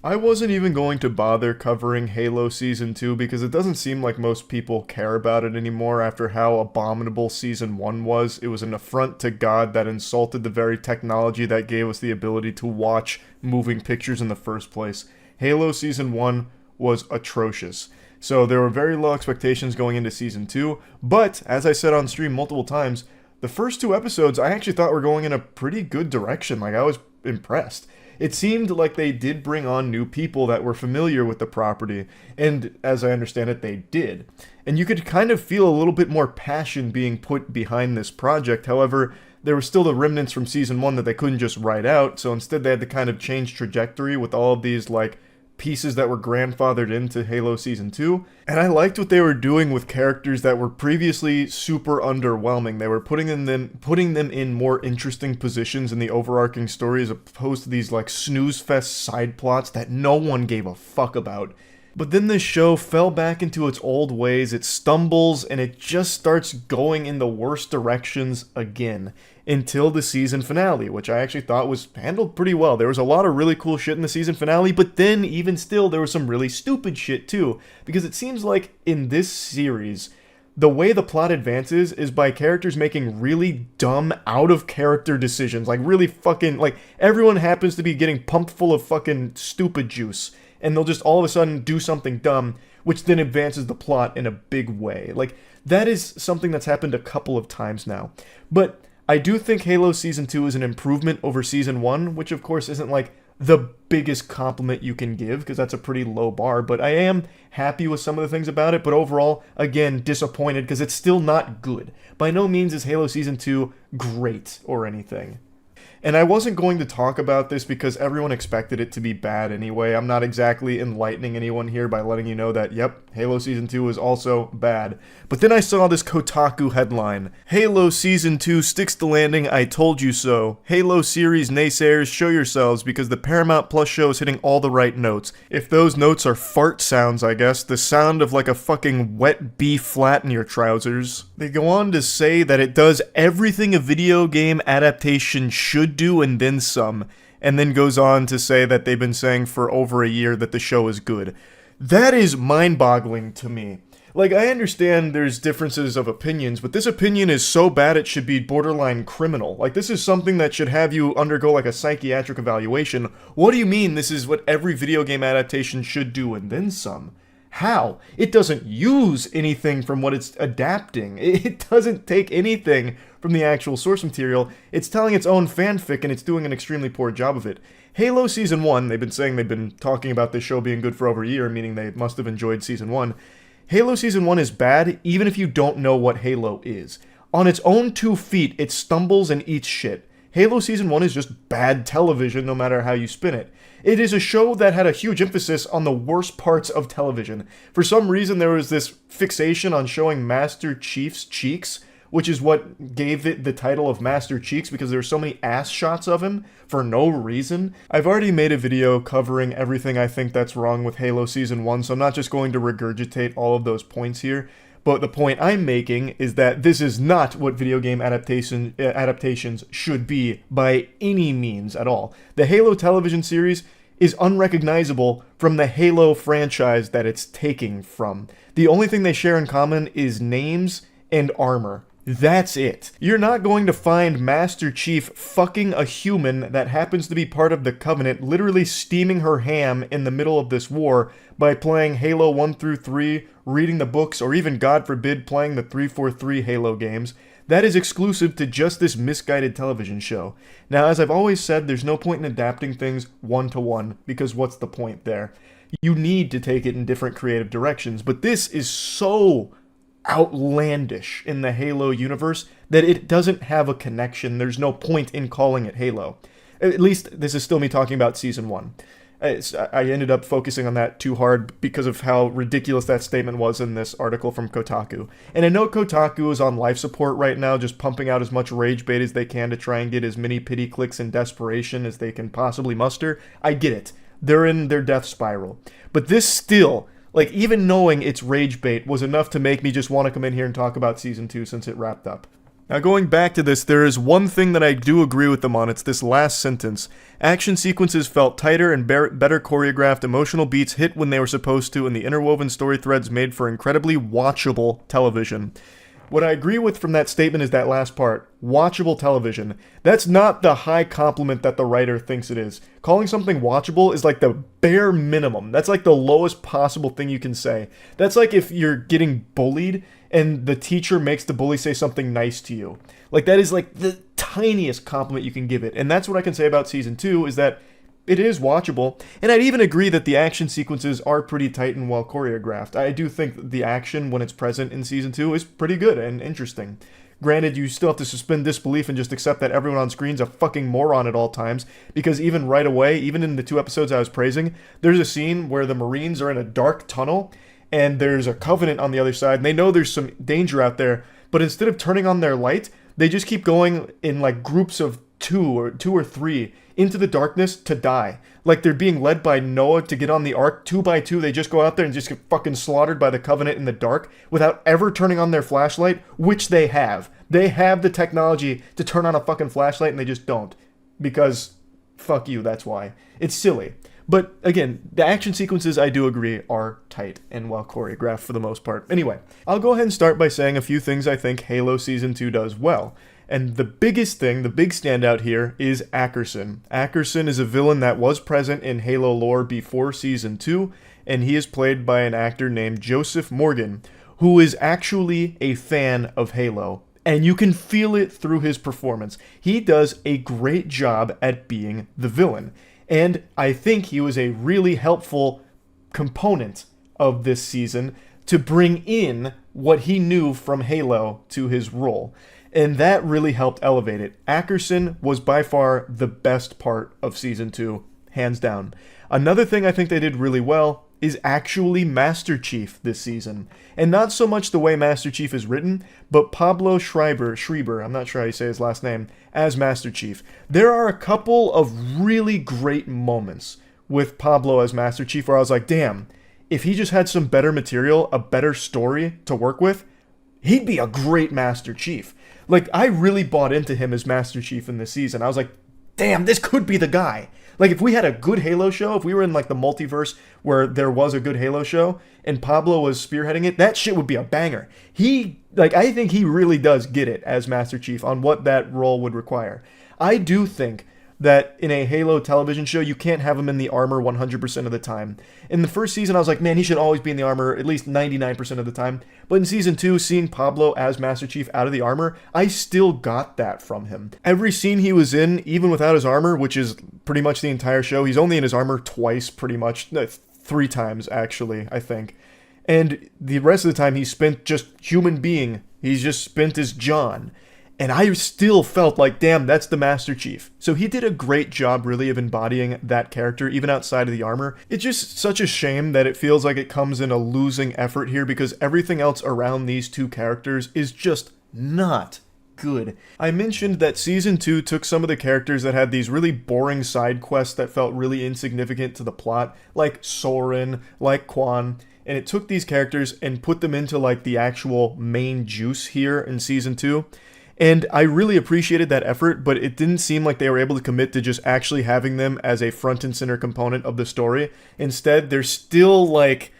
I wasn't even going to bother covering Halo Season 2 because it doesn't seem like most people care about it anymore after how abominable Season 1 was. It was an affront to God that insulted the very technology that gave us the ability to watch moving pictures in the first place. Halo Season 1 was atrocious. So there were very low expectations going into Season 2, but as I said on stream multiple times, the first two episodes I actually thought were going in a pretty good direction. Like, I was impressed. It seemed like they did bring on new people that were familiar with the property, and as I understand it, they did. And you could kind of feel a little bit more passion being put behind this project. However, there were still the remnants from Season 1 that they couldn't just write out, so instead they had to kind of change trajectory with all of these, like, pieces that were grandfathered into Halo Season 2, and I liked what they were doing with characters that were previously super underwhelming. They were putting them in more interesting positions in the overarching story as opposed to these like snooze fest side plots that no one gave a fuck about. But then this show fell back into its old ways, it stumbles, and it just starts going in the worst directions again. Until the season finale, which I actually thought was handled pretty well. There was a lot of really cool shit in the season finale, but then, even still, there was some really stupid shit too. Because it seems like in this series, the way the plot advances is by characters making really dumb, out-of-character decisions. Like, really fucking, like, everyone happens to be getting pumped full of fucking stupid juice. And they'll just all of a sudden do something dumb, which then advances the plot in a big way. Like, that is something that's happened a couple of times now. But I do think Halo Season 2 is an improvement over Season 1, which of course isn't like the biggest compliment you can give, because that's a pretty low bar, but I am happy with some of the things about it, but overall, again, disappointed, because it's still not good. By no means is Halo Season 2 great or anything. And I wasn't going to talk about this because everyone expected it to be bad anyway. I'm not exactly enlightening anyone here by letting you know that, yep, Halo Season 2 is also bad. But then I saw this Kotaku headline. Halo Season 2 sticks the landing, I told you so. Halo series naysayers, show yourselves because the Paramount Plus show is hitting all the right notes. If those notes are fart sounds, I guess, the sound of like a fucking wet B flat in your trousers. They go on to say that it does everything a video game adaptation should do and then some, and then goes on to say that they've been saying for over a year that the show is good. That is mind-boggling to me. Like, I understand there's differences of opinions, but this opinion is so bad it should be borderline criminal. Like, this is something that should have you undergo like a psychiatric evaluation. What do you mean this is what every video game adaptation should do and then some? How? It doesn't use anything from what it's adapting. It doesn't take anything from the actual source material. It's telling its own fanfic, and it's doing an extremely poor job of it. Halo Season 1, they've been talking about this show being good for over a year, meaning they must have enjoyed Season 1. Halo Season 1 is bad, even if you don't know what Halo is. On its own 2 feet, it stumbles and eats shit. Halo Season 1 is just bad television, no matter how you spin it. It is a show that had a huge emphasis on the worst parts of television. For some reason, there was this fixation on showing Master Chief's cheeks, which is what gave it the title of Master Cheeks, because there were so many ass shots of him for no reason. I've already made a video covering everything I think that's wrong with Halo Season 1, so I'm not just going to regurgitate all of those points here. But the point I'm making is that this is not what video game adaptations should be by any means at all. The Halo television series is unrecognizable from the Halo franchise that it's taking from. The only thing they share in common is names and armor. That's it. You're not going to find Master Chief fucking a human that happens to be part of the Covenant, literally steaming her ham in the middle of this war by playing Halo 1 through 3, reading the books, or even, God forbid, playing the 343 Halo games. That is exclusive to just this misguided television show. Now, as I've always said, there's no point in adapting things one-to-one, because what's the point there? You need to take it in different creative directions, but this is so outlandish in the Halo universe that it doesn't have a connection. There's no point in calling it Halo. At least, this is still me talking about Season 1. I ended up focusing on that too hard because of how ridiculous that statement was in this article from Kotaku. And I know Kotaku is on life support right now, just pumping out as much rage bait as they can to try and get as many pity clicks and desperation as they can possibly muster. I get it. They're in their death spiral. But this still, like, even knowing it's rage bait was enough to make me just want to come in here and talk about Season 2 since it wrapped up. Now going back to this, there is one thing that I do agree with them on. It's this last sentence. Action sequences felt tighter and better choreographed, emotional beats hit when they were supposed to, and the interwoven story threads made for incredibly watchable television. What I agree with from that statement is that last part. Watchable television. That's not the high compliment that the writer thinks it is. Calling something watchable is like the bare minimum. That's like the lowest possible thing you can say. That's like if you're getting bullied and the teacher makes the bully say something nice to you. Like, that is like the tiniest compliment you can give it. And that's what I can say about season 2, is that it is watchable, and I'd even agree that the action sequences are pretty tight and well choreographed. I do think the action, when it's present in Season 2, is pretty good and interesting. Granted, you still have to suspend disbelief and just accept that everyone on screen's a fucking moron at all times, because even right away, even in the 2 episodes I was praising, there's a scene where the Marines are in a dark tunnel, and there's a Covenant on the other side, and they know there's some danger out there, but instead of turning on their light, they just keep going in like groups of two or three into the darkness to die. Like they're being led by Noah to get on the ark 2 by 2. They just go out there and just get fucking slaughtered by the Covenant in the dark without ever turning on their flashlight, which they have. They have the technology to turn on a fucking flashlight and they just don't. Because fuck you, that's why. It's silly. But again, the action sequences, I do agree, are tight and well choreographed for the most part. Anyway, I'll go ahead and start by saying a few things I think Halo Season 2 does well. And the biggest thing, the big standout here, is Ackerson. Ackerson is a villain that was present in Halo lore before Season 2, and he is played by an actor named Joseph Morgan, who is actually a fan of Halo. And you can feel it through his performance. He does a great job at being the villain. And I think he was a really helpful component of this season to bring in what he knew from Halo to his role. And that really helped elevate it. Ackerson was by far the best part of Season 2, hands down. Another thing I think they did really well is actually Master Chief this season. And not so much the way Master Chief is written, but Pablo Schreiber, I'm not sure how you say his last name, as Master Chief. There are a couple of really great moments with Pablo as Master Chief where I was like, damn, if he just had some better material, a better story to work with, he'd be a great Master Chief. Like, I really bought into him as Master Chief in this season. I was like, damn, this could be the guy. Like, if we had a good Halo show, if we were in, like, the multiverse where there was a good Halo show, and Pablo was spearheading it, that shit would be a banger. I think he really does get it as Master Chief on what that role would require. I do think that in a Halo television show, you can't have him in the armor 100% of the time. In the first season, I was like, man, he should always be in the armor at least 99% of the time. But in Season 2, seeing Pablo as Master Chief out of the armor, I still got that from him. Every scene he was in, even without his armor, which is pretty much the entire show, he's only in his armor twice, pretty much. 3 times, actually, I think. And the rest of the time, he's spent just human being. He's just spent as John. And I still felt like, damn, that's the Master Chief. So he did a great job, really, of embodying that character, even outside of the armor. It's just such a shame that it feels like it comes in a losing effort here, because everything else around these 2 characters is just not good. I mentioned that Season 2 took some of the characters that had these really boring side quests that felt really insignificant to the plot, like Soren, like Quan, and it took these characters and put them into, like, the actual main juice here in Season 2. And I really appreciated that effort, but it didn't seem like they were able to commit to just actually having them as a front and center component of the story. Instead, they're still, like,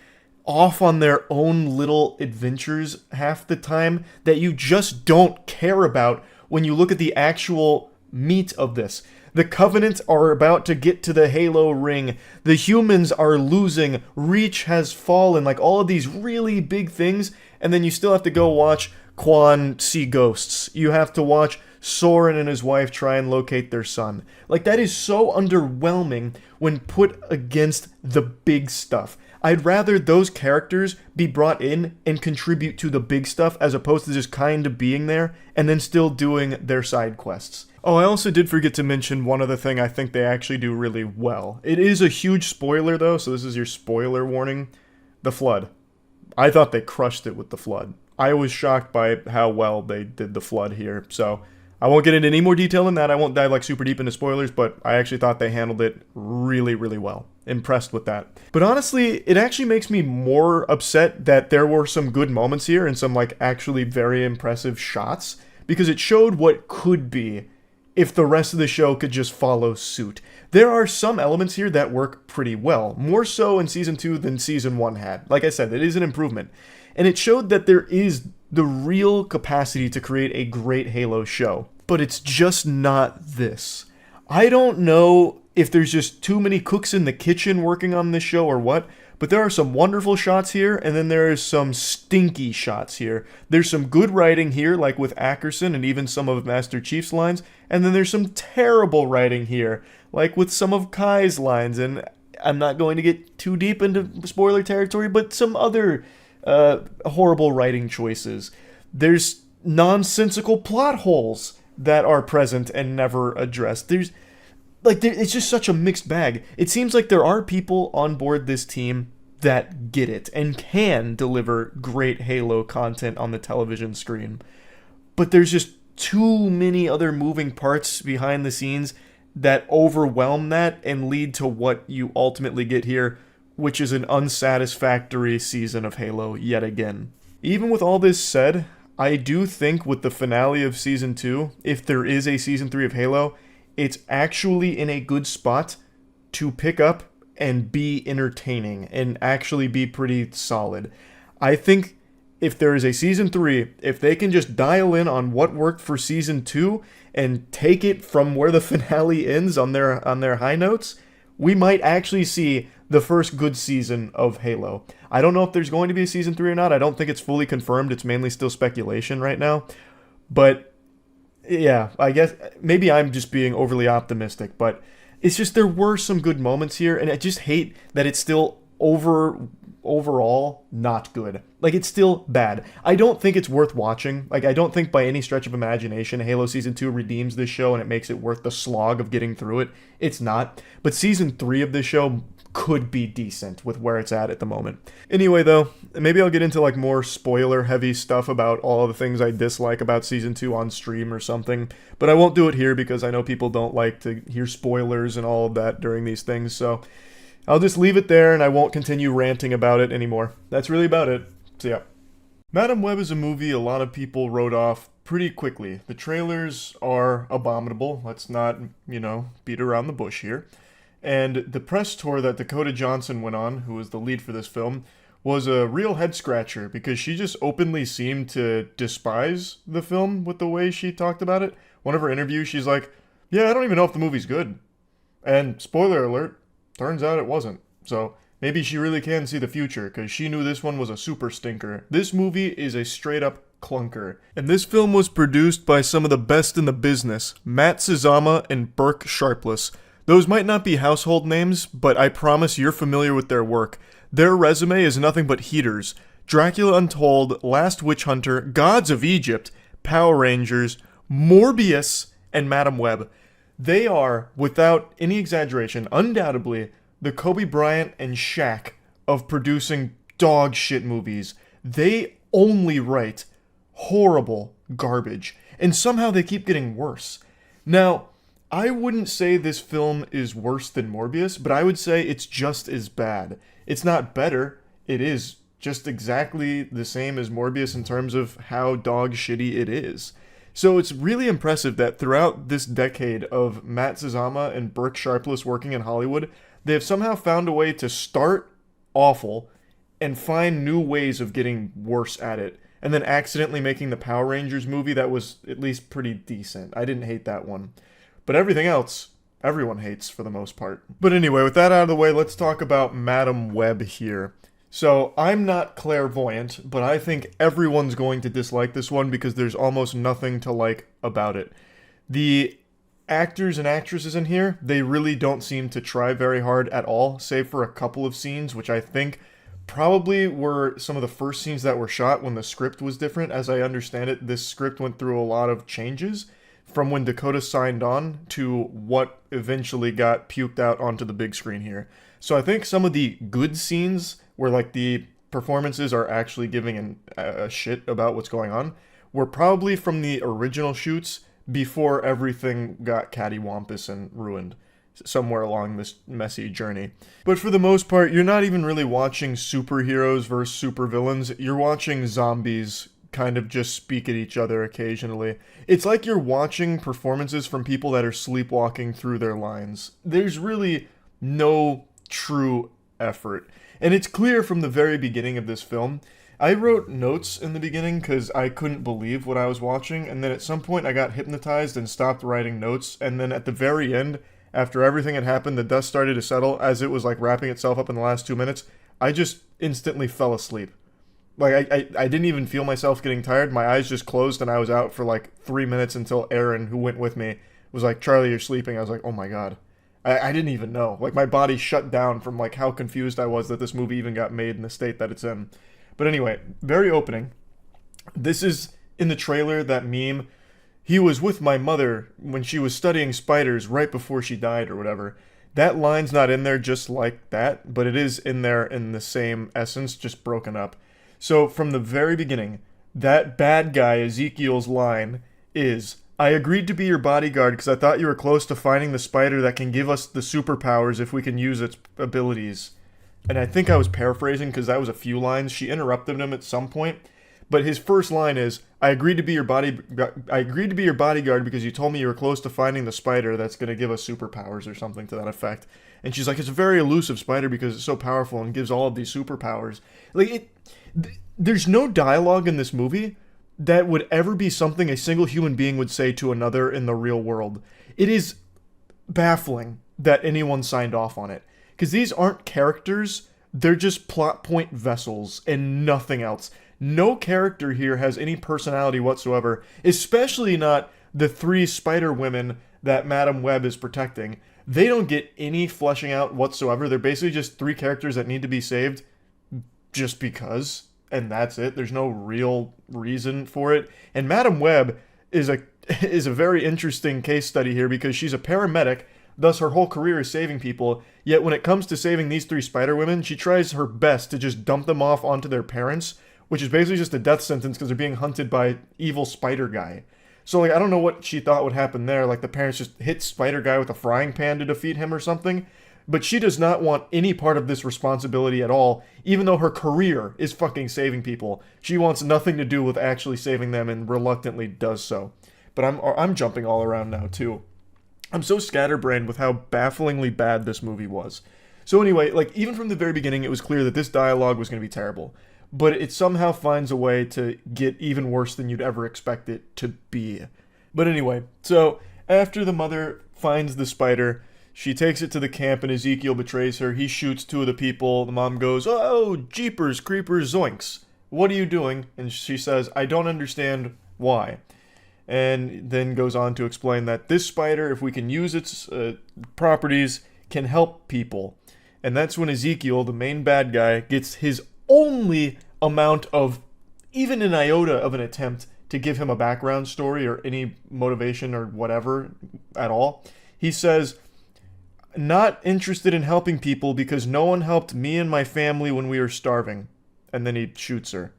off on their own little adventures half the time that you just don't care about when you look at the actual meat of this. The Covenant are about to get to the Halo ring. The humans are losing. Reach has fallen. Like, all of these really big things. And then you still have to go watch Quan see ghosts. You have to watch Soren and his wife try and locate their son. Like, that is so underwhelming when put against the big stuff. I'd rather those characters be brought in and contribute to the big stuff as opposed to just kind of being there and then still doing their side quests. Oh, I also did forget to mention one other thing I think they actually do really well. It is a huge spoiler though, so this is your spoiler warning. The Flood. I thought they crushed it with the Flood. I was shocked by how well they did the Flood here, so I won't get into any more detail than that. I won't dive like super deep into spoilers, but I actually thought they handled it really, really well. Impressed with that. But honestly, it actually makes me more upset that there were some good moments here and some like actually very impressive shots, because it showed what could be if the rest of the show could just follow suit. There are some elements here that work pretty well, more so in Season 2 than Season 1 had. Like I said, it is an improvement. And it showed that there is the real capacity to create a great Halo show. But it's just not this. I don't know if there's just too many cooks in the kitchen working on this show or what, but there are some wonderful shots here, and then there is some stinky shots here. There's some good writing here, like with Ackerson and even some of Master Chief's lines, and then there's some terrible writing here, like with some of Kai's lines, and I'm not going to get too deep into spoiler territory, but some other horrible writing choices. There's nonsensical plot holes that are present and never addressed. It's just such a mixed bag. It seems like there are people on board this team that get it and can deliver great Halo content on the television screen. But there's just too many other moving parts behind the scenes that overwhelm that and lead to what you ultimately get here, which is an unsatisfactory season of Halo yet again. Even with all this said, I do think with the finale of Season 2, if there is a Season 3 of Halo, it's actually in a good spot to pick up and be entertaining and actually be pretty solid. I think if there is a Season 3, if they can just dial in on what worked for Season 2 and take it from where the finale ends on their high notes, we might actually see the first good season of Halo. I don't know if there's going to be a Season 3 or not. I don't think it's fully confirmed. It's mainly still speculation right now. But yeah, I guess maybe I'm just being overly optimistic, but it's just there were some good moments here, and I just hate that it's still overall not good. Like, it's still bad. I don't think it's worth watching. Like, I don't think by any stretch of imagination Halo Season 2 redeems this show and it makes it worth the slog of getting through it. It's not. But Season 3 of this show could be decent with where it's at the moment. Anyway, though, maybe I'll get into like more spoiler heavy stuff about all of the things I dislike about Season 2 on stream or something, but I won't do it here because I know people don't like to hear spoilers and all of that during these things, so I'll just leave it there and I won't continue ranting about it anymore. That's really about it. So yeah. Madam Web is a movie a lot of people wrote off pretty quickly. The trailers are abominable. Let's not, beat around the bush here. And the press tour that Dakota Johnson went on, who was the lead for this film, was a real head-scratcher because she just openly seemed to despise the film with the way she talked about it. One of her interviews, she's like, yeah, I don't even know if the movie's good. And spoiler alert, turns out it wasn't. So maybe she really can see the future because she knew this one was a super stinker. This movie is a straight-up clunker. And this film was produced by some of the best in the business, Matt Sazama and Burke Sharpless. Those might not be household names, but I promise you're familiar with their work. Their resume is nothing but heaters. Dracula Untold, Last Witch Hunter, Gods of Egypt, Power Rangers, Morbius, and Madam Web. They are, without any exaggeration, undoubtedly the Kobe Bryant and Shaq of producing dog shit movies. They only write horrible garbage, and somehow they keep getting worse. Now, I wouldn't say this film is worse than Morbius, but I would say it's just as bad. It's not better, it is just exactly the same as Morbius in terms of how dog shitty it is. So it's really impressive that throughout this decade of Matt Sazama and Burke Sharpless working in Hollywood, they have somehow found a way to start awful and find new ways of getting worse at it, and then accidentally making the Power Rangers movie that was at least pretty decent. I didn't hate that one. But everything else, everyone hates for the most part. But anyway, with that out of the way, let's talk about Madam Web here. So, I'm not clairvoyant, but I think everyone's going to dislike this one because there's almost nothing to like about it. The actors and actresses in here, they really don't seem to try very hard at all, save for a couple of scenes, which I think probably were some of the first scenes that were shot when the script was different. As I understand it, this script went through a lot of changes from when Dakota signed on to what eventually got puked out onto the big screen here. So I think some of the good scenes where like the performances are actually giving a shit about what's going on were probably from the original shoots before everything got cattywampus and ruined somewhere along this messy journey. But for the most part, you're not even really watching superheroes versus supervillains. You're watching zombies kind of just speak at each other occasionally. It's like you're watching performances from people that are sleepwalking through their lines. There's really no true effort. And it's clear from the very beginning of this film. I wrote notes in the beginning because I couldn't believe what I was watching, and then at some point I got hypnotized and stopped writing notes, and then at the very end, after everything had happened, the dust started to settle as it was like wrapping itself up in the last 2 minutes, I just instantly fell asleep. Like, I didn't even feel myself getting tired. My eyes just closed, and I was out for like 3 minutes until Aaron, who went with me, was like, Charlie, you're sleeping. I was like, oh my god. I didn't even know. Like, my body shut down from like how confused I was that this movie even got made in the state that it's in. But anyway, very opening. This is in the trailer, that meme. He was with my mother when she was studying spiders right before she died or whatever. That line's not in there just like that, but it is in there in the same essence, just broken up. So from the very beginning, that bad guy Ezekiel's line is, I agreed to be your bodyguard because I thought you were close to finding the spider that can give us the superpowers if we can use its abilities. And I think I was paraphrasing because that was a few lines. She interrupted him at some point. But his first line is, I agreed to be your bodyguard because you told me you were close to finding the spider that's going to give us superpowers or something to that effect. And she's like, it's a very elusive spider because it's so powerful and gives all of these superpowers. There's no dialogue in this movie that would ever be something a single human being would say to another in the real world. It is baffling that anyone signed off on it. Because these aren't characters, they're just plot point vessels and nothing else. No character here has any personality whatsoever, especially not the 3 spider women that Madam Web is protecting. They don't get any fleshing out whatsoever. They're basically just 3 characters that need to be saved just because, and that's it. There's no real reason for it. And Madam Web is a very interesting case study here because she's a paramedic. Thus, her whole career is saving people, yet when it comes to saving these 3 spider women, she tries her best to just dump them off onto their parents, which is basically just a death sentence because they're being hunted by evil spider guy. So, like, I don't know what she thought would happen there, like the parents just hit spider guy with a frying pan to defeat him or something, but she does not want any part of this responsibility at all, even though her career is fucking saving people. She wants nothing to do with actually saving them and reluctantly does so. But I'm jumping all around now, too. I'm so scatterbrained with how bafflingly bad this movie was. So anyway, like, even from the very beginning, it was clear that this dialogue was going to be terrible. But it somehow finds a way to get even worse than you'd ever expect it to be. But anyway, so after the mother finds the spider, she takes it to the camp and Ezekiel betrays her. He shoots 2 of the people. The mom goes, oh, jeepers, creepers, zoinks. What are you doing? And she says, I don't understand why. And then goes on to explain that this spider, if we can use its properties, can help people. And that's when Ezekiel, the main bad guy, gets his only amount of, even an iota of an attempt to give him a background story or any motivation or whatever at all. He says, not interested in helping people because no one helped me and my family when we were starving. And then he shoots her.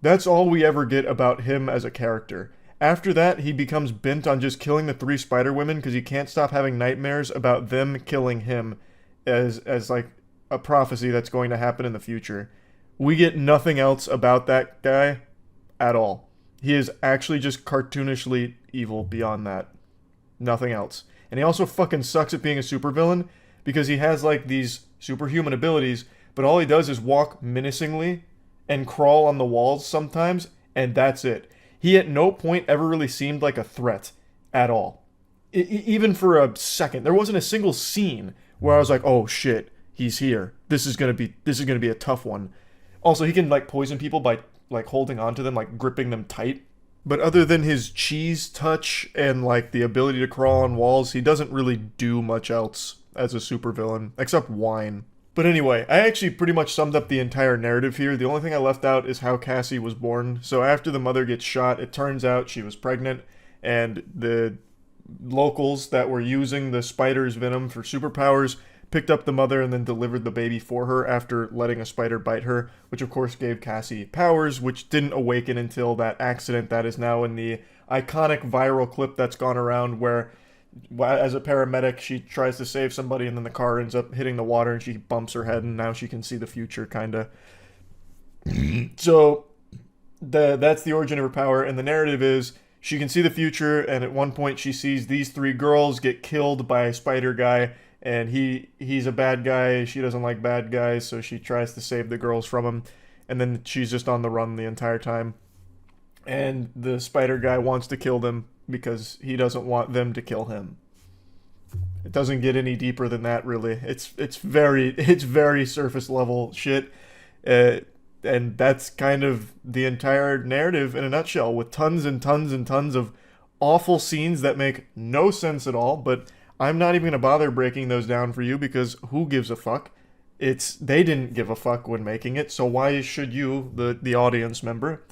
That's all we ever get about him as a character. After that, he becomes bent on just killing the 3 spider women because he can't stop having nightmares about them killing him as like a prophecy that's going to happen in the future. We get nothing else about that guy at all. He is actually just cartoonishly evil beyond that. Nothing else. And he also fucking sucks at being a supervillain because he has like these superhuman abilities, but all he does is walk menacingly and crawl on the walls sometimes, and that's it. He at no point ever really seemed like a threat at all. Even for a second. There wasn't a single scene where I was like, oh shit, he's here. This is gonna be a tough one. Also, he can like poison people by like holding onto them, like gripping them tight. But other than his cheese touch and like the ability to crawl on walls, he doesn't really do much else as a supervillain, except whine. But anyway, I actually pretty much summed up the entire narrative here. The only thing I left out is how Cassie was born. So after the mother gets shot, it turns out she was pregnant, and the locals that were using the spider's venom for superpowers picked up the mother and then delivered the baby for her after letting a spider bite her, which of course gave Cassie powers, which didn't awaken until that accident that is now in the iconic viral clip that's gone around where as a paramedic, she tries to save somebody and then the car ends up hitting the water and she bumps her head and now she can see the future, kinda. So, that's the origin of her power, and the narrative is she can see the future, and at one point she sees these three girls get killed by a spider guy, and he's a bad guy. She doesn't like bad guys, so she tries to save the girls from him, and then she's just on the run the entire time. And the spider guy wants to kill them because he doesn't want them to kill him. It doesn't get any deeper than that, really. It's very surface level shit. And that's kind of the entire narrative in a nutshell, with tons and tons and tons of awful scenes that make no sense at all, but I'm not even going to bother breaking those down for you because who gives a fuck? They didn't give a fuck when making it, so why should you, the audience member?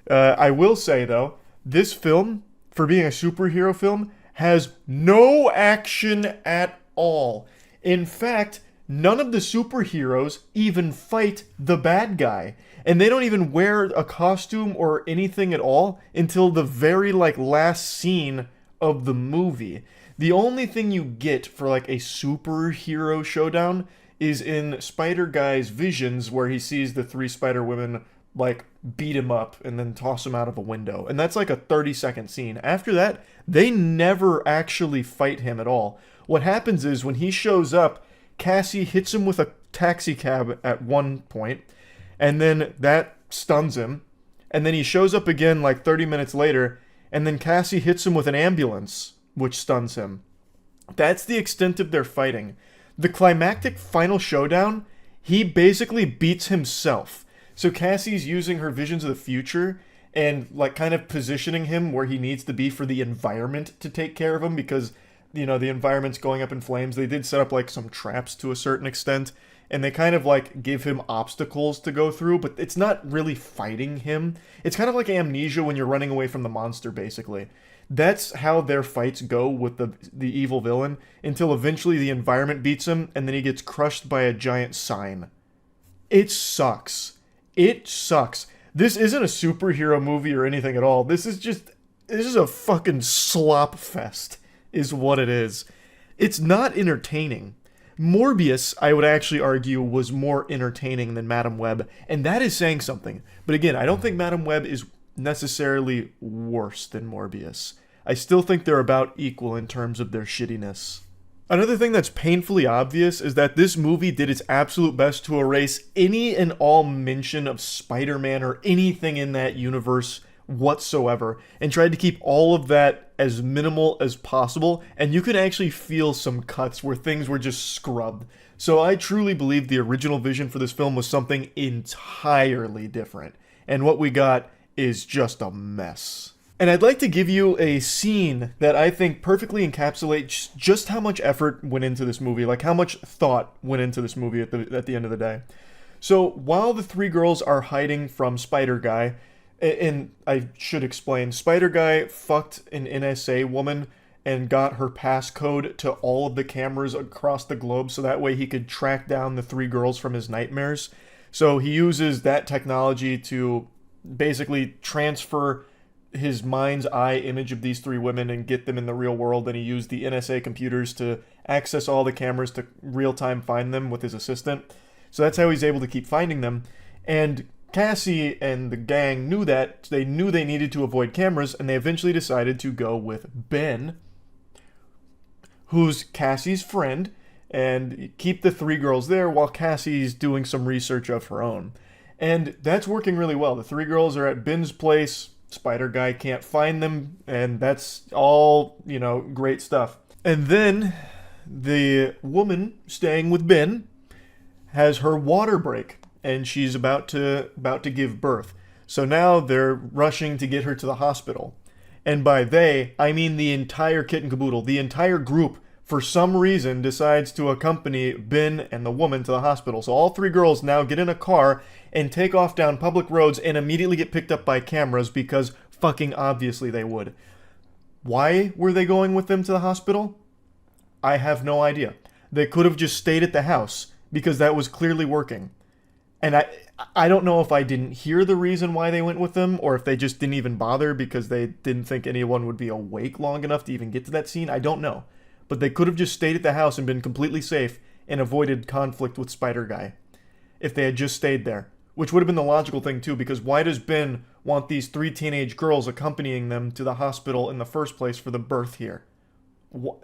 I will say, though, this film, for being a superhero film, has no action at all. In fact, none of the superheroes even fight the bad guy. And they don't even wear a costume or anything at all until the very, last scene of the movie. The only thing you get for, a superhero showdown is in Spider Guy's visions, where he sees the three Spider Women, beat him up and then toss him out of a window. And that's a 30-second scene. After that, they never actually fight him at all. What happens is, when he shows up, Cassie hits him with a taxi cab at one point, and then that stuns him. And then he shows up again 30 minutes later, and then Cassie hits him with an ambulance, which stuns him. That's the extent of their fighting. The climactic final showdown, he basically beats himself. So Cassie's using her visions of the future and kind of positioning him where he needs to be for the environment to take care of him, because the environment's going up in flames. They did set up some traps to a certain extent, and they kind of give him obstacles to go through, but it's not really fighting him. It's kind of like Amnesia when you're running away from the monster, basically. That's how their fights go with the evil villain, until eventually the environment beats him, and then he gets crushed by a giant sign. It sucks. It sucks. This isn't a superhero movie or anything at all. This is a fucking slop fest, is what it is. It's not entertaining. Morbius, I would actually argue, was more entertaining than Madame Web, and that is saying something. But again, I don't think Madame Web is necessarily worse than Morbius. I still think they're about equal in terms of their shittiness. Another thing that's painfully obvious is that this movie did its absolute best to erase any and all mention of Spider-Man or anything in that universe whatsoever, and tried to keep all of that as minimal as possible, and you could actually feel some cuts where things were just scrubbed. So I truly believe the original vision for this film was something entirely different, and what we got is just a mess. And I'd like to give you a scene that I think perfectly encapsulates just how much effort went into this movie, how much thought went into this movie at the end of the day. So while the three girls are hiding from Spider Guy, and I should explain, Spider Guy fucked an NSA woman and got her passcode to all of the cameras across the globe, so that way he could track down the three girls from his nightmares. So he uses that technology to basically transfer his mind's eye image of these three women and get them in the real world, and he used the NSA computers to access all the cameras to real-time find them with his assistant. So that's how he's able to keep finding them. And Cassie and the gang knew that. They knew they needed to avoid cameras, and they eventually decided to go with Ben, who's Cassie's friend, and keep the three girls there while Cassie's doing some research of her own. And that's working really well. The three girls are at Ben's place. Spider Guy can't find them, and that's all, great stuff. And then the woman staying with Ben has her water break, and she's about to give birth. So now they're rushing to get her to the hospital. And by they, I mean the entire kit and caboodle. The entire group, for some reason, decides to accompany Ben and the woman to the hospital. So all three girls now get in a car and take off down public roads and immediately get picked up by cameras, because fucking obviously they would. Why were they going with them to the hospital? I have no idea. They could have just stayed at the house, because that was clearly working. And I don't know if I didn't hear the reason why they went with them, or if they just didn't even bother because they didn't think anyone would be awake long enough to even get to that scene. I don't know. But they could have just stayed at the house and been completely safe and avoided conflict with Spider Guy if they had just stayed there. which would have been the logical thing too, because why does Ben want these 3 teenage girls accompanying them to the hospital in the first place for the birth here?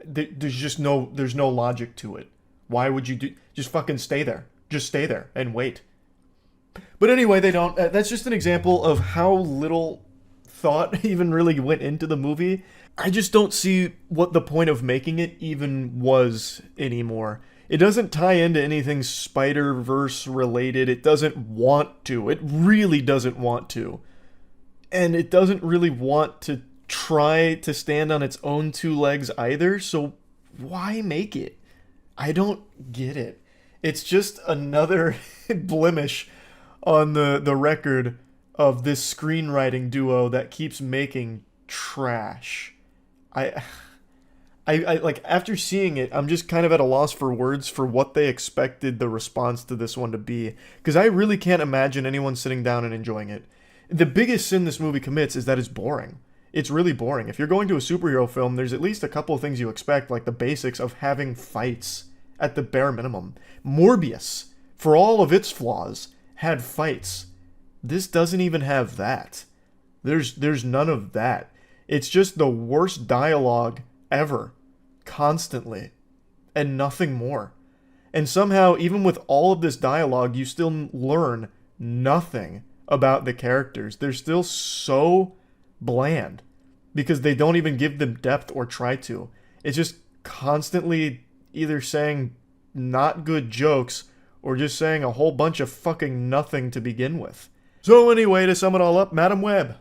There's no logic to it. Why would you just fucking stay there? Just stay there and wait. But anyway, they don't. That's just an example of how little thought even really went into the movie. I just don't see what the point of making it even was anymore. It doesn't tie into anything Spider-Verse related. It doesn't want to. It really doesn't want to. And it doesn't really want to try to stand on its own 2 legs either, so why make it? I don't get it. It's just another blemish on the record of this screenwriting duo that keeps making trash. I like, after seeing it, I'm just kind of at a loss for words for what they expected the response to this one to be, because I really can't imagine anyone sitting down and enjoying it. The biggest sin this movie commits is that it's boring. It's really boring. If you're going to a superhero film, there's at least a couple of things you expect, like the basics of having fights at the bare minimum. Morbius, for all of its flaws, had fights. This doesn't even have that. There's none of that. It's just the worst dialogue ever, constantly, and nothing more. And somehow, even with all of this dialogue, you still learn nothing about the characters. They're still so bland, because they don't even give them depth or try to. It's just constantly either saying not good jokes or just saying a whole bunch of fucking nothing to begin with. So anyway, to sum it all up, Madam Web,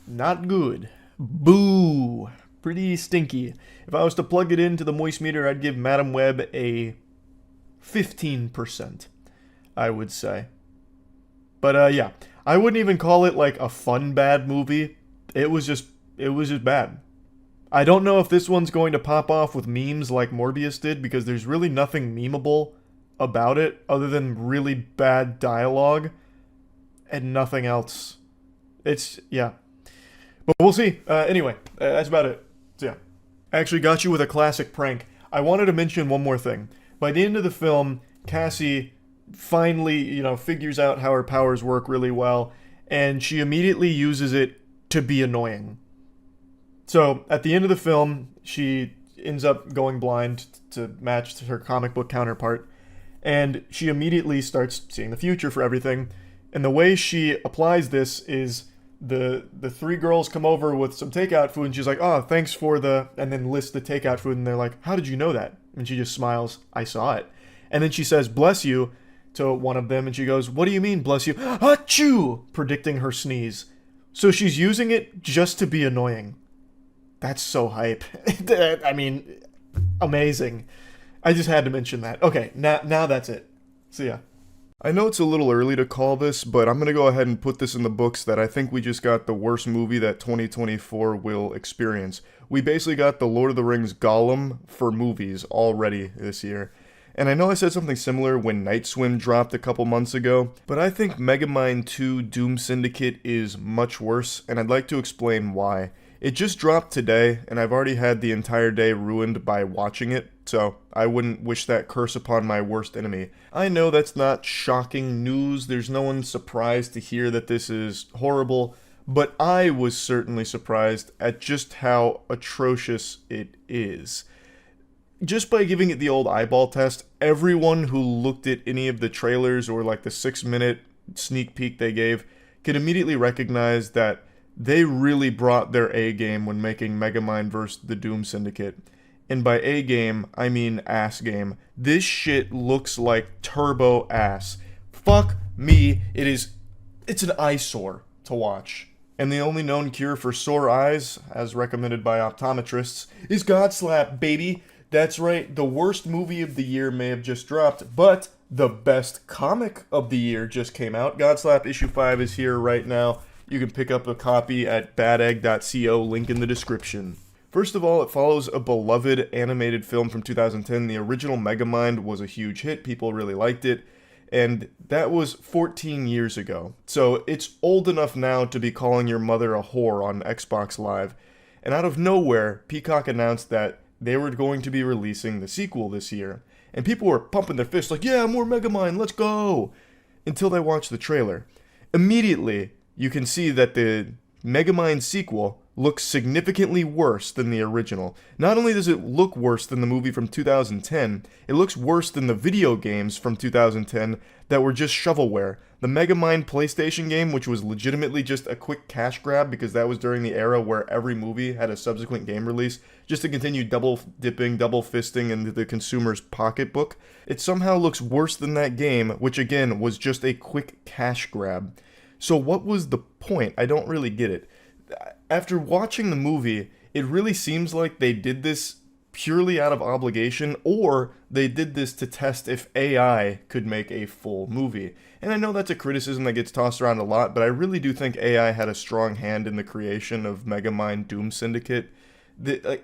not good. Boo. Pretty stinky. If I was to plug it into the moist meter, I'd give Madam Web a 15%, I would say. But yeah, I wouldn't even call it like a fun bad movie. It was just bad. I don't know if this one's going to pop off with memes like Morbius did, because there's really nothing memeable about it other than really bad dialogue and nothing else. It's, yeah. But we'll see. Anyway, that's about it. So yeah. I actually got you with a classic prank. I wanted to mention one more thing. By the end of the film, Cassie finally, figures out how her powers work really well, and she immediately uses it to be annoying. So, at the end of the film, she ends up going blind to match her comic book counterpart, and she immediately starts seeing the future for everything. And the way she applies this is the 3 girls come over with some takeout food, and she's like, "Oh, thanks for the," and then lists the takeout food, and they're like, "How did you know that?" And she just smiles, "I saw it." And then she says, "Bless you," to one of them, and she goes, "What do you mean, bless you?" Achoo! Predicting her sneeze. So she's using it just to be annoying. That's so hype. I mean, amazing. I just had to mention that. Okay, now that's it. So yeah. I know it's a little early to call this, but I'm going to go ahead and put this in the books that I think we just got the worst movie that 2024 will experience. We basically got the Lord of the Rings Gollum for movies already this year. And I know I said something similar when Night Swim dropped a couple months ago, but I think Megamind 2 Doom Syndicate is much worse, and I'd like to explain why. It just dropped today, and I've already had the entire day ruined by watching it, so I wouldn't wish that curse upon my worst enemy. I know that's not shocking news, there's no one surprised to hear that this is horrible, but I was certainly surprised at just how atrocious it is. Just by giving it the old eyeball test, everyone who looked at any of the trailers or like the 6-minute sneak peek they gave could immediately recognize that they really brought their A game when making Megamind vs. the Doom Syndicate. And by A game, I mean ass game. This shit looks like turbo ass. Fuck me, it's an eyesore to watch. And the only known cure for sore eyes, as recommended by optometrists, is Godslap, baby. That's right, the worst movie of the year may have just dropped, but the best comic of the year just came out. Godslap issue 5 is here right now. You can pick up a copy at badegg.co, link in the description. First of all, it follows a beloved animated film from 2010. The original Megamind was a huge hit, people really liked it, and that was 14 years ago. So it's old enough now to be calling your mother a whore on Xbox Live. And out of nowhere, Peacock announced that they were going to be releasing the sequel this year. And people were pumping their fists like, yeah, more Megamind, let's go! until they watch the trailer. Immediately, you can see that the Megamind sequel looks significantly worse than the original. Not only does it look worse than the movie from 2010, it looks worse than the video games from 2010 that were just shovelware. The Megamind PlayStation game, which was legitimately just a quick cash grab because that was during the era where every movie had a subsequent game release, just to continue double dipping, double fisting into the consumer's pocketbook, it somehow looks worse than that game, which again was just a quick cash grab. So what was the point? I don't really get it. After watching the movie, it really seems like they did this purely out of obligation, or they did this to test if AI could make a full movie. And I know that's a criticism that gets tossed around a lot, but I really do think AI had a strong hand in the creation of Megamind Doom Syndicate. There's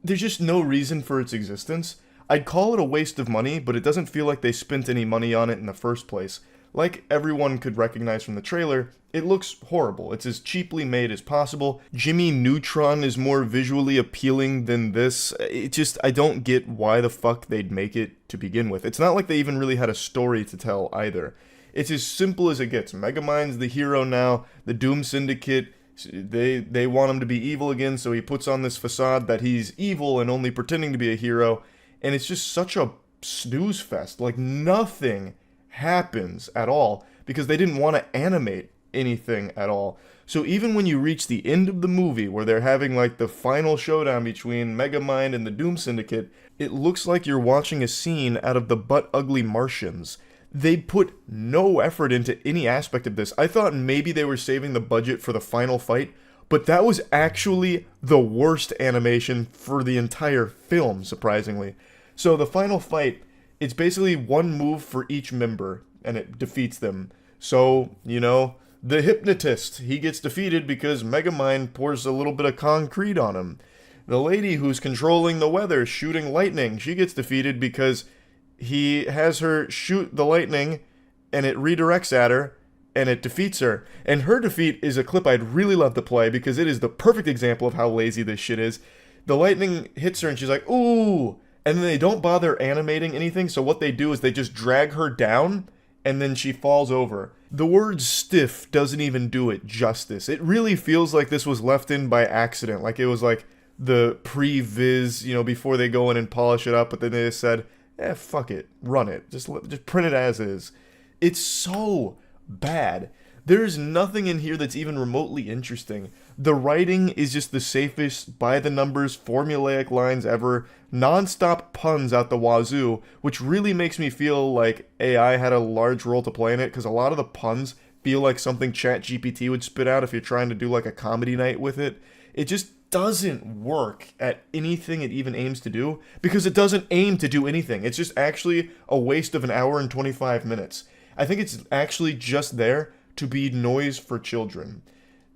just no reason for its existence. I'd call it a waste of money, but it doesn't feel like they spent any money on it in the first place. Like everyone could recognize from the trailer, it looks horrible. It's as cheaply made as possible. Jimmy Neutron is more visually appealing than this. I don't get why the fuck they'd make it to begin with. It's not like they even really had a story to tell either. It's as simple as it gets. Megamind's the hero now. The Doom Syndicate, they want him to be evil again, so he puts on this facade that he's evil and only pretending to be a hero. And it's just such a snooze fest. Like, nothing happens at all because they didn't want to animate anything at all. So even when you reach the end of the movie where they're having like the final showdown between Megamind and the Doom Syndicate, it looks like you're watching a scene out of the Butt Ugly Martians. They put no effort into any aspect of this. I thought maybe they were saving the budget for the final fight, but that was actually the worst animation for the entire film, surprisingly. So the final fight, it's basically one move for each member, and it defeats them. So, the hypnotist, he gets defeated because Megamind pours a little bit of concrete on him. The lady who's controlling the weather, shooting lightning, she gets defeated because he has her shoot the lightning, and it redirects at her, and it defeats her. And her defeat is a clip I'd really love to play because it is the perfect example of how lazy this shit is. The lightning hits her, and she's like, ooh! And then they don't bother animating anything, so what they do is they just drag her down, and then she falls over. The word stiff doesn't even do it justice. It really feels like this was left in by accident, like it was like the pre-viz, before they go in and polish it up, but then they just said, fuck it, run it, just print it as is. It's so bad. There's nothing in here that's even remotely interesting. The writing is just the safest, by-the-numbers, formulaic lines ever, non-stop puns out the wazoo, which really makes me feel like AI had a large role to play in it, because a lot of the puns feel like something ChatGPT would spit out if you're trying to do like a comedy night with it. It just doesn't work at anything it even aims to do, because it doesn't aim to do anything. It's just actually a waste of an hour and 25 minutes. I think it's actually just there to be noise for children.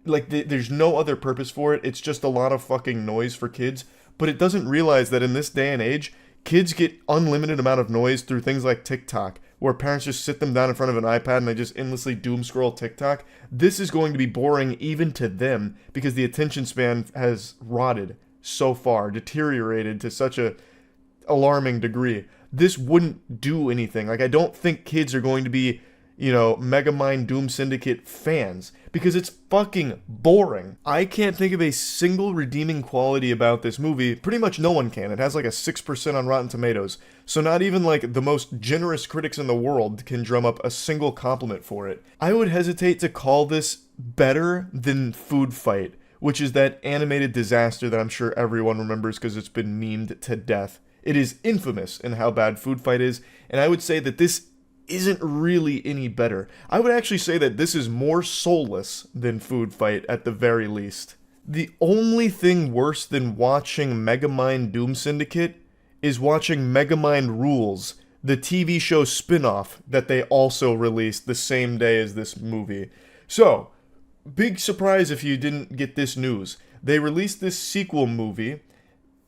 Like, there's no other purpose for it. It's just a lot of fucking noise for kids. But it doesn't realize that in this day and age, kids get unlimited amount of noise through things like TikTok, where parents just sit them down in front of an iPad and they just endlessly doom scroll TikTok. This is going to be boring even to them because the attention span has rotted so far, deteriorated to such a alarming degree. This wouldn't do anything. Like, I don't think kids are going to be Megamind Doom Syndicate fans, because it's fucking boring. I can't think of a single redeeming quality about this movie. Pretty much no one can. It has like a 6% on Rotten Tomatoes, so not even like the most generous critics in the world can drum up a single compliment for it. I would hesitate to call this better than Food Fight, which is that animated disaster that I'm sure everyone remembers because it's been memed to death. It is infamous in how bad Food Fight is, and I would say that this isn't really any better. I would actually say that this is more soulless than Food Fight at the very least. The only thing worse than watching Megamind Doom Syndicate is watching Megamind Rules, the TV show spin-off that they also released the same day as this movie. So, big surprise if you didn't get this news. They released this sequel movie,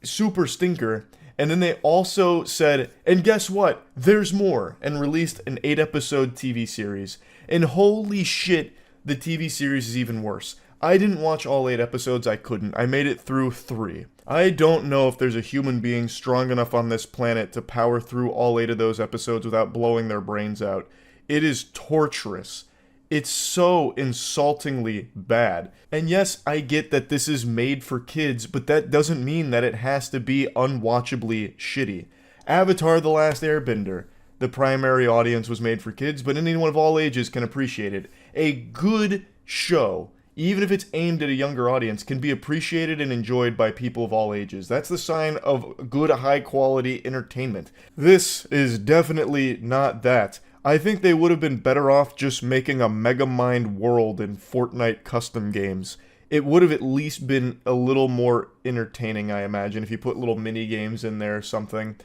Super Stinker, and then they also said, and guess what? There's more, and released an 8-episode TV series. And holy shit, the TV series is even worse. I didn't watch all 8 episodes, I couldn't. I made it through 3. I don't know if there's a human being strong enough on this planet to power through all 8 of those episodes without blowing their brains out. It is torturous. It's so insultingly bad. And yes, I get that this is made for kids, but that doesn't mean that it has to be unwatchably shitty. Avatar: The Last Airbender. The primary audience was made for kids, but anyone of all ages can appreciate it. A good show, even if it's aimed at a younger audience, can be appreciated and enjoyed by people of all ages. That's the sign of good, high-quality entertainment. This is definitely not that. I think they would have been better off just making a Megamind world in Fortnite custom games. It would have at least been a little more entertaining, I imagine, if you put little mini games in there or something.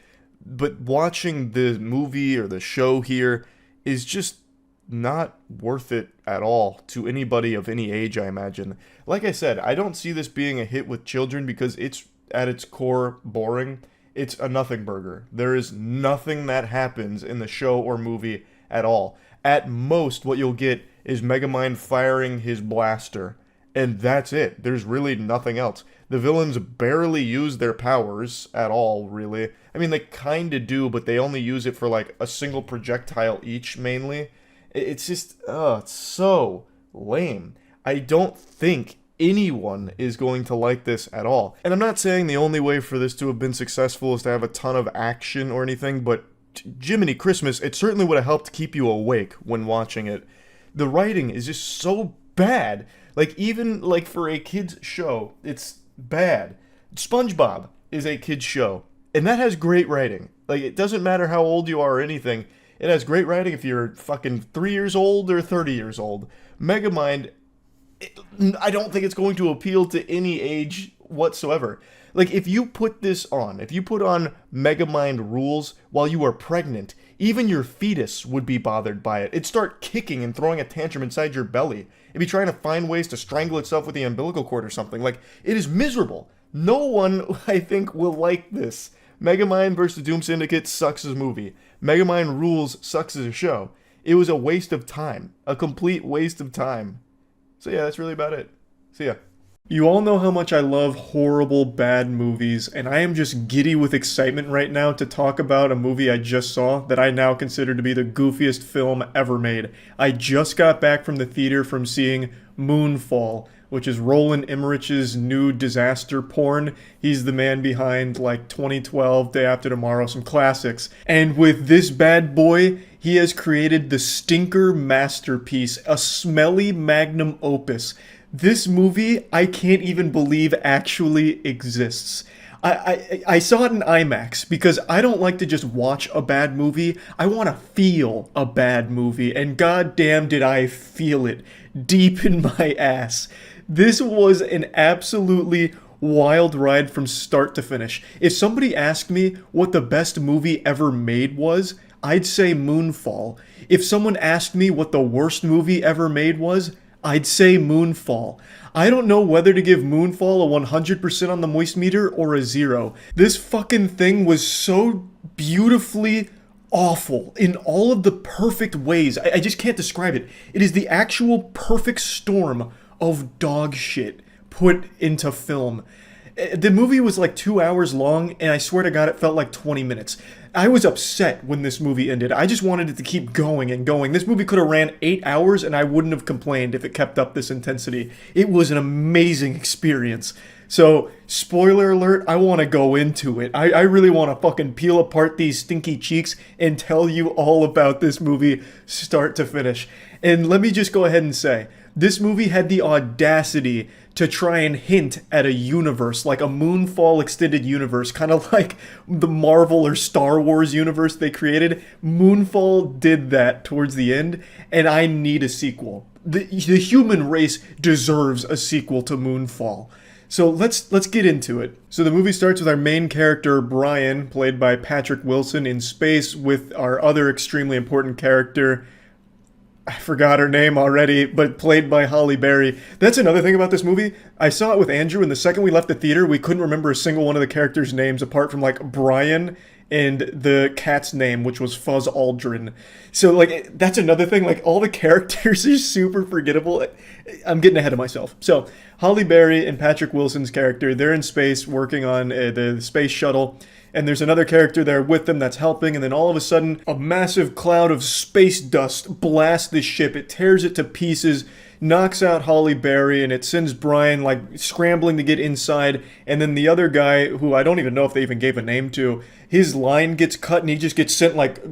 But watching the movie or the show here is just not worth it at all to anybody of any age, I imagine. Like I said, I don't see this being a hit with children because it's, at its core, boring. It's a nothing burger. There is nothing that happens in the show or movie at all. At most, what you'll get is Megamind firing his blaster, and that's it. There's really nothing else. The villains barely use their powers at all, really. I mean, they kinda do, but they only use it for, like, a single projectile each, mainly. It's just, it's so lame. I don't think anyone is going to like this at all. And I'm not saying the only way for this to have been successful is to have a ton of action or anything, but Jiminy Christmas, it certainly would have helped keep you awake when watching it. The writing is just so bad. Like, even, like, for a kid's show, it's bad. SpongeBob is a kid's show, and that has great writing. Like, it doesn't matter how old you are or anything. It has great writing if you're fucking 3 years old or 30 years old. Megamind, I don't think it's going to appeal to any age whatsoever. Like, if you put this on, if you put on Megamind rules while you are pregnant, even your fetus would be bothered by it. It'd start kicking and throwing a tantrum inside your belly. It'd be trying to find ways to strangle itself with the umbilical cord or something. Like, it is miserable. No one, I think, will like this. Megamind vs. Doom Syndicate sucks as a movie. Megamind Rules sucks as a show. It was a waste of time. A complete waste of time. So yeah, that's really about it. See ya. You all know how much I love horrible, bad movies, and I am just giddy with excitement right now to talk about a movie I just saw that I now consider to be the goofiest film ever made. I just got back from the theater from seeing Moonfall, which is Roland Emmerich's new disaster porn. He's the man behind, like, 2012, Day After Tomorrow, some classics. And with this bad boy, he has created the stinker masterpiece, a smelly magnum opus. This movie, I can't even believe actually exists. I saw it in IMAX because I don't like to just watch a bad movie. I want to feel a bad movie, and goddamn did I feel it deep in my ass. This was an absolutely wild ride from start to finish. If somebody asked me what the best movie ever made was, I'd say Moonfall. If someone asked me what the worst movie ever made was, I'd say Moonfall. I don't know whether to give Moonfall a 100% on the moist meter or a 0. This fucking thing was so beautifully awful in all of the perfect ways. I just can't describe it. It is the actual perfect storm of dog shit put into film. The movie was like 2 hours long, and I swear to God, it felt like 20 minutes. I was upset when this movie ended. I just wanted it to keep going and going. This movie could have ran 8 hours, and I wouldn't have complained if it kept up this intensity. It was an amazing experience. So, spoiler alert, I want to go into it. I really want to fucking peel apart these stinky cheeks and tell you all about this movie start to finish. And let me just go ahead and say, this movie had the audacity to try and hint at a universe, like a Moonfall extended universe, kind of like the Marvel or Star Wars universe they created. Moonfall did that towards the end, and I need a sequel. The human race deserves a sequel to Moonfall. So let's get into it. So the movie starts with our main character, Brian, played by Patrick Wilson, in space with our other extremely important character, I forgot her name already, but played by Halle Berry. That's another thing about this movie. I saw it with Andrew, and the second we left the theater, we couldn't remember a single one of the characters' names apart from, like, Brian and the cat's name, which was Fuzz Aldrin. So, like, that's another thing. Like, all the characters are super forgettable. I'm getting ahead of myself. So, Halle Berry and Patrick Wilson's character, they're in space working on the space shuttle. and there's another character there with them that's helping, and then all of a sudden, a massive cloud of space dust blasts the ship. It tears it to pieces, knocks out Halle Berry, and it sends Brian, like, scrambling to get inside, and then the other guy, who I don't even know if they even gave a name to, his line gets cut, and he just gets sent, like,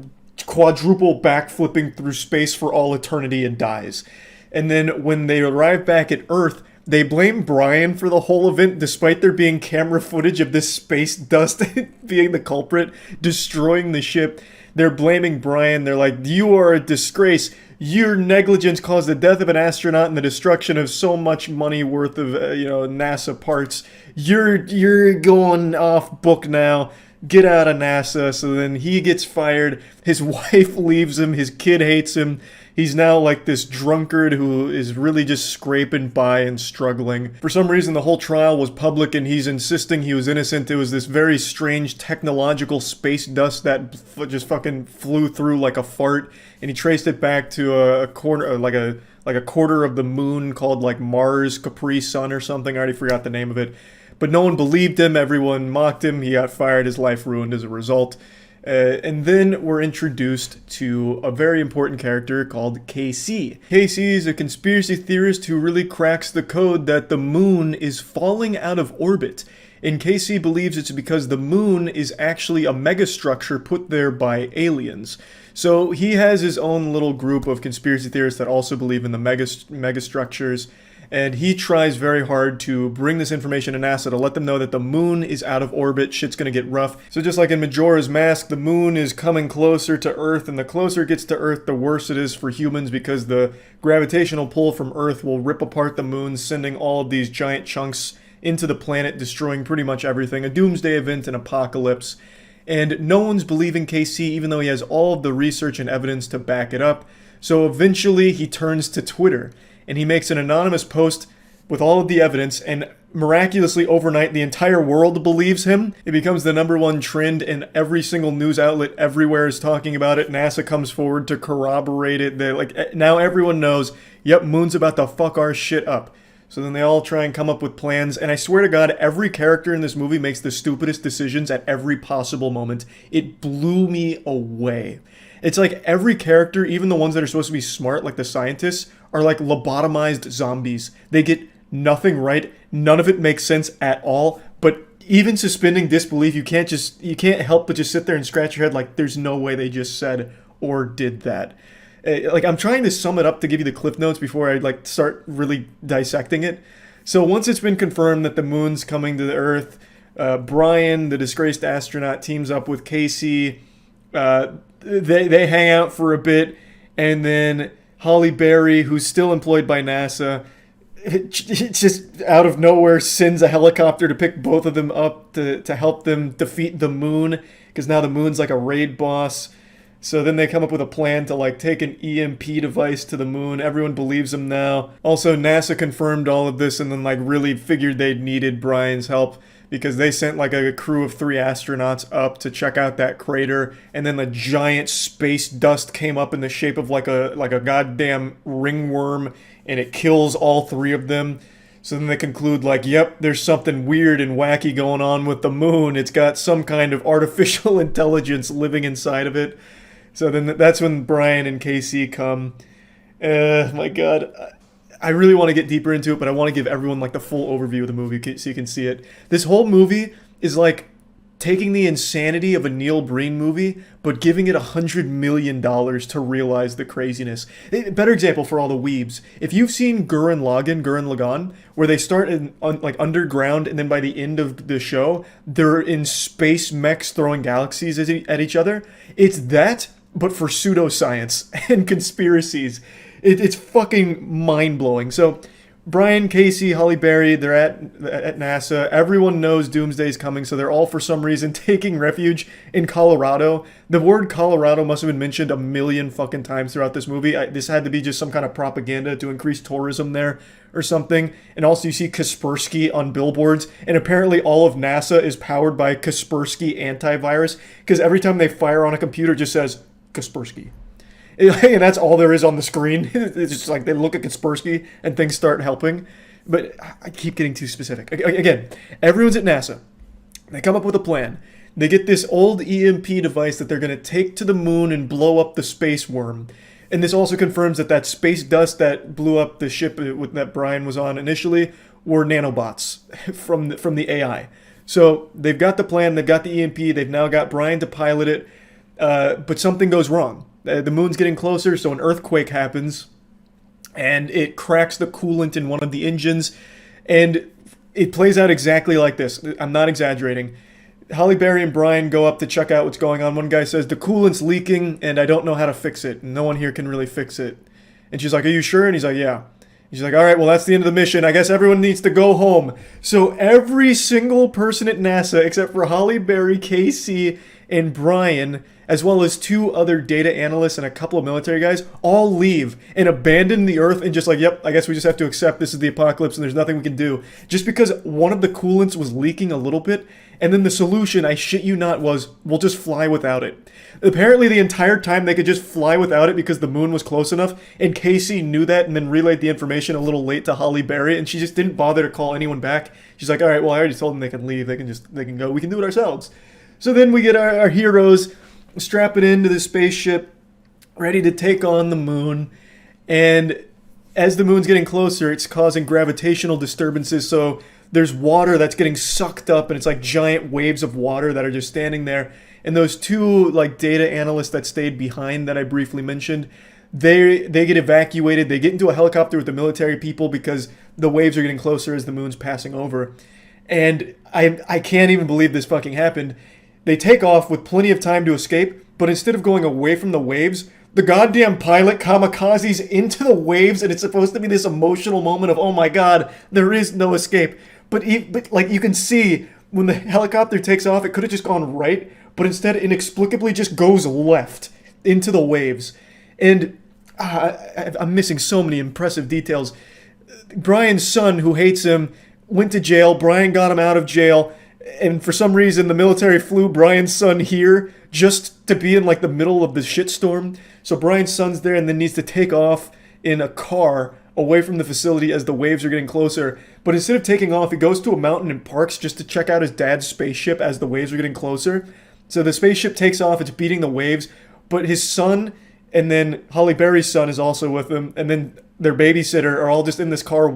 quadruple backflipping through space for all eternity and dies. And then when they arrive back at Earth, they blame Brian for the whole event, despite there being camera footage of this space dust being the culprit, destroying the ship. They're blaming Brian. They're like, you are a disgrace. Your negligence caused the death of an astronaut and the destruction of so much money worth of, NASA parts. You're going off book now. Get out of NASA. So then he gets fired. His wife leaves him. His kid hates him. He's now like this drunkard who is really just scraping by and struggling. For some reason, the whole trial was public and he's insisting he was innocent. It was this very strange technological space dust that just fucking flew through like a fart. And he traced it back to a corner, like a quarter of the moon called like Mars Capri Sun or something. I already forgot the name of it. But no one believed him. Everyone mocked him. He got fired. His life ruined as a result. And then we're introduced to a very important character called KC. KC is a conspiracy theorist who really cracks the code that the moon is falling out of orbit. And KC believes it's because the moon is actually a megastructure put there by aliens. So he has his own little group of conspiracy theorists that also believe in the megastructures. And he tries very hard to bring this information to NASA to let them know that the moon is out of orbit, shit's gonna get rough. So just like in Majora's Mask, the moon is coming closer to Earth, and the closer it gets to Earth, the worse it is for humans because the gravitational pull from Earth will rip apart the moon, sending all of these giant chunks into the planet, destroying pretty much everything. A doomsday event, an apocalypse. And no one's believing KC, even though he has all of the research and evidence to back it up. So eventually he turns to Twitter, and he makes an anonymous post with all of the evidence, and miraculously overnight the entire world believes him. It becomes the #1 trend, and every single news outlet everywhere is talking about it. NASA comes forward to corroborate it. Now everyone knows, yep, moon's about to fuck our shit up. So then they all try and come up with plans, and I swear to God, every character in this movie makes the stupidest decisions at every possible moment. It blew me away. It's like every character, even the ones that are supposed to be smart, like the scientists, are like lobotomized zombies. They get nothing right. None of it makes sense at all. But even suspending disbelief, you can't help but just sit there and scratch your head like there's no way they just said or did that. I'm trying to sum it up to give you the cliff notes before I start really dissecting it. So once it's been confirmed that the moon's coming to the Earth, Brian, the disgraced astronaut, teams up with Casey. They hang out for a bit, and then Halle Berry, who's still employed by NASA, it just out of nowhere sends a helicopter to pick both of them up to help them defeat the moon, because now the moon's like a raid boss. So then they come up with a plan to take an EMP device to the moon. Everyone believes them now. Also, NASA confirmed all of this and then really figured they needed Brian's help, because they sent a crew of 3 astronauts up to check out that crater, and then the giant space dust came up in the shape of like a goddamn ringworm, and it kills all 3 of them. So then they conclude yep, there's something weird and wacky going on with the moon. It's got some kind of artificial intelligence living inside of it. So then that's when Brian and KC come. My God. I really want to get deeper into it, but I want to give everyone the full overview of the movie so you can see it. This whole movie is taking the insanity of a Neil Breen movie, but giving it $100 million to realize the craziness. Better example for all the weebs. If you've seen Gurren Lagann, where they start underground, and then by the end of the show, they're in space mechs throwing galaxies at each other. It's that, but for pseudoscience and conspiracies. It's fucking mind-blowing. So, Brian, Casey, Halle Berry, they're at NASA. Everyone knows Doomsday's coming, so they're all, for some reason, taking refuge in Colorado. The word Colorado must have been mentioned 1,000,000 fucking times throughout this movie. This had to be just some kind of propaganda to increase tourism there or something. And also, you see Kaspersky on billboards, and apparently all of NASA is powered by Kaspersky antivirus, because every time they fire on a computer, it just says, Kaspersky. And that's all there is on the screen. It's just they look at Kaspersky and things start helping. But I keep getting too specific. Again, everyone's at NASA. They come up with a plan. They get this old EMP device that they're going to take to the moon and blow up the space worm. And this also confirms that that space dust that blew up the ship that Brian was on initially were nanobots from the AI. So they've got the plan, they've got the EMP, they've now got Brian to pilot it, but something goes wrong. The moon's getting closer, so an earthquake happens, and it cracks the coolant in one of the engines, and it plays out exactly like this. I'm not exaggerating. Halle Berry and Brian go up to check out what's going on. One guy says, the coolant's leaking, and I don't know how to fix it. No one here can really fix it. And she's like, are you sure? And he's like, yeah. And she's like, all right, well, that's the end of the mission. I guess everyone needs to go home. So every single person at NASA, except for Halle Berry, Casey, and Brian, as well as 2 other data analysts and a couple of military guys, all leave and abandon the Earth and just like, yep, I guess we just have to accept this is the apocalypse and there's nothing we can do. Just because one of the coolants was leaking a little bit, and then the solution, I shit you not, was we'll just fly without it. Apparently the entire time they could just fly without it because the moon was close enough, and Casey knew that and then relayed the information a little late to Halle Berry, and she just didn't bother to call anyone back. She's like, all right, well, I already told them they can leave. They can go. We can do it ourselves. So then we get our heroes strapping into the spaceship, ready to take on the moon, and as the moon's getting closer, it's causing gravitational disturbances, so there's water that's getting sucked up, and it's like giant waves of water that are just standing there. And those 2 like data analysts that stayed behind that I briefly mentioned, they get evacuated. They get into a helicopter with the military people because the waves are getting closer as the moon's passing over. And I can't even believe this fucking happened. They take off with plenty of time to escape, but instead of going away from the waves, the goddamn pilot kamikazes into the waves, and it's supposed to be this emotional moment of, oh my god, there is no escape. But like you can see, when the helicopter takes off, it could have just gone right, but instead inexplicably just goes left into the waves. And I'm missing so many impressive details. Brian's son, who hates him, went to jail. Brian got him out of jail. And for some reason, the military flew Brian's son here just to be in like the middle of the shitstorm. So Brian's son's there and then needs to take off in a car away from the facility as the waves are getting closer. But instead of taking off, he goes to a mountain and parks just to check out his dad's spaceship as the waves are getting closer. So the spaceship takes off, it's beating the waves, but his son and then Halle Berry's son is also with him, and then their babysitter are all just in this car,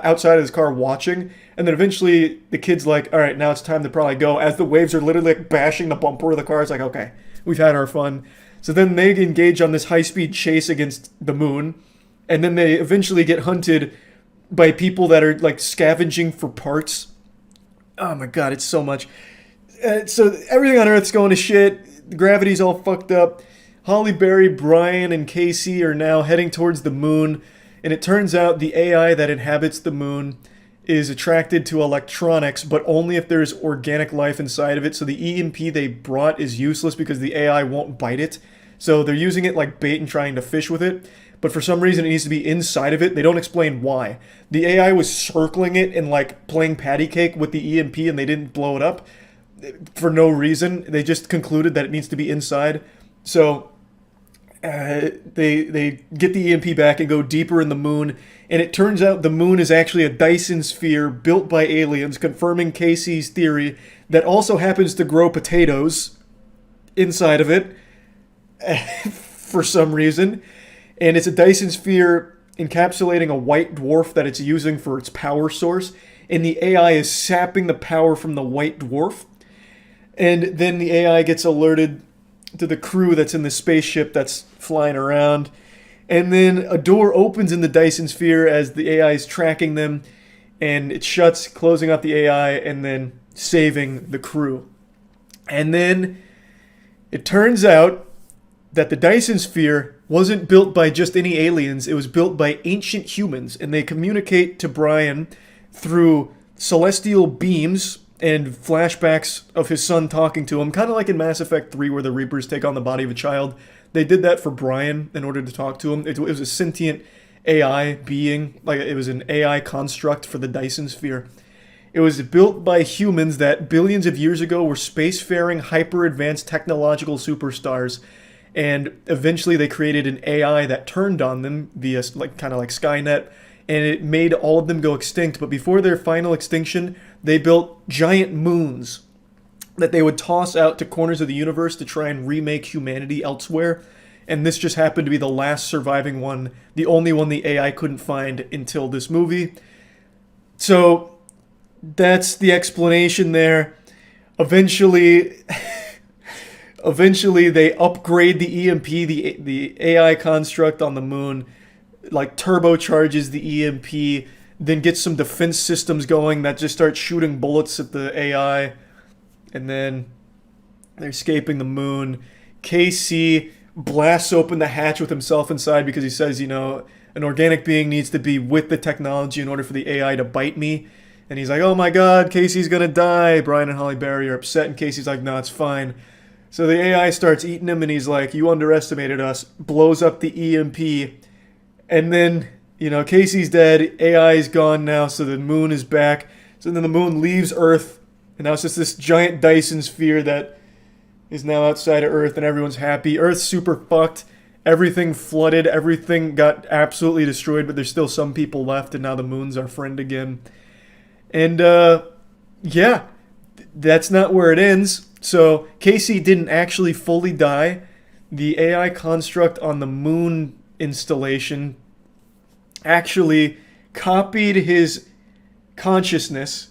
outside of this car watching. And then eventually the kid's like, all right, now it's time to probably go, as the waves are literally like bashing the bumper of the car. It's like, okay, we've had our fun. So then they engage on this high-speed chase against the moon, and then they eventually get hunted by people that are like scavenging for parts. Oh my god, it's so much. So everything on Earth's going to shit. The gravity's all fucked up. Halle Berry, Brian, and Casey are now heading towards the moon, and it turns out the AI that inhabits the moon is attracted to electronics, but only if there's organic life inside of it. So the EMP they brought is useless because the AI won't bite it. So they're using it like bait and trying to fish with it. But for some reason it needs to be inside of it. They don't explain why. The AI was circling it and like playing patty cake with the EMP, and they didn't blow it up for no reason. They just concluded that it needs to be inside. So they get the EMP back and go deeper in the moon, and it turns out the moon is actually a Dyson sphere built by aliens, confirming Casey's theory that also happens to grow potatoes inside of it for some reason. And it's a Dyson sphere encapsulating a white dwarf that it's using for its power source, and the AI is sapping the power from the white dwarf. And then the AI gets alerted to the crew that's in the spaceship that's flying around. And then a door opens in the Dyson sphere as the AI is tracking them, and it shuts, closing out the AI and then saving the crew. And then it turns out that the Dyson sphere wasn't built by just any aliens. It was built by ancient humans, and they communicate to Brian through celestial beams and flashbacks of his son talking to him, kind of like in Mass Effect 3 where the Reapers take on the body of a child. They did that for Brian in order to talk to him. It was a sentient AI being, like it was an AI construct for the Dyson sphere. It was built by humans that billions of years ago were spacefaring, hyper-advanced technological superstars, and eventually they created an AI that turned on them via kind of like Skynet, and it made all of them go extinct. But before their final extinction, they built giant moons that they would toss out to corners of the universe to try and remake humanity elsewhere. And this just happened to be the last surviving one, the only one the AI couldn't find until this movie. So that's the explanation there. Eventually, they upgrade the EMP, the AI construct on the moon, like turbocharges the EMP, then gets some defense systems going that just start shooting bullets at the AI, and then they're escaping the moon. Casey blasts open the hatch with himself inside because he says, an organic being needs to be with the technology in order for the AI to bite me. And he's like, oh my god, Casey's gonna die. Brian and Halle Berry are upset, and Casey's like, no, it's fine. So the AI starts eating him, and he's like, you underestimated us. Blows up the EMP. And then, Casey's dead. AI's gone now, so the moon is back. So then the moon leaves Earth, and now it's just this giant Dyson sphere that is now outside of Earth, and everyone's happy. Earth's super fucked. Everything flooded. Everything got absolutely destroyed, but there's still some people left, and now the moon's our friend again. And, yeah, that's not where it ends. So Casey didn't actually fully die. The AI construct on the moon installation actually copied his consciousness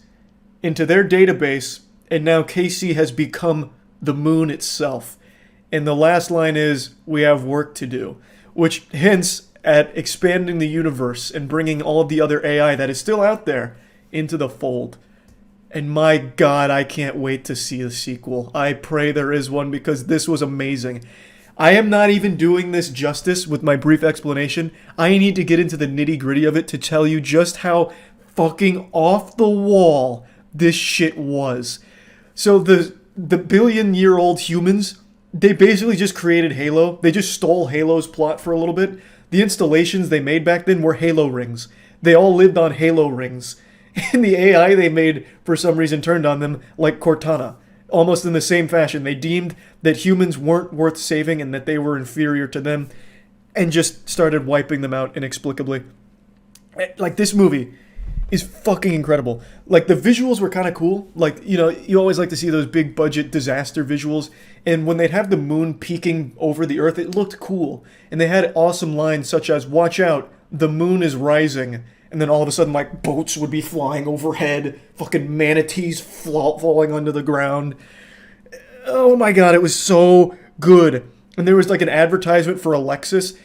into their database, and now Casey has become the moon itself. And the last line is, we have work to do, which hints at expanding the universe and bringing all of the other AI that is still out there into the fold. And my god, I can't wait to see the sequel. I pray there is one, because this was amazing. I am not even doing this justice with my brief explanation. I need to get into the nitty-gritty of it to tell you just how fucking off the wall this shit was. So the billion-year-old humans, they basically just created Halo. They just stole Halo's plot for a little bit. The installations they made back then were Halo rings. They all lived on Halo rings. And the AI they made, for some reason, turned on them like Cortana. Almost in the same fashion. They deemed that humans weren't worth saving and that they were inferior to them, and just started wiping them out inexplicably. Like, this movie is fucking incredible. Like, the visuals were kind of cool. Like, you always like to see those big budget disaster visuals. And when they'd have the moon peeking over the Earth, it looked cool. And they had awesome lines such as, watch out, the moon is rising. And then all of a sudden, like, boats would be flying overhead. Fucking manatees falling onto the ground. Oh my god, it was so good. And there was, like, an advertisement for Alexis.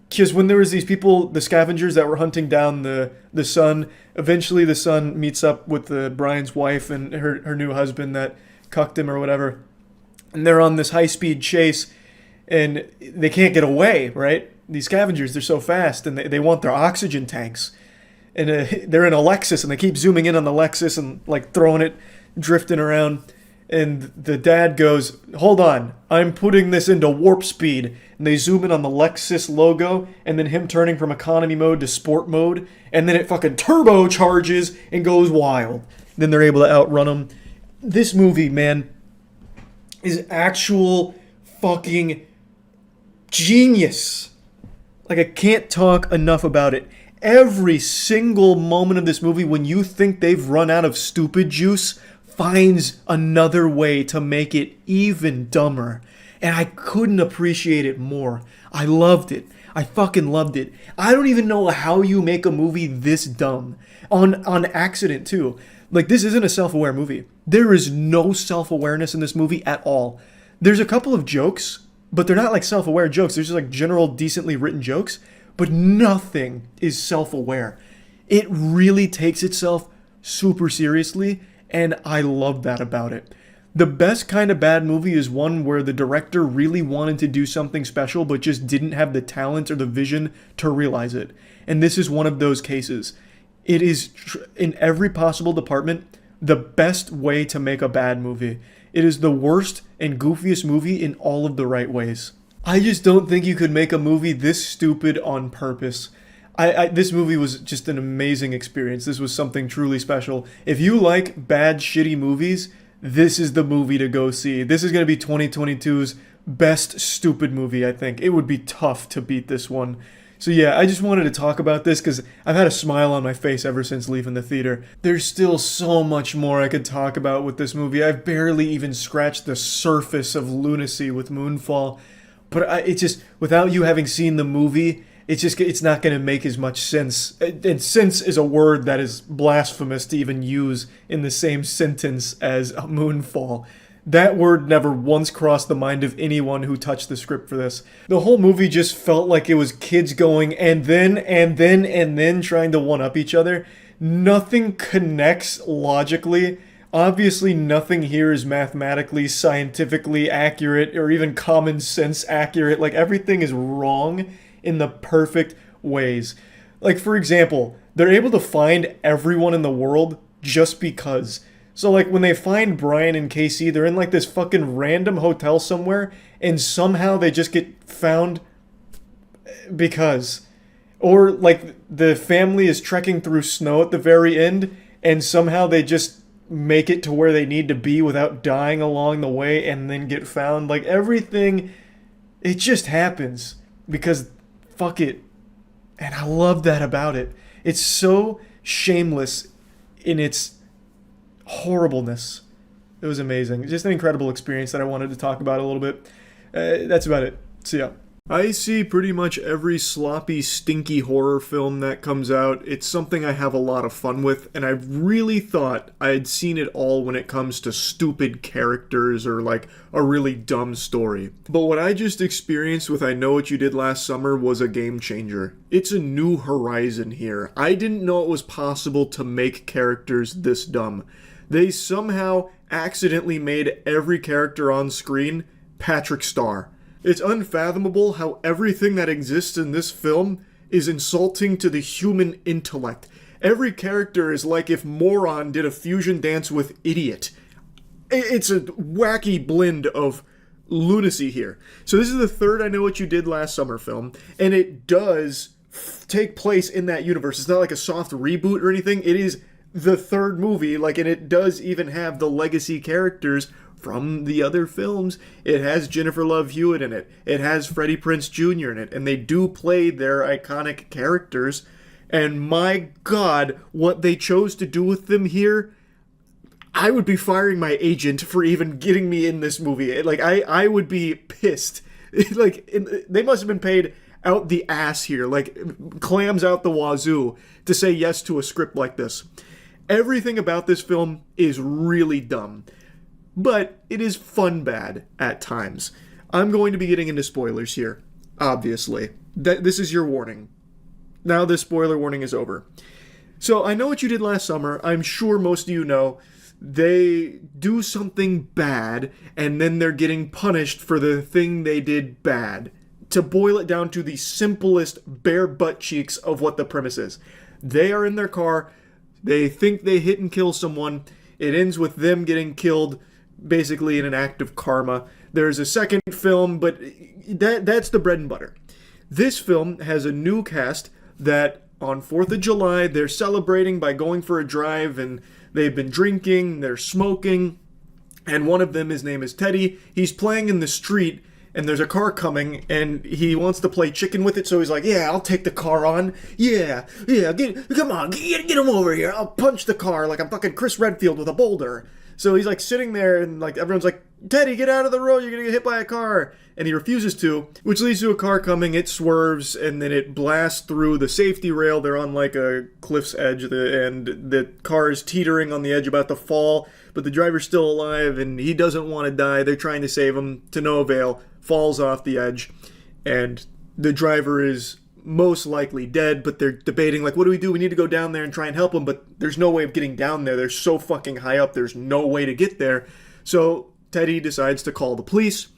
Because when there was these people, the scavengers that were hunting down the sun, eventually the son meets up with Brian's wife and her new husband that cucked him or whatever. And they're on this high-speed chase, and they can't get away, right? These scavengers, they're so fast, and they want their oxygen tanks. And they're in a Lexus, and they keep zooming in on the Lexus and, like, throwing it, drifting around. And the dad goes, hold on, I'm putting this into warp speed. And they zoom in on the Lexus logo, and then him turning from economy mode to sport mode. And then it fucking turbocharges and goes wild. Then they're able to outrun him. This movie, man, is actual fucking genius. Like, I can't talk enough about it. Every single moment of this movie, when you think they've run out of stupid juice, finds another way to make it even dumber. And I couldn't appreciate it more. I loved it. I fucking loved it. I don't even know how you make a movie this dumb. On accident, too. Like, this isn't a self-aware movie. There is no self-awareness in this movie at all. There's a couple of jokes, but they're not like self-aware jokes. They're just like general, decently written jokes. But nothing is self-aware. It really takes itself super seriously, and I love that about it. The best kind of bad movie is one where the director really wanted to do something special but just didn't have the talent or the vision to realize it. And this is one of those cases. It is, in every possible department, the best way to make a bad movie. It is the worst and goofiest movie in all of the right ways. I just don't think you could make a movie this stupid on purpose. This movie was just an amazing experience. This was something truly special. If you like bad, shitty movies, this is the movie to go see. This is going to be 2022's best stupid movie, I think. It would be tough to beat this one. So yeah, I just wanted to talk about this because I've had a smile on my face ever since leaving the theater. There's still so much more I could talk about with this movie. I've barely even scratched the surface of lunacy with Moonfall. But it's just, without you having seen the movie, it's not going to make as much sense. And sense is a word that is blasphemous to even use in the same sentence as Moonfall. That word never once crossed the mind of anyone who touched the script for this. The whole movie just felt like it was kids going and then trying to one-up each other. Nothing connects logically. Obviously, nothing here is mathematically, scientifically accurate, or even common sense accurate. Like, everything is wrong in the perfect ways. Like, for example, they're able to find everyone in the world just because. So, like, when they find Brian and Casey, they're in, like, this fucking random hotel somewhere, and somehow they just get found because. Or, like, the family is trekking through snow at the very end, and somehow they just make it to where they need to be without dying along the way and then get found. Like, everything, it just happens because fuck it. And I love that about it. It's so shameless in its horribleness. It was amazing. Just an incredible experience that I wanted to talk about a little bit. That's about it. See ya. I see pretty much every sloppy, stinky horror film that comes out. It's something I have a lot of fun with, and I really thought I had seen it all when it comes to stupid characters or like a really dumb story. But what I just experienced with I Know What You Did Last Summer was a game changer. It's a new horizon here. I didn't know it was possible to make characters this dumb. They somehow accidentally made every character on screen Patrick Star. It's unfathomable how everything that exists in this film is insulting to the human intellect. Every character is like if Moron did a fusion dance with Idiot. It's a wacky blend of lunacy here. So this is the third I Know What You Did Last Summer film, and it does take place in that universe. It's not like a soft reboot or anything. It is the third movie, like, and it does even have the legacy characters from the other films. It has Jennifer Love Hewitt in it. It has Freddie Prinze Jr. in it. And they do play their iconic characters. And my God, what they chose to do with them here, I would be firing my agent for even getting me in this movie. Like, I would be pissed. Like, they must have been paid out the ass here. Like, clams out the wazoo to say yes to a script like this. Everything about this film is really dumb. But it is fun bad at times. I'm going to be getting into spoilers here, obviously. This is your warning. Now this spoiler warning is over. So I Know What You Did Last Summer. I'm sure most of you know they do something bad and then they're getting punished for the thing they did bad. To boil it down to the simplest bare butt cheeks of what the premise is. They are in their car. They think they hit and kill someone. It ends with them getting killed, basically in an act of karma. There's a second film, but that's the bread and butter. This film has a new cast that on 4th of July, they're celebrating by going for a drive, and they've been drinking, they're smoking, and one of them, his name is Teddy. He's playing in the street, and there's a car coming, and he wants to play chicken with it, so he's like, yeah, I'll take the car on. Yeah, come on, get him over here. I'll punch the car like I'm fucking Chris Redfield with a boulder. So he's like sitting there and like everyone's like, Teddy, get out of the road, you're gonna get hit by a car. And he refuses to, which leads to a car coming, it swerves, and then it blasts through the safety rail. They're on like a cliff's edge, and the car is teetering on the edge about to fall, but the driver's still alive and he doesn't want to die. They're trying to save him, to no avail, falls off the edge, and the driver is most likely dead, but they're debating, like, what do we do? We need to go down there and try and help him, but there's no way of getting down there. They're so fucking high up, there's no way to get there. So Teddy decides to call the police,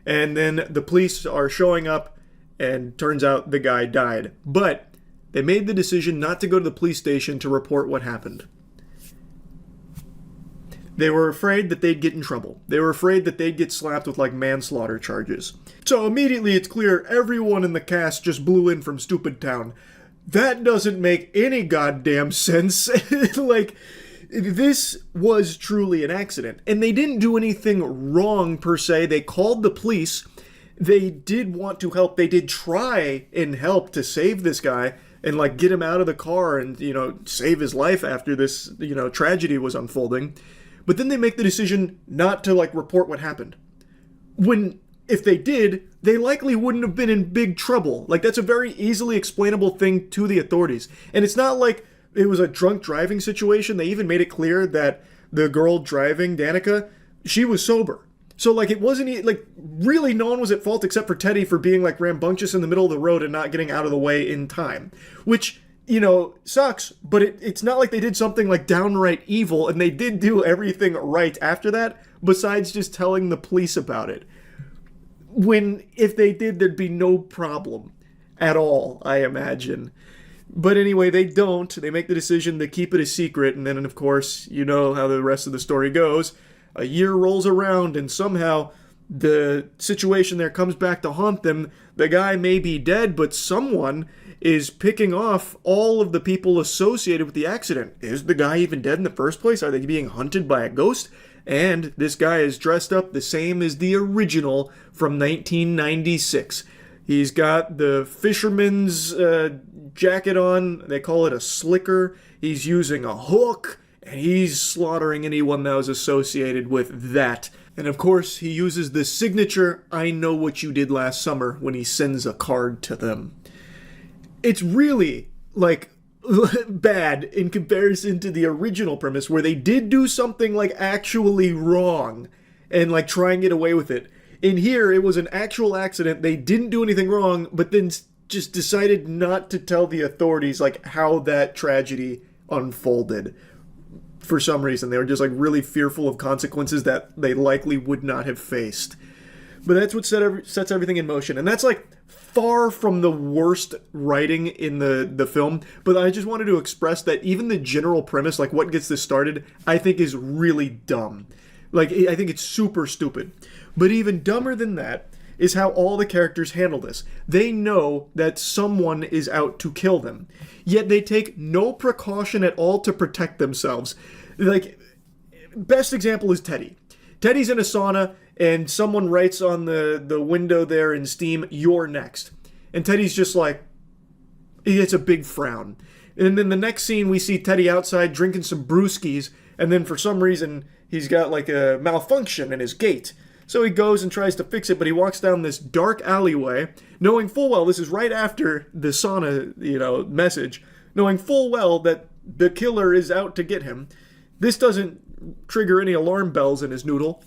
and then the police are showing up, and turns out the guy died. But they made the decision not to go to the police station to report what happened. They were afraid that they'd get in trouble. They were afraid that they'd get slapped with, like, manslaughter charges. So immediately it's clear everyone in the cast just blew in from Stupid Town. That doesn't make any goddamn sense. Like, this was truly an accident. And they didn't do anything wrong, per se. They called the police. they did want to help. They did try and help to save this guy and like get him out of the car and, you know, save his life after this, you know, tragedy was unfolding. But then they make the decision not to like report what happened. When if they did, they likely wouldn't have been in big trouble. Like, that's a very easily explainable thing to the authorities. And it's not like it was a drunk driving situation. They even made it clear that the girl driving, Danica, she was sober. So, like, it wasn't, like, really no one was at fault except for Teddy for being, like, rambunctious in the middle of the road and not getting out of the way in time. Which, you know, sucks, but it's not like they did something, like, downright evil, and they did do everything right after that, besides just telling the police about it. When, if they did, there'd be no problem at all, I imagine. But anyway, they don't. They make the decision to keep it a secret, and then, of course, you know how the rest of the story goes. A year rolls around, and somehow the situation there comes back to haunt them. The guy may be dead, but someone is picking off all of the people associated with the accident. Is the guy even dead in the first place? Are they being hunted by a ghost? And this guy is dressed up the same as the original from 1996. He's got the fisherman's jacket on. They call it a slicker. He's using a hook, and he's slaughtering anyone that was associated with that. And of course, he uses the signature, "I know what you did last summer," when he sends a card to them. It's really, like, bad in comparison to the original premise, where they did do something, like, actually wrong and, like, try and get away with it. In here, it was an actual accident. They didn't do anything wrong, but then just decided not to tell the authorities, like, how that tragedy unfolded. For some reason, they were just, like, really fearful of consequences that they likely would not have faced. But that's what sets everything in motion. And that's, like, far from the worst writing in the film. But I just wanted to express that even the general premise, like what gets this started, I think is really dumb. Like, I think it's super stupid. But even dumber than that is how all the characters handle this. They know that someone is out to kill them, yet they take no precaution at all to protect themselves. Like, best example is Teddy. Teddy's in a sauna, and someone writes on the window there in Steam, "You're next." And Teddy's just like, he gets a big frown. And then the next scene, we see Teddy outside drinking some brewskis, and then for some reason, he's got like a malfunction in his gate. So he goes and tries to fix it, but he walks down this dark alleyway, knowing full well, this is right after the sauna, message, knowing full well that the killer is out to get him. This doesn't trigger any alarm bells in his noodle.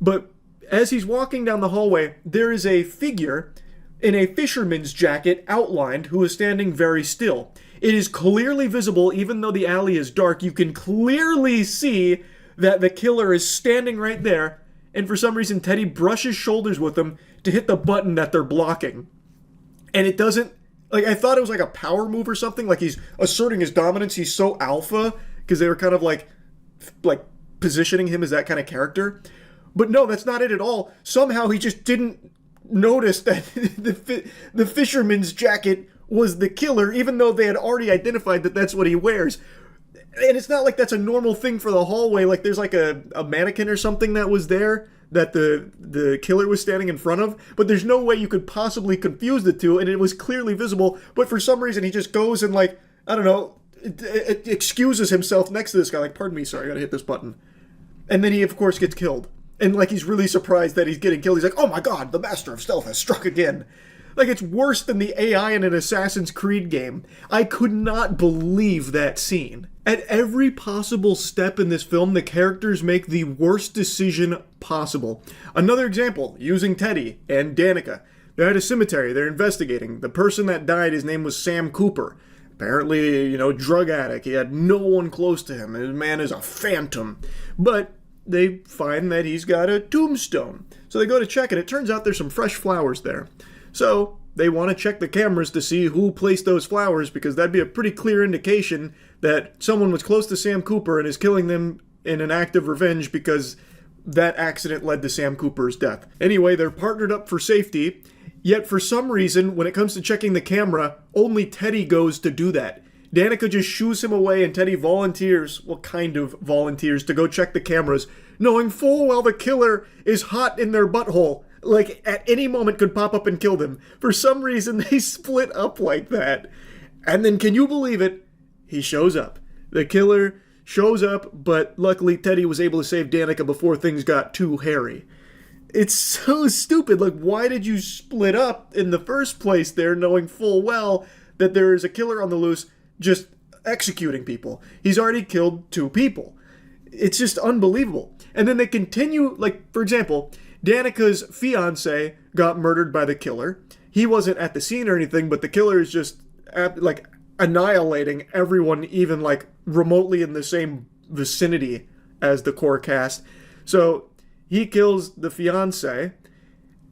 But as he's walking down the hallway, there is a figure in a fisherman's jacket outlined who is standing very still. It is clearly visible, even though the alley is dark, you can clearly see that the killer is standing right there, and for some reason Teddy brushes shoulders with him to hit the button that they're blocking. And it doesn't, like, I thought it was like a power move or something, like he's asserting his dominance, he's so alpha, because they were kind of like positioning him as that kind of character. But no, that's not it at all. Somehow he just didn't notice that the fisherman's jacket was the killer, even though they had already identified that that's what he wears. And it's not like that's a normal thing for the hallway. Like, there's like a mannequin or something that was there that the killer was standing in front of. But there's no way you could possibly confuse the two, and it was clearly visible. But for some reason, he just goes and, like, I don't know, excuses himself next to this guy. Like, pardon me, sorry, I gotta hit this button. And then he, of course, gets killed. And, like, he's really surprised that he's getting killed. He's like, oh my god, the master of stealth has struck again. Like, it's worse than the AI in an Assassin's Creed game. I could not believe that scene. At every possible step in this film, the characters make the worst decision possible. Another example, using Teddy and Danica. They're at a cemetery, they're investigating. The person that died, his name was Sam Cooper. Apparently, drug addict. He had no one close to him. His man is a phantom. But they find that he's got a tombstone. So they go to check it. It turns out there's some fresh flowers there. So they want to check the cameras to see who placed those flowers, because that'd be a pretty clear indication that someone was close to Sam Cooper and is killing them in an act of revenge because that accident led to Sam Cooper's death. Anyway, they're partnered up for safety, yet for some reason, when it comes to checking the camera, only Teddy goes to do that. Danica just shoos him away, and Teddy volunteers, to go check the cameras, knowing full well the killer is hot in their butthole. like at any moment could pop up and kill them. For some reason, they split up like that. And then, can you believe it? He shows up. The killer shows up, but luckily Teddy was able to save Danica before things got too hairy. It's so stupid. Like, why did you split up in the first place there, knowing full well that there is a killer on the loose just executing people? He's already killed 2 people. It's just unbelievable. And then they continue, like, for example, Danica's fiance got murdered by the killer. He wasn't at the scene or anything, but the killer is just, like, annihilating everyone even, like, remotely in the same vicinity as the core cast. So he kills the fiance,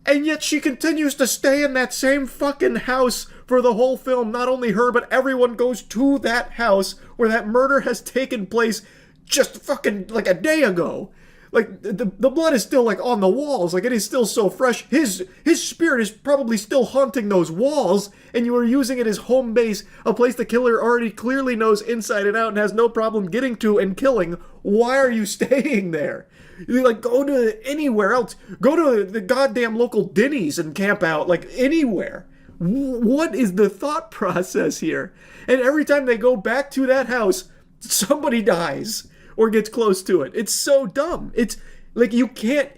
and yet she continues to stay in that same fucking house for the whole film. Not only her, but everyone goes to that house where that murder has taken place just fucking like a day ago. Like, the blood is still, like, on the walls. Like, it is still so fresh. His spirit is probably still haunting those walls, and you are using it as home base, a place the killer already clearly knows inside and out and has no problem getting to and killing. Why are you staying there? You, like, go to anywhere else. Go to the goddamn local Denny's and camp out, like, anywhere. What is the thought process here? And every time they go back to that house, somebody dies or gets close to it. It's so dumb. It's like, you can't,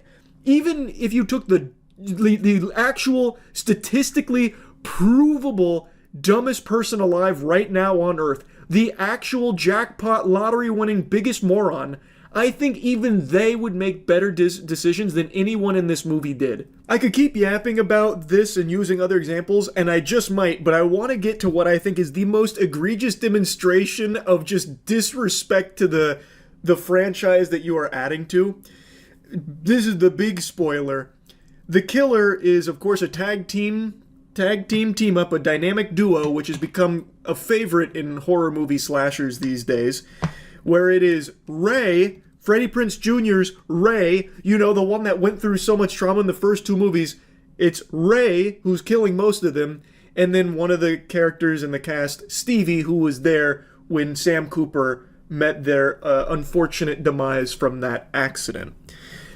even if you took the actual statistically provable dumbest person alive right now on Earth, the actual jackpot lottery winning biggest moron, I think even they would make better decisions than anyone in this movie did. I could keep yapping about this and using other examples, and I just might, but I want to get to what I think is the most egregious demonstration of just disrespect to the franchise that you are adding to. This is the big spoiler. The killer is, of course, a tag team team up, a dynamic duo, which has become a favorite in horror movie slashers these days, where it is Ray, Freddie Prinze Jr.'s Ray, you know, the one that went through so much trauma in the first 2 movies. It's Ray who's killing most of them, and then one of the characters in the cast, Stevie, who was there when Sam Cooper met their unfortunate demise from that accident.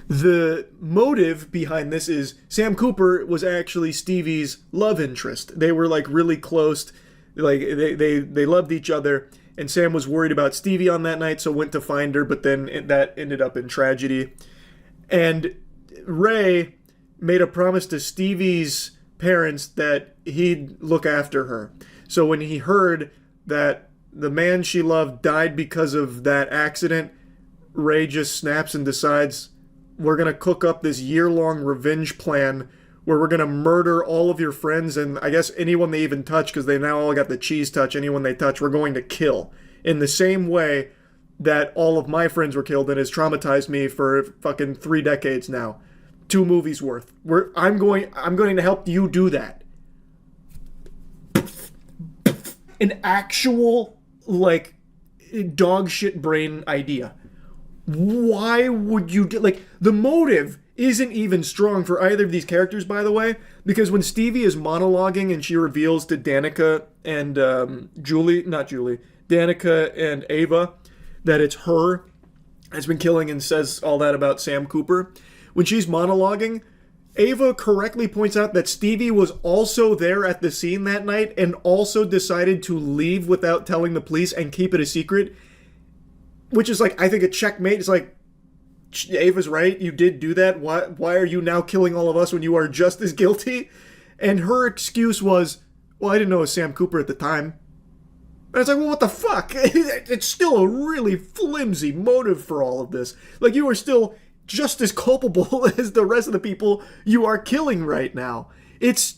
The motive behind this is Sam Cooper was actually Stevie's love interest. They were, like, really close. Like, they loved each other, and Sam was worried about Stevie on that night, so went to find her, but then that ended up in tragedy. And Ray made a promise to Stevie's parents that he'd look after her. So when he heard that the man she loved died because of that accident, Ray just snaps and decides, we're going to cook up this year-long revenge plan where we're going to murder all of your friends, and I guess anyone they even touch, because they now all got the cheese touch, anyone they touch, we're going to kill. In the same way that all of my friends were killed and has traumatized me for fucking 3 decades now. 2 movies worth. I'm going to help you do that. An actual, like, dog shit brain idea. Why would you do, like, the motive isn't even strong for either of these characters, by the way, because when Stevie is monologuing and she reveals to Danica and Danica and Ava that it's her that's been killing and says all that about Sam Cooper, when she's monologuing, Ava correctly points out that Stevie was also there at the scene that night and also decided to leave without telling the police and keep it a secret, which is, like, I think a checkmate. It's like, Ava's right, you did do that. Why are you now killing all of us when you are just as guilty? And her excuse was, well, I didn't know it was Sam Cooper at the time. And it's like, well, what the fuck? It's still a really flimsy motive for all of this. Like, you are still just as culpable as the rest of the people you are killing right now. It's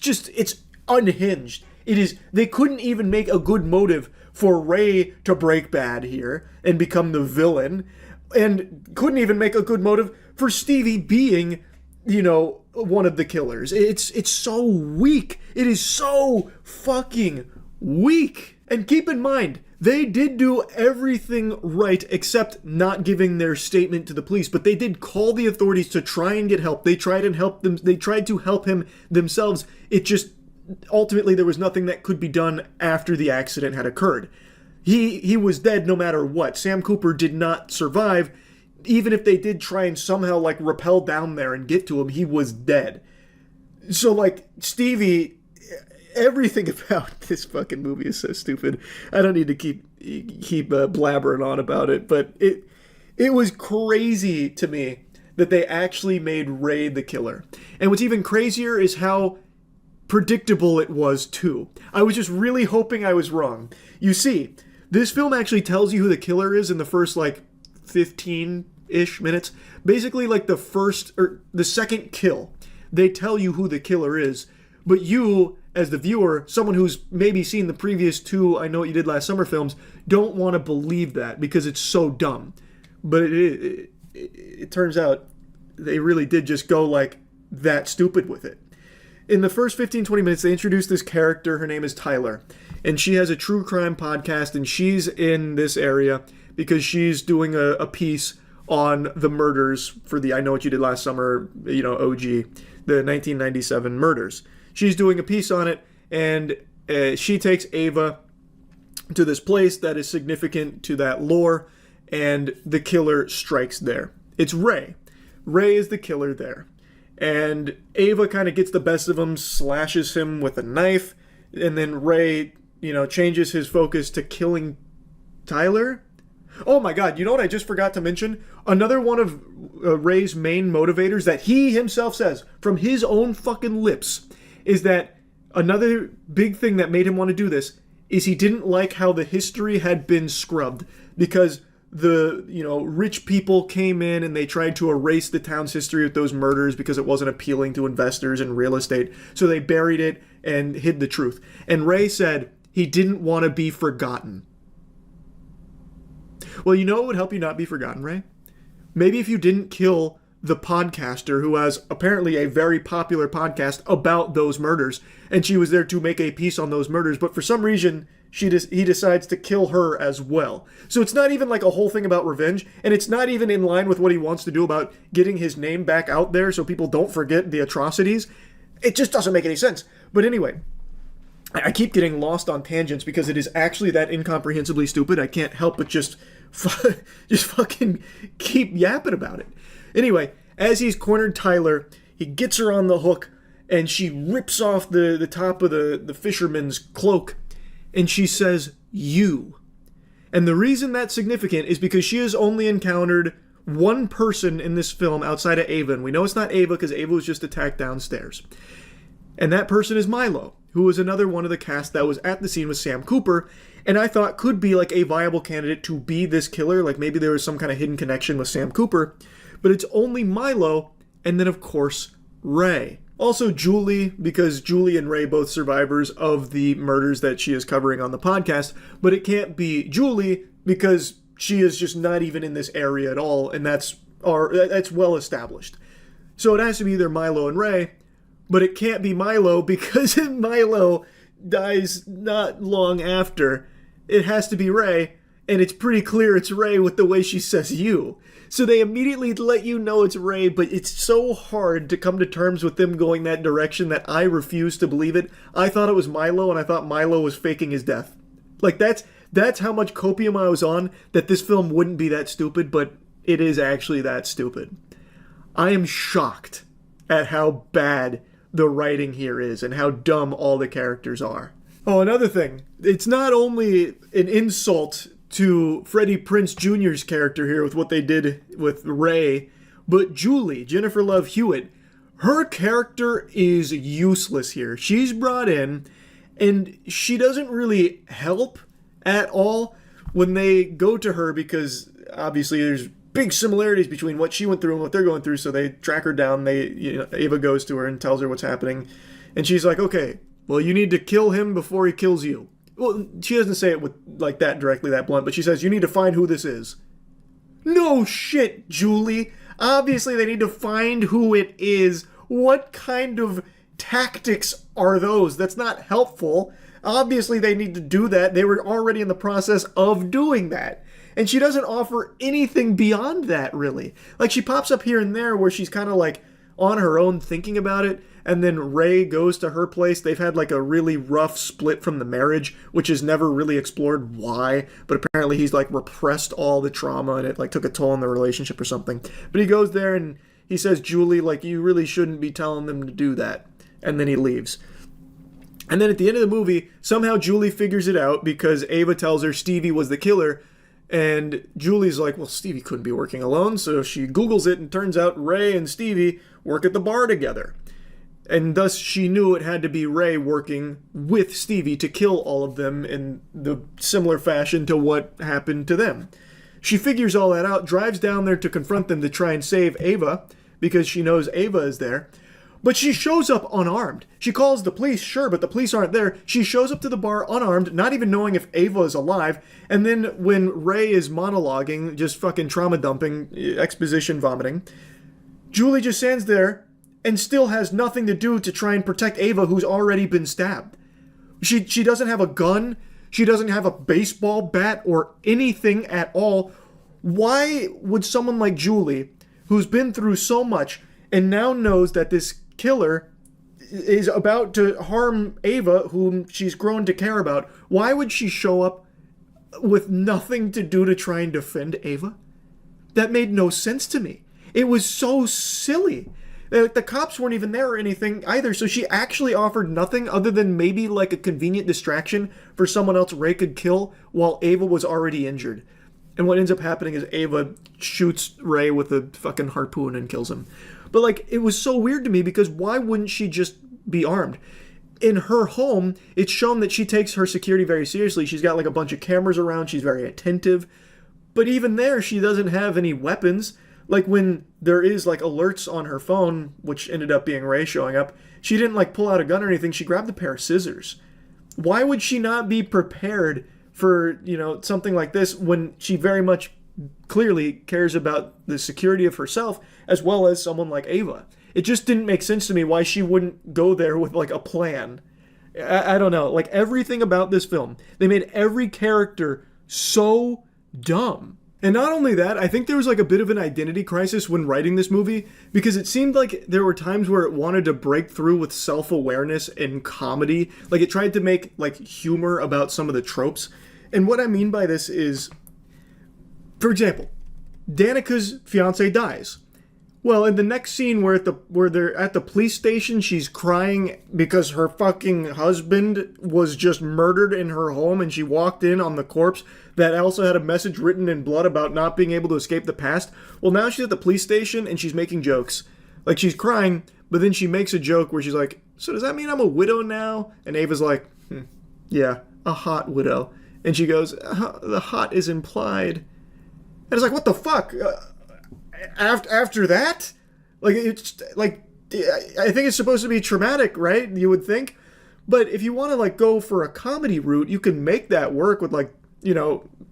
unhinged. They couldn't even make a good motive for Ray to break bad here and become the villain, and couldn't even make a good motive for Stevie being, you know, one of the killers. It's so weak. It is so fucking weak. And keep in mind, they did do everything right except not giving their statement to the police, but they did call the authorities to try and get help. They tried to help him themselves. It just, ultimately, there was nothing that could be done after the accident had occurred. He was dead no matter what. Sam Cooper did not survive. Even if they did try and somehow, like, rappel down there and get to him, he was dead. So, like, Stevie, everything about this fucking movie is so stupid. I don't need to keep blabbering on about it, but it was crazy to me that they actually made Ray the killer. And what's even crazier is how predictable it was too. I was just really hoping I was wrong. You see, this film actually tells you who the killer is in the first like 15-ish minutes. Basically like the first or the second kill. They tell you who the killer is, but you as the viewer, someone who's maybe seen the previous two I Know What You Did Last Summer films, don't want to believe that because it's so dumb. But it turns out they really did just go like that stupid with it. In the first 15-20 minutes, they introduce this character. Her name is Tyler. And she has a true crime podcast, and she's in this area because she's doing a piece on the murders for the I Know What You Did Last Summer, OG, the 1997 murders. She's doing a piece on it, and she takes Ava to this place that is significant to that lore, and the killer strikes there. It's Ray. Ray is the killer there. And Ava kind of gets the best of him, slashes him with a knife, and then Ray, changes his focus to killing Tyler. Oh my god, you know what I just forgot to mention? Another one of Ray's main motivators that he himself says from his own fucking lips is that another big thing that made him want to do this is he didn't like how the history had been scrubbed because the rich people came in and they tried to erase the town's history with those murders because it wasn't appealing to investors in real estate. So they buried it and hid the truth. And Ray said he didn't want to be forgotten. Well, you know what would help you not be forgotten, Ray? Maybe if you didn't kill the podcaster who has apparently a very popular podcast about those murders, and she was there to make a piece on those murders, but for some reason he decides to kill her as well. So it's not even like a whole thing about revenge, and it's not even in line with what he wants to do about getting his name back out there so people don't forget the atrocities. It just doesn't make any sense. But anyway, I keep getting lost on tangents because it is actually that incomprehensibly stupid. I can't help but just fucking keep yapping about it. Anyway, as he's cornered Tyler, he gets her on the hook, and she rips off the top of the fisherman's cloak, and she says, "You." And the reason that's significant is because she has only encountered one person in this film outside of Ava, and we know it's not Ava because Ava was just attacked downstairs. And that person is Milo, who was another one of the cast that was at the scene with Sam Cooper, and I thought could be like a viable candidate to be this killer, like maybe there was some kind of hidden connection with Sam Cooper, but it's only Milo, and then of course, Ray. Also Julie, because Julie and Ray both survivors of the murders that she is covering on the podcast, but it can't be Julie because she is just not even in this area at all, and that's well established. So it has to be either Milo and Ray, but it can't be Milo because Milo dies not long after. It has to be Ray, and it's pretty clear it's Ray with the way she says "you." So they immediately let you know it's Ray, but it's so hard to come to terms with them going that direction that I refuse to believe it. I thought it was Milo, and I thought Milo was faking his death. Like, that's how much copium I was on, that this film wouldn't be that stupid, but it is actually that stupid. I am shocked at how bad the writing here is and how dumb all the characters are. Oh, another thing. It's not only an insult to Freddie Prinze Jr.'s character here with what they did with Ray, but Julie, Jennifer Love Hewitt, her character is useless here. She's brought in, and she doesn't really help at all when they go to her because obviously there's big similarities between what she went through and what they're going through, so they track her down. Ava goes to her and tells her what's happening, and she's like, okay, well, you need to kill him before he kills you. Well, she doesn't say it with like that directly, that blunt, but she says, you need to find who this is. No shit, Julie. Obviously, they need to find who it is. What kind of tactics are those? That's not helpful. Obviously, they need to do that. They were already in the process of doing that. And she doesn't offer anything beyond that, really. Like, she pops up here and there where she's kind of like on her own thinking about it, and then Ray goes to her place. They've had like a really rough split from the marriage, which is never really explored why, but apparently he's like repressed all the trauma and it like took a toll on the relationship or something. But he goes there and he says, Julie, like, you really shouldn't be telling them to do that. and then he leaves. And then at the end of the movie, somehow Julie figures it out because Ava tells her Stevie was the killer. And Julie's like, well, Stevie couldn't be working alone. So she Googles it and turns out Ray and Stevie work at the bar together. And thus she knew it had to be Ray working with Stevie to kill all of them in the similar fashion to what happened to them. She figures all that out, drives down there to confront them to try and save Ava because she knows Ava is there. But she shows up unarmed. She calls the police, sure, but the police aren't there. She shows up to the bar unarmed, not even knowing if Ava is alive. And then when Ray is monologuing, just fucking trauma dumping, exposition vomiting, Julie just stands there and still has nothing to do to try and protect Ava, who's already been stabbed. She doesn't have a gun. She doesn't have a baseball bat or anything at all. Why would someone like Julie, who's been through so much and now knows that this killer is about to harm Ava, whom she's grown to care about, why would she show up with nothing to do to try and defend Ava? That made no sense to me. It was so silly. The cops weren't even there or anything either, so she actually offered nothing other than maybe like a convenient distraction for someone else Ray could kill while Ava was already injured. And what ends up happening is Ava shoots Ray with a fucking harpoon and kills him. But like, it was so weird to me because why wouldn't she just be armed? In her home, it's shown that she takes her security very seriously. She's got like a bunch of cameras around. She's very attentive. But even there, she doesn't have any weapons. Like when there is like alerts on her phone, which ended up being Ray showing up, she didn't like pull out a gun or anything. She grabbed a pair of scissors. Why would she not be prepared for, something like this when she very much clearly cares about the security of herself as well as someone like Ava? It just didn't make sense to me why she wouldn't go there with like a plan. I don't know. Like everything about this film, they made every character so dumb. And not only that, I think there was like a bit of an identity crisis when writing this movie because it seemed like there were times where it wanted to break through with self-awareness and comedy. Like it tried to make like humor about some of the tropes. And what I mean by this is, for example, Danica's fiance dies. Well, in the next scene where they're at the police station, she's crying because her fucking husband was just murdered in her home and she walked in on the corpse that also had a message written in blood about not being able to escape the past. Well, now she's at the police station and she's making jokes. Like she's crying, but then she makes a joke where she's like, so does that mean I'm a widow now? And Ava's like, yeah, a hot widow. And she goes, the hot is implied. And it's like, what the fuck? After that, like it's like I think it's supposed to be traumatic, right? You would think, but if you want to like go for a comedy route, you can make that work with like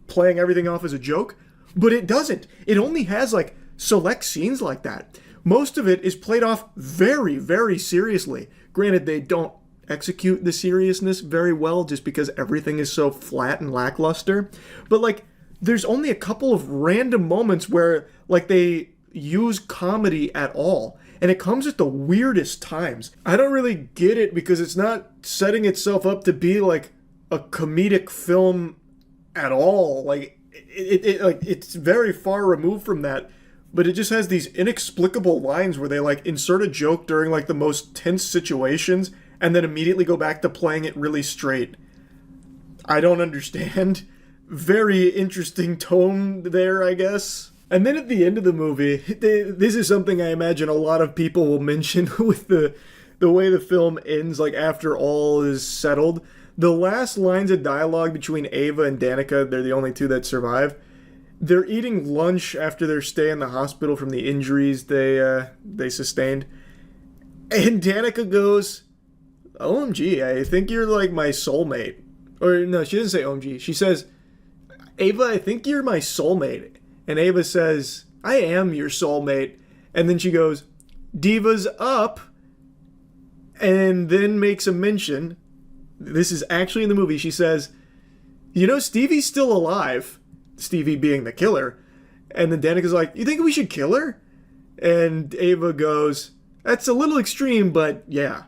playing everything off as a joke. But it doesn't. It only has like select scenes like that. Most of it is played off very, very seriously. Granted, they don't execute the seriousness very well just because everything is so flat and lackluster. But like, there's only a couple of random moments where like they use comedy at all. And it comes at the weirdest times. I don't really get it because it's not setting itself up to be like a comedic film at all. Like it's very far removed from that. But it just has these inexplicable lines where they like insert a joke during like the most tense situations and then immediately go back to playing it really straight. I don't understand. Very interesting tone there, I guess. And then at the end of the movie, this is something I imagine a lot of people will mention with the way the film ends, like after all is settled. The last lines of dialogue between Ava and Danica, they're the only two that survive. They're eating lunch after their stay in the hospital from the injuries they sustained. And Danica goes, OMG, I think you're like my soulmate. Or no, she doesn't say OMG. She says, Ava, I think you're my soulmate. And Ava says, I am your soulmate. And then she goes, Diva's up. And then makes a mention. This is actually in the movie. She says, Stevie's still alive. Stevie being the killer. And then Danica's like, you think we should kill her? And Ava goes, that's a little extreme, but yeah.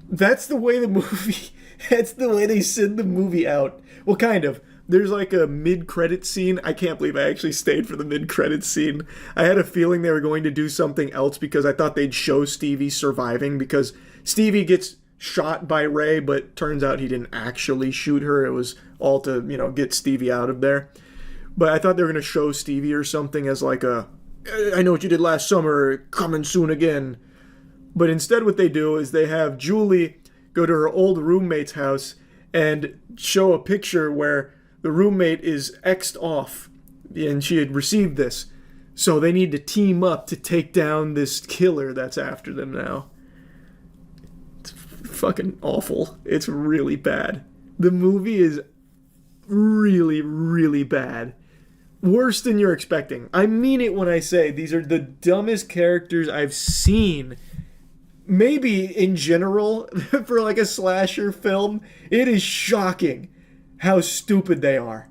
That's the way the movie... That's the way they send the movie out. Well, kind of. There's like a mid-credit scene. I can't believe I actually stayed for the mid-credit scene. I had a feeling they were going to do something else because I thought they'd show Stevie surviving, because Stevie gets shot by Ray, but turns out he didn't actually shoot her. It was all to, get Stevie out of there. But I thought they were going to show Stevie or something as like I know what you did last summer, coming soon again. But instead what they do is they have Julie go to her old roommate's house and show a picture where the roommate is X'd off, and she had received this. So they need to team up to take down this killer that's after them now. It's fucking awful. It's really bad. The movie is really, really bad. Worse than you're expecting. I mean it when I say these are the dumbest characters I've seen. Maybe in general, for like a slasher film, it is shocking how stupid they are.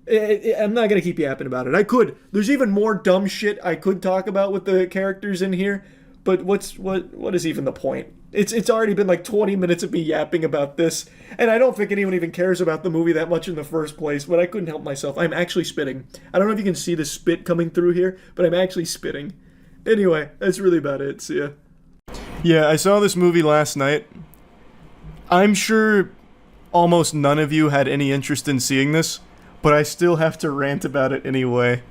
I'm not going to keep yapping about it. I could. There's even more dumb shit I could talk about with the characters in here, but what is even the point? It's already been like 20 minutes of me yapping about this, and I don't think anyone even cares about the movie that much in the first place, but I couldn't help myself. I'm actually spitting. I don't know if you can see the spit coming through here, but I'm actually spitting. Anyway, that's really about it. See ya. Yeah, I saw this movie last night. I'm sure almost none of you had any interest in seeing this, but I still have to rant about it anyway.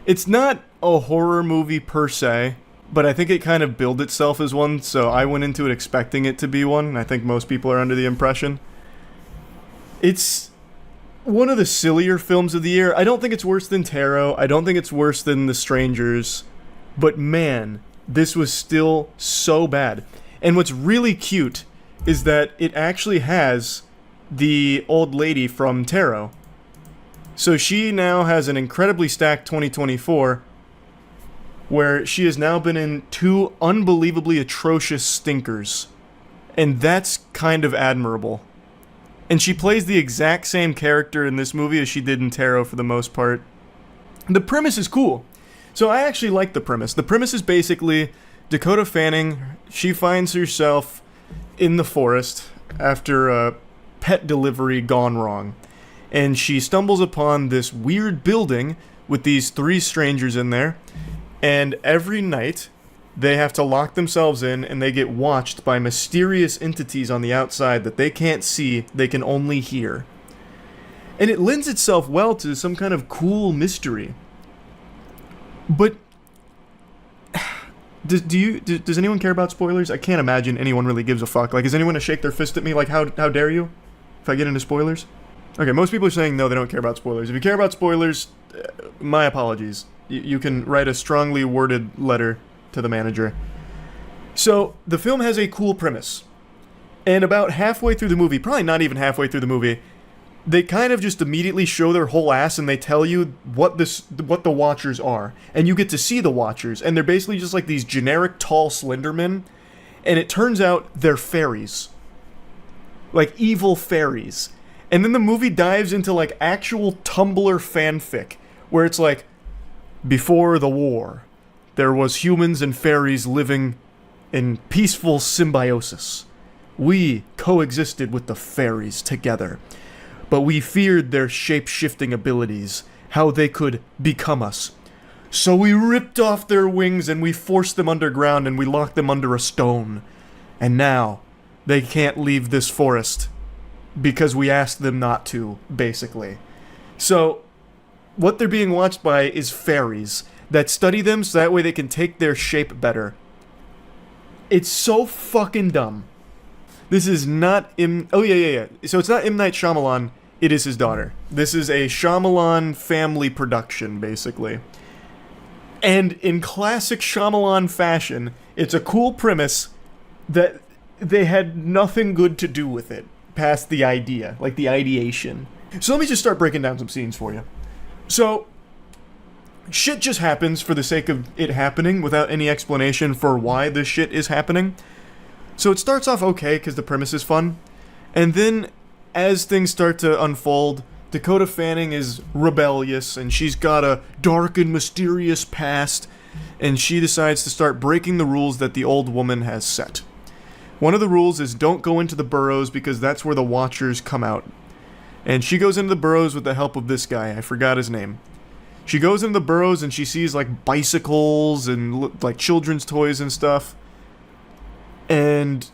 It's not a horror movie per se, but I think it kind of billed itself as one, so I went into it expecting it to be one, and I think most people are under the impression. It's one of the sillier films of the year. I don't think it's worse than Tarot. I don't think it's worse than The Strangers, but man, this was still so bad. And what's really cute is that it actually has the old lady from Tarot. So she now has an incredibly stacked 2024, where she has now been in 2 unbelievably atrocious stinkers. And that's kind of admirable. And she plays the exact same character in this movie as she did in Tarot for the most part. The premise is cool. So I actually like the premise. The premise is basically Dakota Fanning, she finds herself in the forest after a pet delivery gone wrong. And she stumbles upon this weird building with these 3 strangers in there. And every night, they have to lock themselves in, and they get watched by mysterious entities on the outside that they can't see, they can only hear. And it lends itself well to some kind of cool mystery. But does anyone care about spoilers? I can't imagine anyone really gives a fuck. Like, is anyone gonna shake their fist at me like, how dare you? If I get into spoilers? Okay, most people are saying no, they don't care about spoilers. If you care about spoilers, my apologies. You can write a strongly worded letter to the manager. So, the film has a cool premise. And about halfway through the movie, probably not even halfway through the movie, they kind of just immediately show their whole ass and they tell you what the Watchers are. And you get to see the Watchers, and they're basically just like these generic tall slender men. And it turns out they're fairies. Like evil fairies. And then the movie dives into like actual Tumblr fanfic, where it's like, before the war, there was humans and fairies living in peaceful symbiosis. We coexisted with the fairies together, but we feared their shape-shifting abilities, how they could become us. So we ripped off their wings and we forced them underground and we locked them under a stone. And now, they can't leave this forest because we asked them not to, basically. So, what they're being watched by is fairies that study them so that way they can take their shape better. It's so fucking dumb. This is not So it's not M. Night Shyamalan, it is his daughter. This is a Shyamalan family production, basically. And in classic Shyamalan fashion, it's a cool premise that they had nothing good to do with it past the idea, like the ideation. So let me just start breaking down some scenes for you. So, shit just happens for the sake of it happening without any explanation for why this shit is happening. So it starts off okay because the premise is fun. And then, as things start to unfold, Dakota Fanning is rebellious and she's got a dark and mysterious past. And she decides to start breaking the rules that the old woman has set. One of the rules is don't go into the burrows because that's where the Watchers come out. And she goes into the burrows with the help of this guy. I forgot his name. She goes into the burrows and she sees like bicycles and like children's toys and stuff. And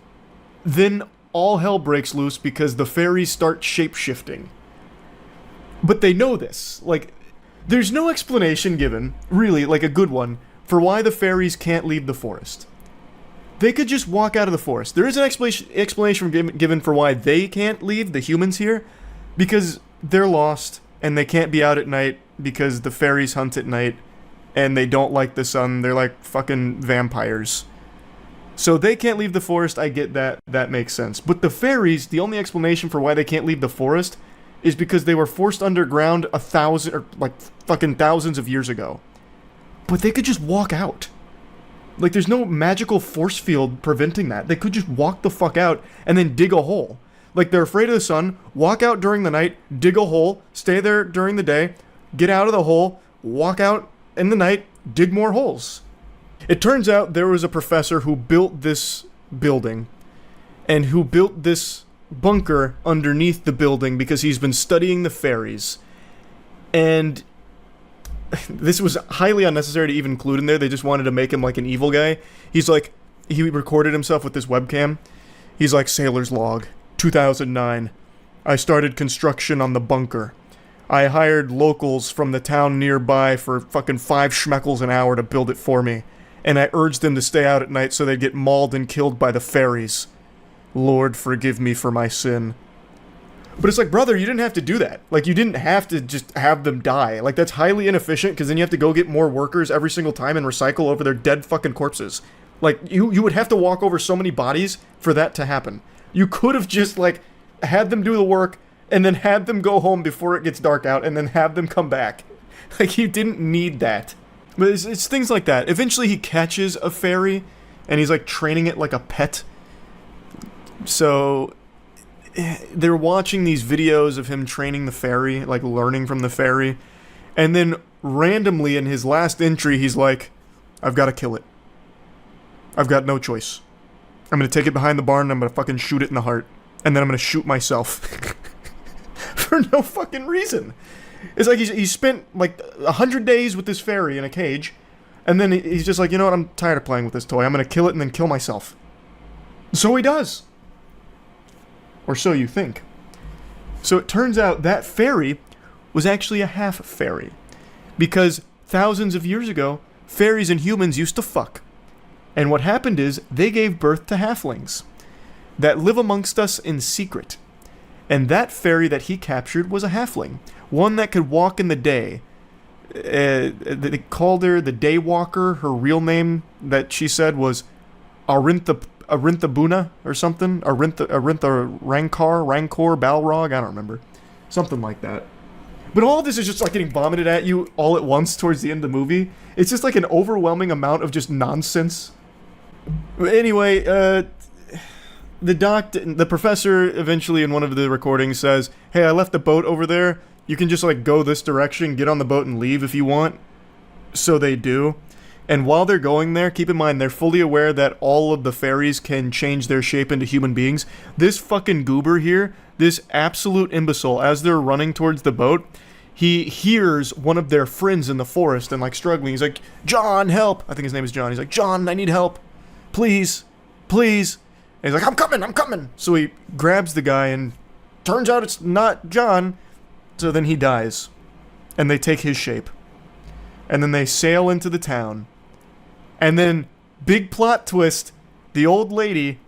then all hell breaks loose because the fairies start shape-shifting. But they know this. Like, there's no explanation given, really, like a good one, for why the fairies can't leave the forest. They could just walk out of the forest. There is an explanation given for why they can't leave, the humans here, because they're lost and they can't be out at night because the fairies hunt at night and they don't like the sun. They're like fucking vampires. So they can't leave the forest. I get that. That makes sense. But the fairies, the only explanation for why they can't leave the forest is because they were forced underground 1,000 or like fucking thousands of years ago. But they could just walk out. Like, there's no magical force field preventing that. They could just walk the fuck out and then dig a hole. Like, they're afraid of the sun, walk out during the night, dig a hole, stay there during the day, get out of the hole, walk out in the night, dig more holes. It turns out there was a professor who built this building and who built this bunker underneath the building because he's been studying the fairies. And this was highly unnecessary to even include in there. They just wanted to make him like an evil guy. He's like, he recorded himself with this webcam. He's like, sailor's log, 2009. I started construction on the bunker. I hired locals from the town nearby for fucking 5 schmeckles an hour to build it for me. And I urged them to stay out at night so they'd get mauled and killed by the fairies. Lord, forgive me for my sin. But it's like, brother, you didn't have to do that. Like, you didn't have to just have them die. Like, that's highly inefficient, because then you have to go get more workers every single time and recycle over their dead fucking corpses. Like, you would have to walk over so many bodies for that to happen. You could have just, like, had them do the work, and then had them go home before it gets dark out, and then have them come back. Like, you didn't need that. But it's things like that. Eventually he catches a fairy, and he's, like, training it like a pet. So they're watching these videos of him training the fairy, like learning from the fairy, and then randomly in his last entry he's like, I've got to kill it. I've got no choice. I'm going to take it behind the barn and I'm going to fucking shoot it in the heart. And then I'm going to shoot myself. For no fucking reason. It's like he spent like 100 days with this fairy in a cage, and then he's just like, you know what, I'm tired of playing with this toy. I'm going to kill it and then kill myself. So he does. Or so you think. So it turns out that fairy was actually a half fairy. Because thousands of years ago, fairies and humans used to fuck. And what happened is, they gave birth to halflings that live amongst us in secret. And that fairy that he captured was a halfling. One that could walk in the day. They called her the Daywalker. Her real name that she said was Arinthabuna or something. Arintha Rancor, Balrog, I don't remember. Something like that. But all of this is just like getting vomited at you all at once towards the end of the movie. It's just like an overwhelming amount of just nonsense. Anyway, the professor eventually in one of the recordings says, hey, I left the boat over there. You can just like go this direction, get on the boat and leave if you want. So they do. And while they're going there, keep in mind, they're fully aware that all of the fairies can change their shape into human beings. This fucking goober here, this absolute imbecile, as they're running towards the boat, he hears one of their friends in the forest and like struggling. He's like, John, help. I think his name is John. He's like, John, I need help. Please, please. And he's like, I'm coming. So he grabs the guy and turns out it's not John. So then he dies. And they take his shape. And then they sail into the town. And then, big plot twist, the old lady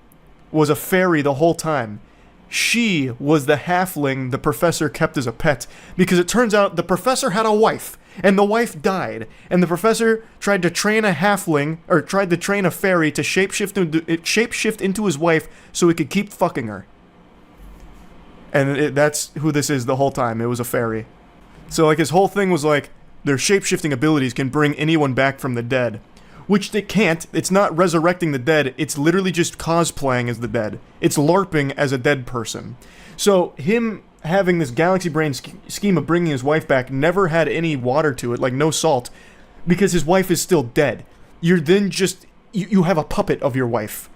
was a fairy the whole time. She was the halfling the professor kept as a pet. Because it turns out the professor had a wife. And the wife died. And the professor tried to train a halfling, or tried to train a fairy to shapeshift into his wife so he could keep fucking her. And that's who this is the whole time. It was a fairy. So like his whole thing was like, their shapeshifting abilities can bring anyone back from the dead. Which they can't. It's not resurrecting the dead. It's literally just cosplaying as the dead. It's LARPing as a dead person. So him having this galaxy brain scheme of bringing his wife back never had any water to it, like no salt, because his wife is still dead. You're then just, you have a puppet of your wife.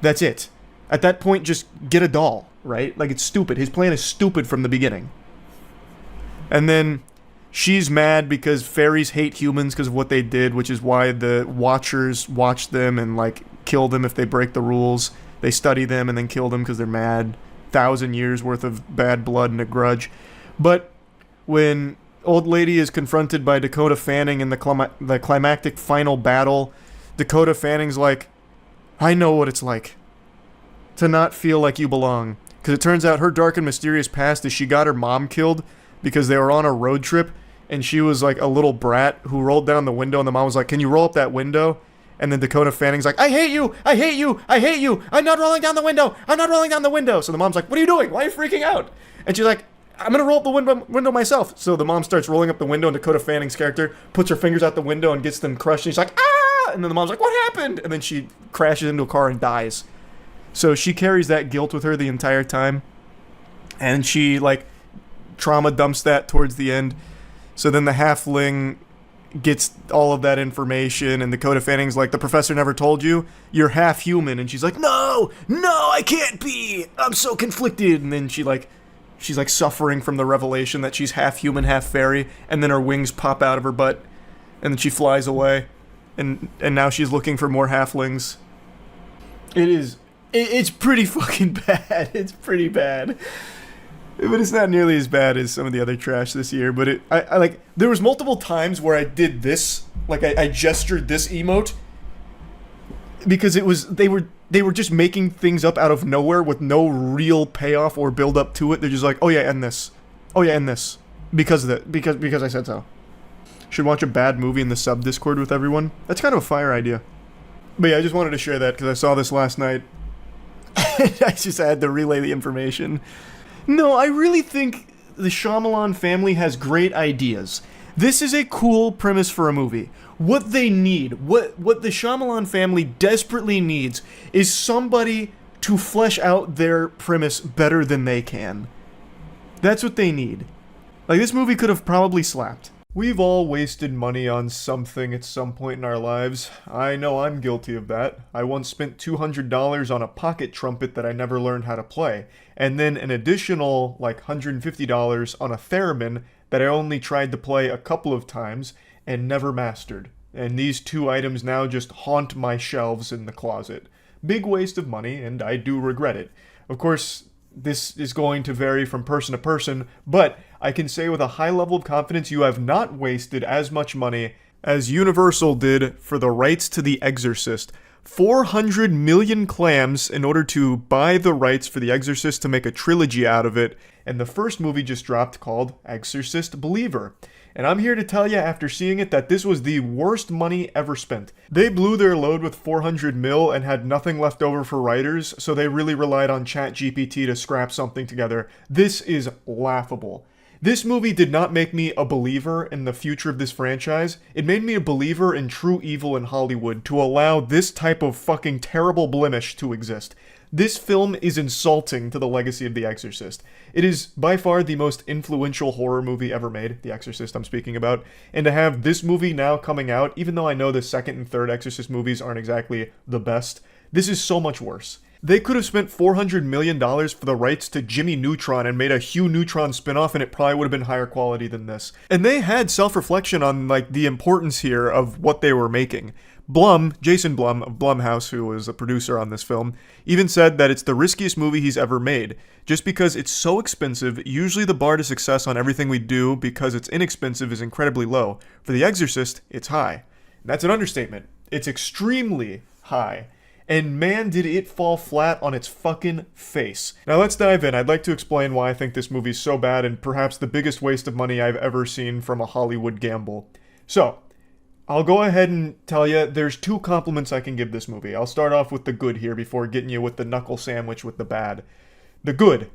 That's it. At that point, just get a doll. right? Like, it's stupid. His plan is stupid from the beginning. And then she's mad because fairies hate humans because of what they did, which is why the Watchers watch them and, like, kill them if they break the rules. They study them and then kill them because they're mad. 1,000 years worth of bad blood and a grudge. But when old lady is confronted by Dakota Fanning in the climactic final battle, Dakota Fanning's like, I know what it's like to not feel like you belong. Because it turns out her dark and mysterious past is she got her mom killed because they were on a road trip and she was like a little brat who rolled down the window and the mom was like, can you roll up that window? And then Dakota Fanning's like, I hate you, I hate you, I hate you, I'm not rolling down the window, I'm not rolling down the window. So the mom's like, what are you doing? Why are you freaking out? And she's like, I'm gonna roll up the window myself. So the mom starts rolling up the window and Dakota Fanning's character puts her fingers out the window and gets them crushed. And she's like, ah! And then the mom's like, what happened? And then she crashes into a car and dies. So she carries that guilt with her the entire time. And she, like, trauma dumps that towards the end. So then the halfling gets all of that information, and Dakota Fanning's like, the professor never told you? You're half human. And she's like, no, I can't be. I'm so conflicted. And then she's like suffering from the revelation that she's half human, half fairy, and then her wings pop out of her butt, and then she flies away. And now she's looking for more halflings. It's pretty fucking bad. It's pretty bad. But it's not nearly as bad as some of the other trash this year. But I like, there was multiple times where I did this, like I gestured this emote, because they were just making things up out of nowhere with no real payoff or build up to it. They're just like, oh yeah, end this. Oh yeah, end this. Because I said so. Should watch a bad movie in the sub Discord with everyone. That's kind of a fire idea. But yeah, I just wanted to share that because I saw this last night. I just had to relay the information. No, I really think the Shyamalan family has great ideas. This is a cool premise for a movie. What they need, what the Shyamalan family desperately needs, is somebody to flesh out their premise better than they can. That's what they need. Like, this movie could have probably slapped. We've all wasted money on something at some point in our lives. I know I'm guilty of that. I once spent $200 on a pocket trumpet that I never learned how to play, and then an additional, like, $150 on a theremin that I only tried to play a couple of times and never mastered. And these two items now just haunt my shelves in the closet. Big waste of money, and I do regret it. Of course, this is going to vary from person to person, but I can say with a high level of confidence you have not wasted as much money as Universal did for the rights to The Exorcist. 400 million clams in order to buy the rights for The Exorcist to make a trilogy out of it, and the first movie just dropped called Exorcist Believer. And I'm here to tell you after seeing it that this was the worst money ever spent. They blew their load with 400 mil and had nothing left over for writers, so they really relied on ChatGPT to scrap something together. This is laughable. This movie did not make me a believer in the future of this franchise. It made me a believer in true evil in Hollywood to allow this type of fucking terrible blemish to exist. This film is insulting to the legacy of The Exorcist. It is by far the most influential horror movie ever made, The Exorcist I'm speaking about, and to have this movie now coming out, even though I know the second and third Exorcist movies aren't exactly the best, this is so much worse. They could have spent $400 million for the rights to Jimmy Neutron and made a Hugh Neutron spinoff, and it probably would have been higher quality than this. And they had self-reflection on, like, the importance here of what they were making. Jason Blum of Blumhouse, who was a producer on this film, even said that it's the riskiest movie he's ever made. Just because it's so expensive, usually the bar to success on everything we do because it's inexpensive is incredibly low. For The Exorcist, it's high. And that's an understatement. It's extremely high. And man, did it fall flat on its fucking face. Now let's dive in. I'd like to explain why I think this movie's so bad and perhaps the biggest waste of money I've ever seen from a Hollywood gamble. So, I'll go ahead and tell you there's two compliments I can give this movie. I'll start off with the good here before getting you with the knuckle sandwich with the bad. The good.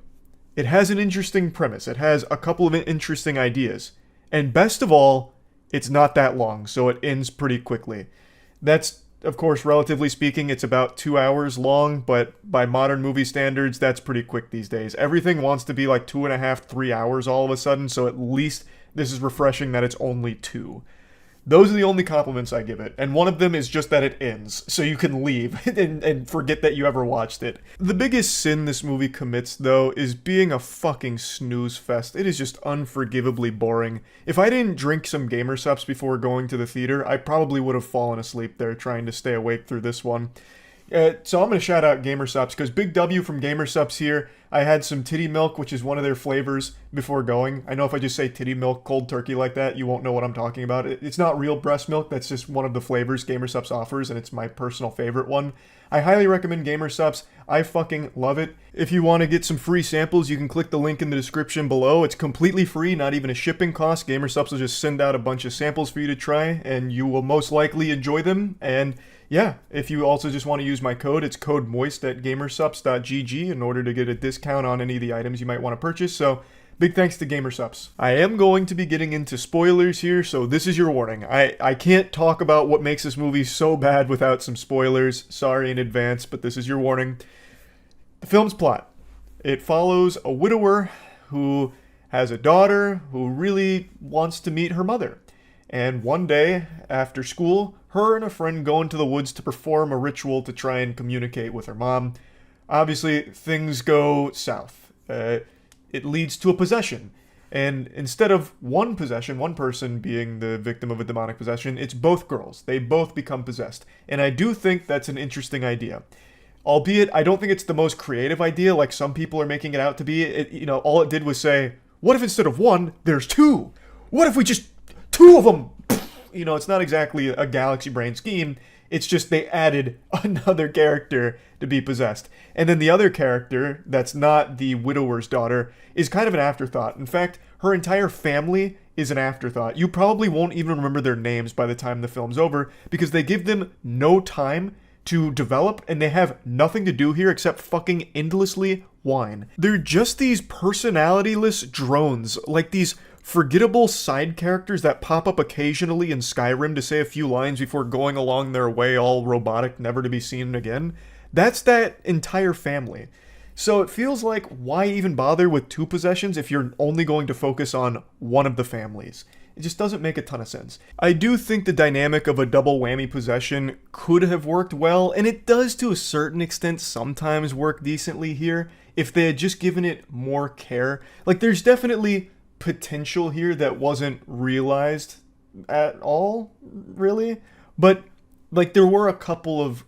It has an interesting premise. It has a couple of interesting ideas. And best of all, it's not that long, so it ends pretty quickly. That's, of course, relatively speaking, it's about 2 hours long, but by modern movie standards, that's pretty quick these days. Everything wants to be like 2.5, 3 hours all of a sudden, so at least this is refreshing that it's only 2. Those are the only compliments I give it, and one of them is just that it ends, so you can leave and forget that you ever watched it. The biggest sin this movie commits, though, is being a fucking snooze fest. It is just unforgivably boring. If I didn't drink some Gamer Supps before going to the theater, I probably would have fallen asleep there trying to stay awake through this one. So I'm going to shout out Gamer Supps, because big W from Gamer Supps here. I had some titty milk, which is one of their flavors, before going. I know if I just say titty milk cold turkey like that, you won't know what I'm talking about. It's not real breast milk, that's just one of the flavors Gamer Supps offers, and it's my personal favorite one. I highly recommend Gamer Supps. I fucking love it. If you want to get some free samples, you can click the link in the description below. It's completely free, not even a shipping cost. Gamer Supps will just send out a bunch of samples for you to try, and you will most likely enjoy them. And yeah, if you also just want to use my code, it's code MOIST at gamersupps.gg in order to get a discount on any of the items you might want to purchase. So big thanks to Gamer Supps. I am going to be getting into spoilers here, so this is your warning. I can't talk about what makes this movie so bad without some spoilers. Sorry in advance, but this is your warning. The film's plot. It follows a widower who has a daughter who really wants to meet her mother. And one day, after school, her and a friend go into the woods to perform a ritual to try and communicate with her mom. Obviously, things go south. It leads to a possession. And instead of one possession, one person being the victim of a demonic possession, it's both girls. They both become possessed. And I do think that's an interesting idea. Albeit, I don't think it's the most creative idea like some people are making it out to be. All it did was say, what if instead of one, there's two? What if we just... two of them! It's not exactly a galaxy brain scheme. It's just they added another character to be possessed. And then the other character, that's not the widower's daughter, is kind of an afterthought. In fact, her entire family is an afterthought. You probably won't even remember their names by the time the film's over, because they give them no time to develop, and they have nothing to do here except fucking endlessly whine. They're just these personality-less drones, like these forgettable side characters that pop up occasionally in Skyrim to say a few lines before going along their way all robotic, never to be seen again. That's that entire family. So it feels like, why even bother with two possessions if you're only going to focus on one of the families? It just doesn't make a ton of sense. I do think the dynamic of a double whammy possession could have worked well, and it does to a certain extent sometimes work decently here, if they had just given it more care. Like, there's definitely potential here that wasn't realized at all, really. But, like, there were a couple of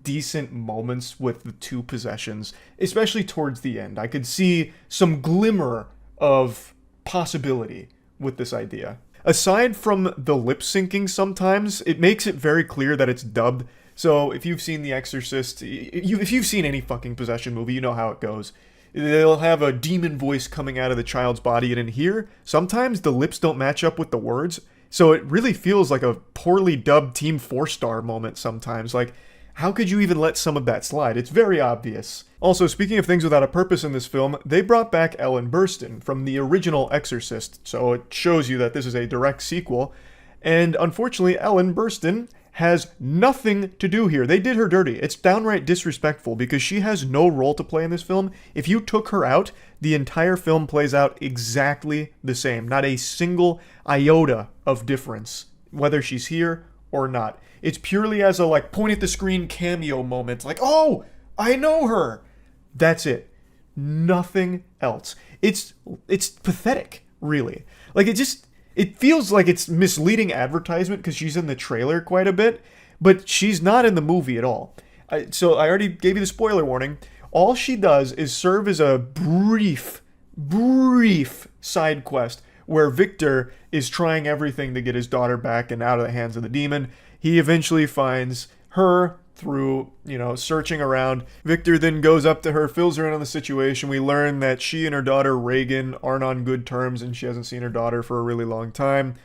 decent moments with the two possessions, especially towards the end. I could see some glimmer of possibility with this idea. Aside from the lip syncing sometimes, it makes it very clear that it's dubbed. So if you've seen The Exorcist, if you've seen any fucking possession movie, you know how it goes. They'll have a demon voice coming out of the child's body, and in here, sometimes the lips don't match up with the words. So it really feels like a poorly dubbed Team 4-star moment sometimes. Like, how could you even let some of that slide? It's very obvious. Also, speaking of things without a purpose in this film, they brought back Ellen Burstyn from the original Exorcist, so it shows you that this is a direct sequel. And unfortunately, Ellen Burstyn has nothing to do here. They did her dirty. It's downright disrespectful because she has no role to play in this film. If you took her out, the entire film plays out exactly the same. Not a single iota of difference, whether she's here or not. It's purely as a, like, point at the screen cameo moment. Like, oh, I know her. That's it. Nothing else. It's pathetic, really. Like, it feels like it's misleading advertisement because she's in the trailer quite a bit, but she's not in the movie at all. So I already gave you the spoiler warning. All she does is serve as a brief side quest where Victor is trying everything to get his daughter back and out of the hands of the demon. He eventually finds her through, searching around. Victor then goes up to her, fills her in on the situation. We learn that she and her daughter Reagan aren't on good terms and she hasn't seen her daughter for a really long time.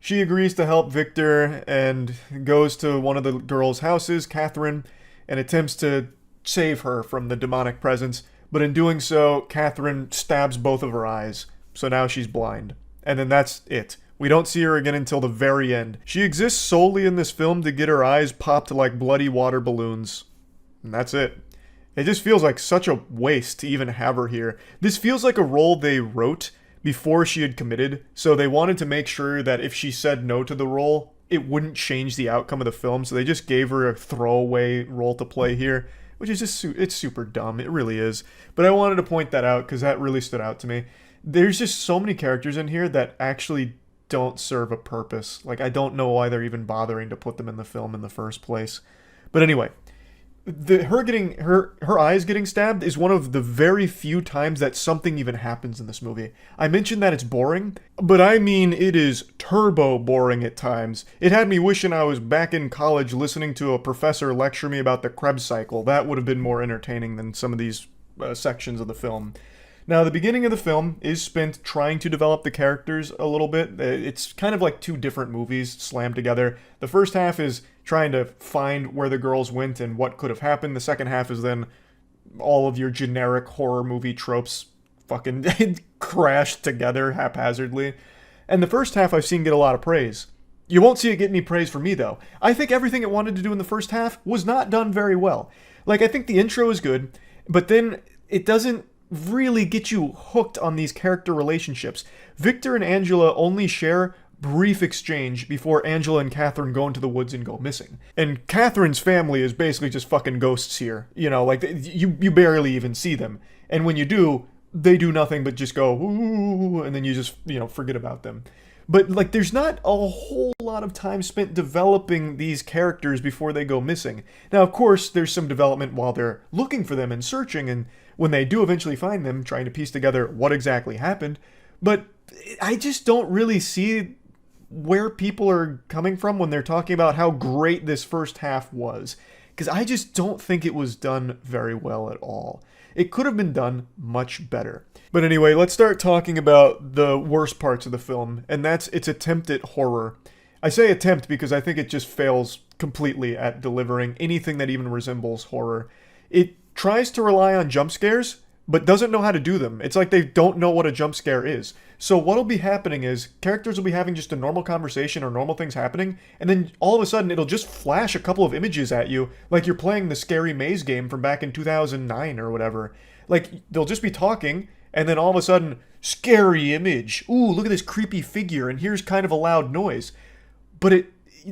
She agrees to help Victor and goes to one of the girls' houses, Catherine, and attempts to save her from the demonic presence. But in doing so, Catherine stabs both of her eyes. So now she's blind. And then that's it. We don't see her again until the very end. She exists solely in this film to get her eyes popped like bloody water balloons. And that's it. It just feels like such a waste to even have her here. This feels like a role they wrote before she had committed, so they wanted to make sure that if she said no to the role, it wouldn't change the outcome of the film, so they just gave her a throwaway role to play here, which is just it's super dumb. It really is. But I wanted to point that out because that really stood out to me. There's just so many characters in here that actually don't serve a purpose. Like, I don't know why they're even bothering to put them in the film in the first place. But anyway, her eyes getting stabbed is one of the very few times that something even happens in this movie. I mentioned that it's boring, but I mean it is turbo boring at times. It had me wishing I was back in college listening to a professor lecture me about the Krebs cycle. That would have been more entertaining than some of these sections of the film. Now, the beginning of the film is spent trying to develop the characters a little bit. It's kind of like two different movies slammed together. The first half is trying to find where the girls went and what could have happened. The second half is then all of your generic horror movie tropes fucking crashed together haphazardly. And the first half I've seen get a lot of praise. You won't see it get any praise from me, though. I think everything it wanted to do in the first half was not done very well. Like, I think the intro is good, but then it doesn't really get you hooked on these character relationships. Victor and Angela only share brief exchange before Angela and Catherine go into the woods and go missing. And Catherine's family is basically just fucking ghosts here. You know, like, you barely even see them. And when you do, they do nothing but just go, ooh, and then you just, forget about them. But, like, there's not a whole lot of time spent developing these characters before they go missing. Now, of course, there's some development while they're looking for them and searching, and when they do eventually find them, trying to piece together what exactly happened. But I just don't really see where people are coming from when they're talking about how great this first half was. Because I just don't think it was done very well at all. It could have been done much better. But anyway, let's start talking about the worst parts of the film, and that's its attempt at horror. I say attempt because I think it just fails completely at delivering anything that even resembles horror. It tries to rely on jump scares, but doesn't know how to do them. It's like they don't know what a jump scare is. So what'll be happening is characters will be having just a normal conversation or normal things happening, and then all of a sudden it'll just flash a couple of images at you like you're playing the Scary Maze game from back in 2009 or whatever. Like, they'll just be talking, and then all of a sudden, scary image. Ooh, look at this creepy figure, and here's kind of a loud noise. But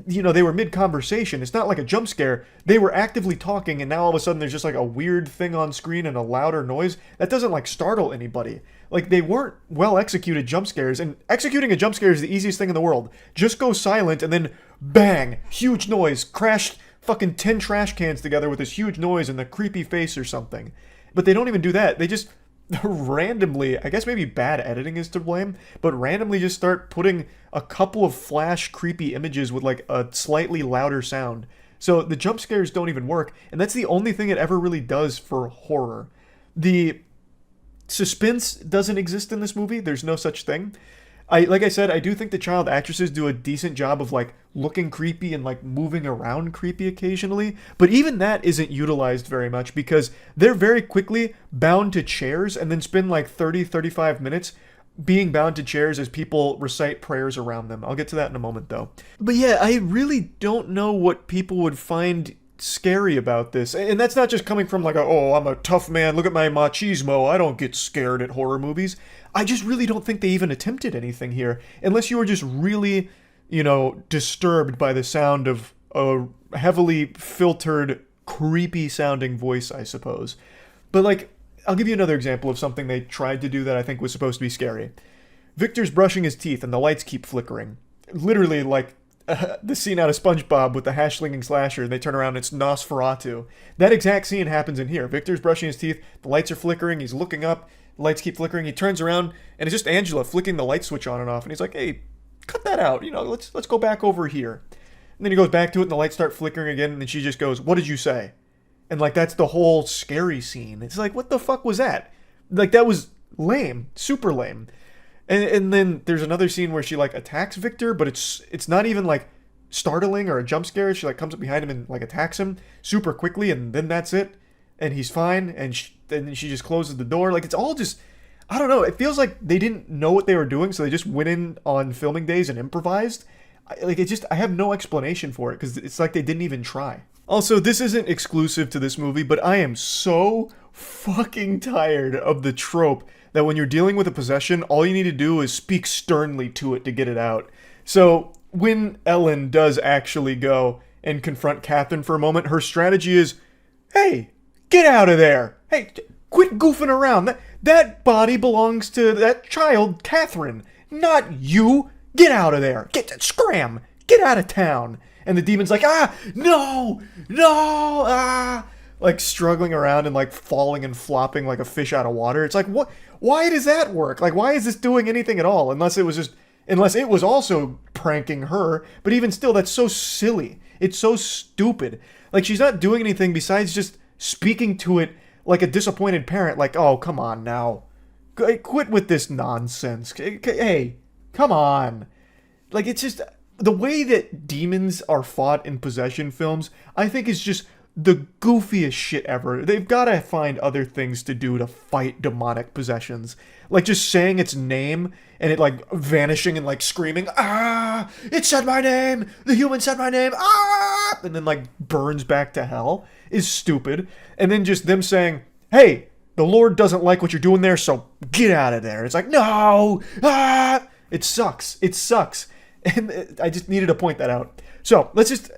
they were mid-conversation. It's not like a jump scare. They were actively talking, and now all of a sudden there's just like a weird thing on screen and a louder noise. That doesn't like startle anybody. Like, they weren't well-executed jump scares, and executing a jump scare is the easiest thing in the world. Just go silent, and then bang, huge noise, crash fucking 10 trash cans together with this huge noise and the creepy face or something. But they don't even do that. They just randomly, I guess maybe bad editing is to blame, but randomly just start putting a couple of flash creepy images with like a slightly louder sound. So the jump scares don't even work, and that's the only thing it ever really does for horror. The suspense doesn't exist in this movie. There's no such thing. Like I said, I do think the child actresses do a decent job of like looking creepy and like moving around creepy occasionally, but even that isn't utilized very much because they're very quickly bound to chairs and then spend like 35 minutes being bound to chairs as people recite prayers around them. I'll get to that in a moment though. But yeah, I really don't know what people would find scary about this. And that's not just coming from like I'm a tough man, look at my machismo, I don't get scared at horror movies. I just really don't think they even attempted anything here, unless you were just really, disturbed by the sound of a heavily filtered, creepy sounding voice, I suppose. But like, I'll give you another example of something they tried to do that I think was supposed to be scary. Victor's brushing his teeth and the lights keep flickering. Literally like the scene out of SpongeBob with the hash-slinging slasher, and they turn around and it's Nosferatu. That exact scene happens in here. Victor's brushing his teeth, the lights are flickering, he's looking up, the lights keep flickering, he turns around, and it's just Angela flicking the light switch on and off, and he's like, hey, cut that out, let's go back over here. And then he goes back to it, and the lights start flickering again, and then she just goes, what did you say? And like, that's the whole scary scene. It's like, what the fuck was that? Like, that was lame, super lame. And then there's another scene where she like attacks Victor, but it's not even like startling or a jump scare. She like comes up behind him and like attacks him super quickly, and then that's it, and he's fine. And then she just closes the door. Like, it's all just, I don't know. It feels like they didn't know what they were doing, so they just went in on filming days and improvised. I have no explanation for it because it's like they didn't even try. Also, this isn't exclusive to this movie, but I am so fucking tired of the trope that when you're dealing with a possession, all you need to do is speak sternly to it to get it out. So, when Ellen does actually go and confront Catherine for a moment, her strategy is, hey, get out of there. Hey, quit goofing around. That body belongs to that child, Catherine, not you. Get out of there. Scram. Get out of town. And the demon's like, no, like struggling around and like falling and flopping like a fish out of water. It's like, what? Why does that work? Like, why is this doing anything at all? Unless it was also pranking her. But even still, that's so silly. It's so stupid. Like, she's not doing anything besides just speaking to it like a disappointed parent. Like, oh, come on now. Quit with this nonsense. Hey, come on. Like, it's just, the way that demons are fought in possession films, I think is just the goofiest shit ever. They've got to find other things to do to fight demonic possessions. Like just saying its name and it like vanishing and like screaming, it said my name! The human said my name! And then like burns back to hell is stupid. And then just them saying, hey, the Lord doesn't like what you're doing there, so get out of there. It's like, no! It sucks. It sucks. And I just needed to point that out. So let's just,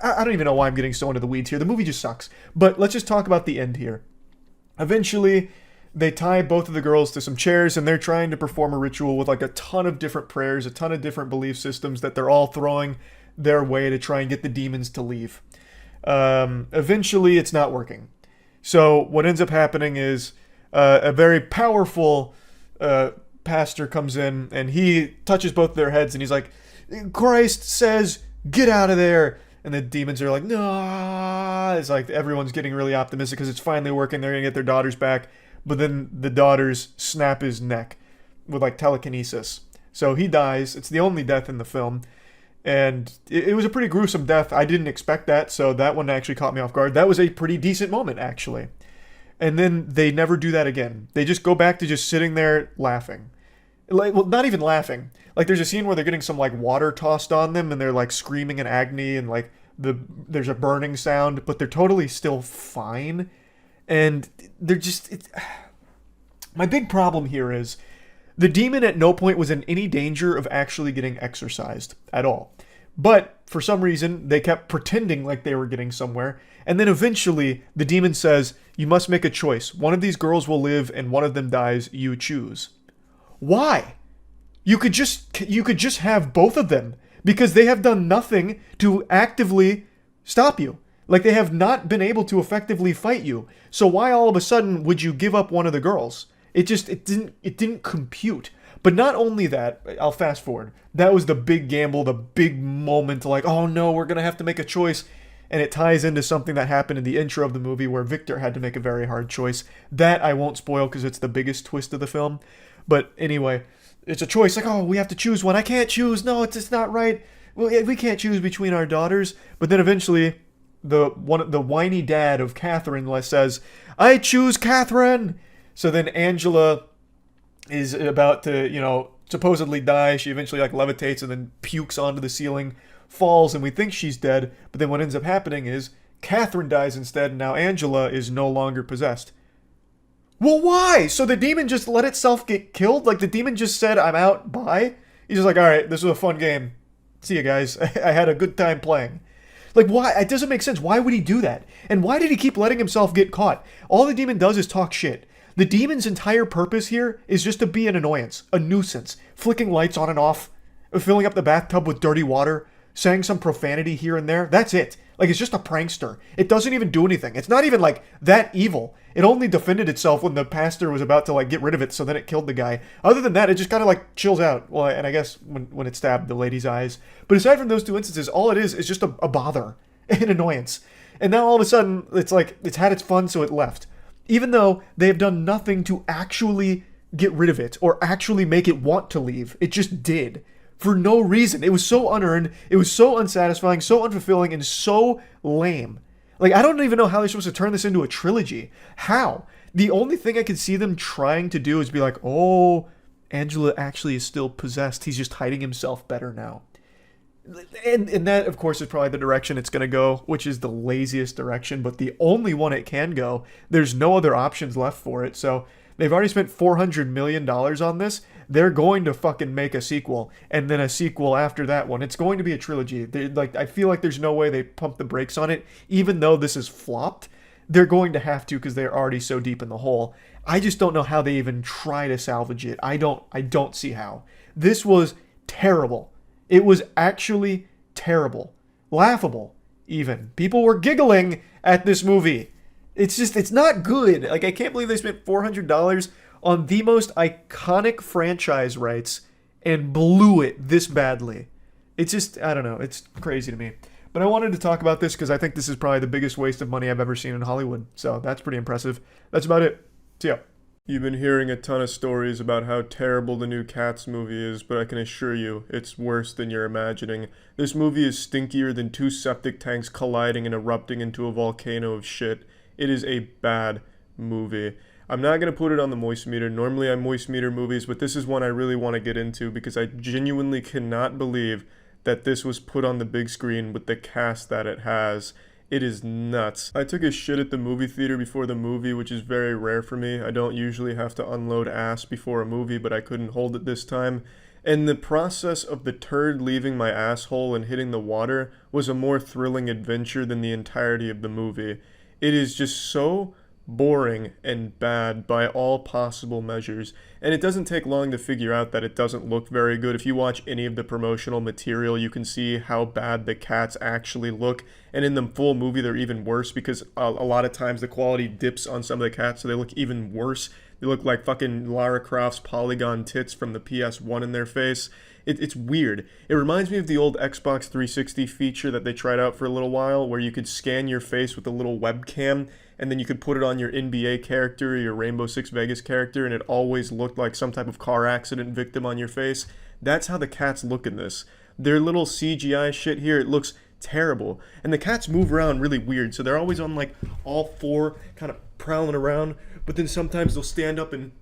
I don't even know why I'm getting so into the weeds here. The movie just sucks. But let's just talk about the end here. Eventually, they tie both of the girls to some chairs and they're trying to perform a ritual with like a ton of different prayers, a ton of different belief systems that they're all throwing their way to try and get the demons to leave. Eventually, it's not working. So what ends up happening is a very powerful pastor comes in and he touches both their heads and he's like, Christ says, get out of there. And the demons are like, no. It's like everyone's getting really optimistic because it's finally working. They're going to get their daughters back. But then the daughters snap his neck with like telekinesis. So he dies. It's the only death in the film. And it was a pretty gruesome death. I didn't expect that. So that one actually caught me off guard. That was a pretty decent moment, actually. And then they never do that again. They just go back to just sitting there laughing. Like, well, not even laughing. Like, there's a scene where they're getting some, like, water tossed on them, and they're, like, screaming in agony, and, like, there's a burning sound, but they're totally still fine. And they're just... My big problem here is the demon at no point was in any danger of actually getting exorcised at all. But, for some reason, they kept pretending like they were getting somewhere, and then eventually, the demon says, you must make a choice. One of these girls will live, and one of them dies. You choose. Why? You could just have both of them because they have done nothing to actively stop you. Like they have not been able to effectively fight you. So why all of a sudden would you give up one of the girls? It didn't compute. But not only that, I'll fast forward. That was the big gamble, the big moment like, oh no, we're going to have to make a choice. And it ties into something that happened in the intro of the movie where Victor had to make a very hard choice. That I won't spoil because it's the biggest twist of the film. But anyway, it's a choice. Like, oh, we have to choose one. I can't choose. No, it's not right. Well, we can't choose between our daughters. But then eventually, the whiny dad of Catherine says, I choose Catherine. So then Angela is about to, supposedly die. She eventually like levitates and then pukes onto the ceiling, falls, and we think she's dead. But then what ends up happening is Catherine dies instead, and now Angela is no longer possessed. Well, why? So the demon just let itself get killed? Like the demon just said, I'm out, bye? He's just like, alright, this was a fun game. See you guys. I had a good time playing. Like, why? It doesn't make sense. Why would he do that? And why did he keep letting himself get caught? All the demon does is talk shit. The demon's entire purpose here is just to be an annoyance, a nuisance, flicking lights on and off, filling up the bathtub with dirty water, saying some profanity here and there. That's it. Like, it's just a prankster. It doesn't even do anything. It's not even, like, that evil. It only defended itself when the pastor was about to, like, get rid of it, so then it killed the guy. Other than that, it just kind of, like, chills out. Well, and I guess when it stabbed the lady's eyes. But aside from those two instances, all it is just a bother. An annoyance. And now all of a sudden, it's like, it's had its fun, so it left. Even though they have done nothing to actually get rid of it, or actually make it want to leave. It just did. For no reason. It was so unearned, it was so unsatisfying, so unfulfilling, and so lame. Like, I don't even know how they're supposed to turn this into a trilogy. How? The only thing I could see them trying to do is be like, oh, Angela actually is still possessed. He's just hiding himself better now. And that, of course, is probably the direction it's going to go, which is the laziest direction, but the only one it can go. There's no other options left for it, so They've already spent $400 million on this. They're going to fucking make a sequel, and then a sequel after that one. It's going to be a trilogy. Like, I feel like there's no way they pump the brakes on it, even though this is flopped. They're going to have to because they're already so deep in the hole. I just don't know how they even try to salvage it. I don't see how. This was terrible. It was actually terrible. Laughable, even. People were giggling at this movie. It's not good. Like, I can't believe they spent $400 on the most iconic franchise rights and blew it this badly. It's just, I don't know. It's crazy to me. But I wanted to talk about this because I think this is probably the biggest waste of money I've ever seen in Hollywood. So that's pretty impressive. That's about it. See ya. You've been hearing a ton of stories about how terrible the new Cats movie is, but I can assure you, it's worse than you're imagining. This movie is stinkier than two septic tanks colliding and erupting into a volcano of shit. It is a bad movie. I'm not going to put it on the moist meter. Normally I moist meter movies, but this is one I really want to get into because I genuinely cannot believe that this was put on the big screen with the cast that it has. It is nuts. I took a shit at the movie theater before the movie, which is very rare for me. I don't usually have to unload ass before a movie, but I couldn't hold it this time. And the process of the turd leaving my asshole and hitting the water was a more thrilling adventure than the entirety of the movie. It is just so boring and bad by all possible measures, and it doesn't take long to figure out that it doesn't look very good. If you watch any of the promotional material, you can see how bad the cats actually look, and in the full movie they're even worse because a lot of times the quality dips on some of the cats, so they look even worse. They look like fucking Lara Croft's polygon tits from the PS1 in their face. It's weird. It reminds me of the old Xbox 360 feature that they tried out for a little while where you could scan your face with a little webcam and then you could put it on your NBA character or your Rainbow Six Vegas character and it always looked like some type of car accident victim on your face. That's how the cats look in this. Their little CGI shit here, it looks terrible. And the cats move around really weird, so they're always on like all four, kind of prowling around, but then sometimes they'll stand up and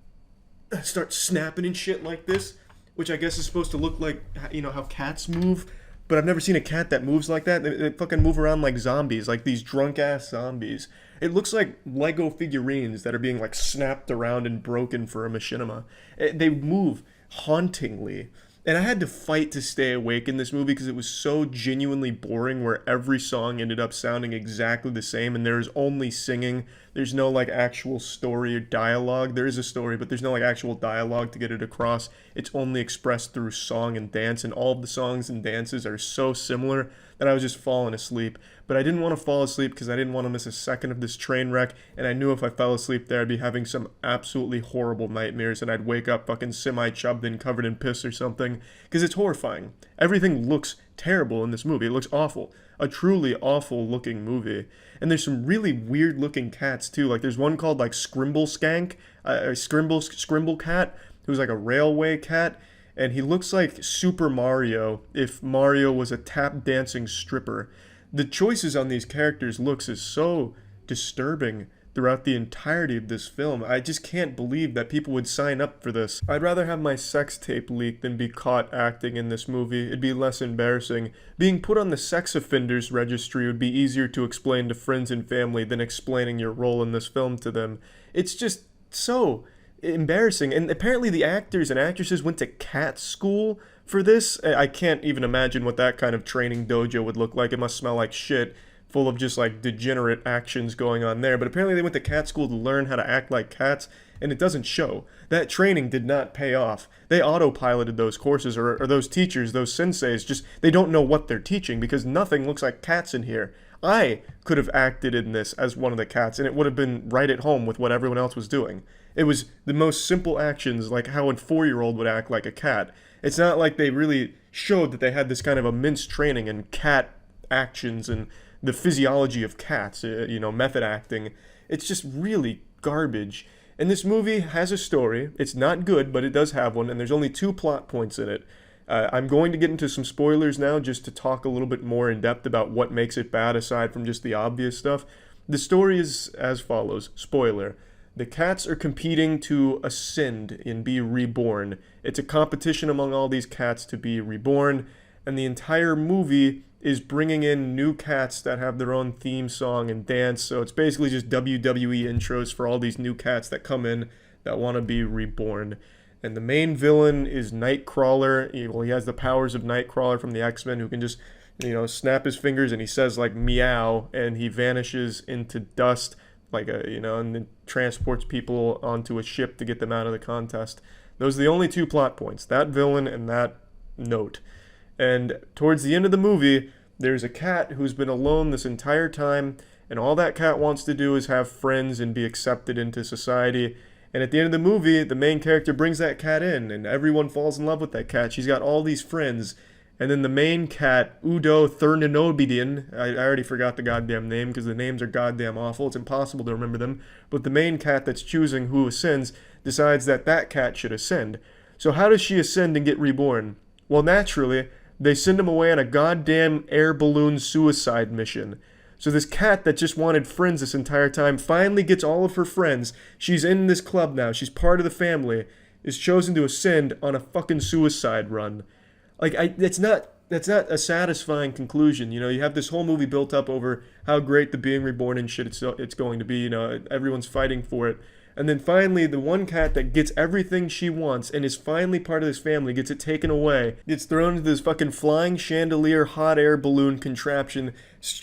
start snapping and shit like this, which I guess is supposed to look like, you know, how cats move, but I've never seen a cat that moves like that. They fucking move around like zombies, like these drunk-ass zombies. It looks like Lego figurines that are being like snapped around and broken for a machinima. They move hauntingly. And I had to fight to stay awake in this movie because it was so genuinely boring where every song ended up sounding exactly the same and there's only singing. There's no like actual story or dialogue. There is a story, but there's no like actual dialogue to get it across. It's only expressed through song and dance, and all of the songs and dances are so similar that I was just falling asleep. But I didn't want to fall asleep because I didn't want to miss a second of this train wreck, and I knew if I fell asleep there I'd be having some absolutely horrible nightmares and I'd wake up fucking semi-chubbed and covered in piss or something, because it's horrifying. Everything looks terrible in this movie. It looks awful. A truly awful looking movie. And there's some really weird looking cats too. Like there's one called like Scrimble Skank, Scrimble Cat, who's like a railway cat, and he looks like Super Mario if Mario was a tap dancing stripper. The choices on these characters' looks is so disturbing throughout the entirety of this film. I just can't believe that people would sign up for this. I'd rather have my sex tape leaked than be caught acting in this movie. It'd be less embarrassing. Being put on the sex offenders registry would be easier to explain to friends and family than explaining your role in this film to them. It's just so embarrassing. And apparently the actors and actresses went to cat school for this. I can't even imagine what that kind of training dojo would look like. It must smell like shit, full of just like degenerate actions going on there. But apparently they went to cat school to learn how to act like cats, and it doesn't show. That training did not pay off. They autopiloted those courses, or those teachers, those senseis, just they don't know what they're teaching because nothing looks like cats in here. I could have acted in this as one of the cats, and it would have been right at home with what everyone else was doing. It was the most simple actions, like how a 4-year-old would act like a cat. It's not like they really showed that they had this kind of immense training in cat actions and the physiology of cats, method acting. It's just really garbage. And this movie has a story. It's not good, but it does have one, and there's only 2 plot points in it. I'm going to get into some spoilers now just to talk a little bit more in depth about what makes it bad aside from just the obvious stuff. The story is as follows. Spoiler. The cats are competing to ascend and be reborn. It's a competition among all these cats to be reborn, and the entire movie is bringing in new cats that have their own theme song and dance. So it's basically just WWE intros for all these new cats that come in that want to be reborn. And the main villain is Nightcrawler. Well, he has the powers of Nightcrawler from the X-Men, who can just, snap his fingers and he says like meow, and he vanishes into dust, like and then transports people onto a ship to get them out of the contest. Those are the only two plot points: that villain and that note. And towards the end of the movie, there's a cat who's been alone this entire time, and all that cat wants to do is have friends and be accepted into society. And at the end of the movie, the main character brings that cat in, and everyone falls in love with that cat. She's got all these friends. And then the main cat, Udo Thurnanobedin, I already forgot the goddamn name because the names are goddamn awful. It's impossible to remember them. But the main cat that's choosing who ascends decides that that cat should ascend. So how does she ascend and get reborn? Well, naturally, they send him away on a goddamn air balloon suicide mission. So this cat that just wanted friends this entire time finally gets all of her friends. She's in this club now. She's part of the family. Is chosen to ascend on a fucking suicide run. Like, that's not a satisfying conclusion. You have this whole movie built up over how great the being reborn and shit it's going to be. Everyone's fighting for it. And then finally, the one cat that gets everything she wants and is finally part of this family gets it taken away. Gets thrown into this fucking flying chandelier hot air balloon contraption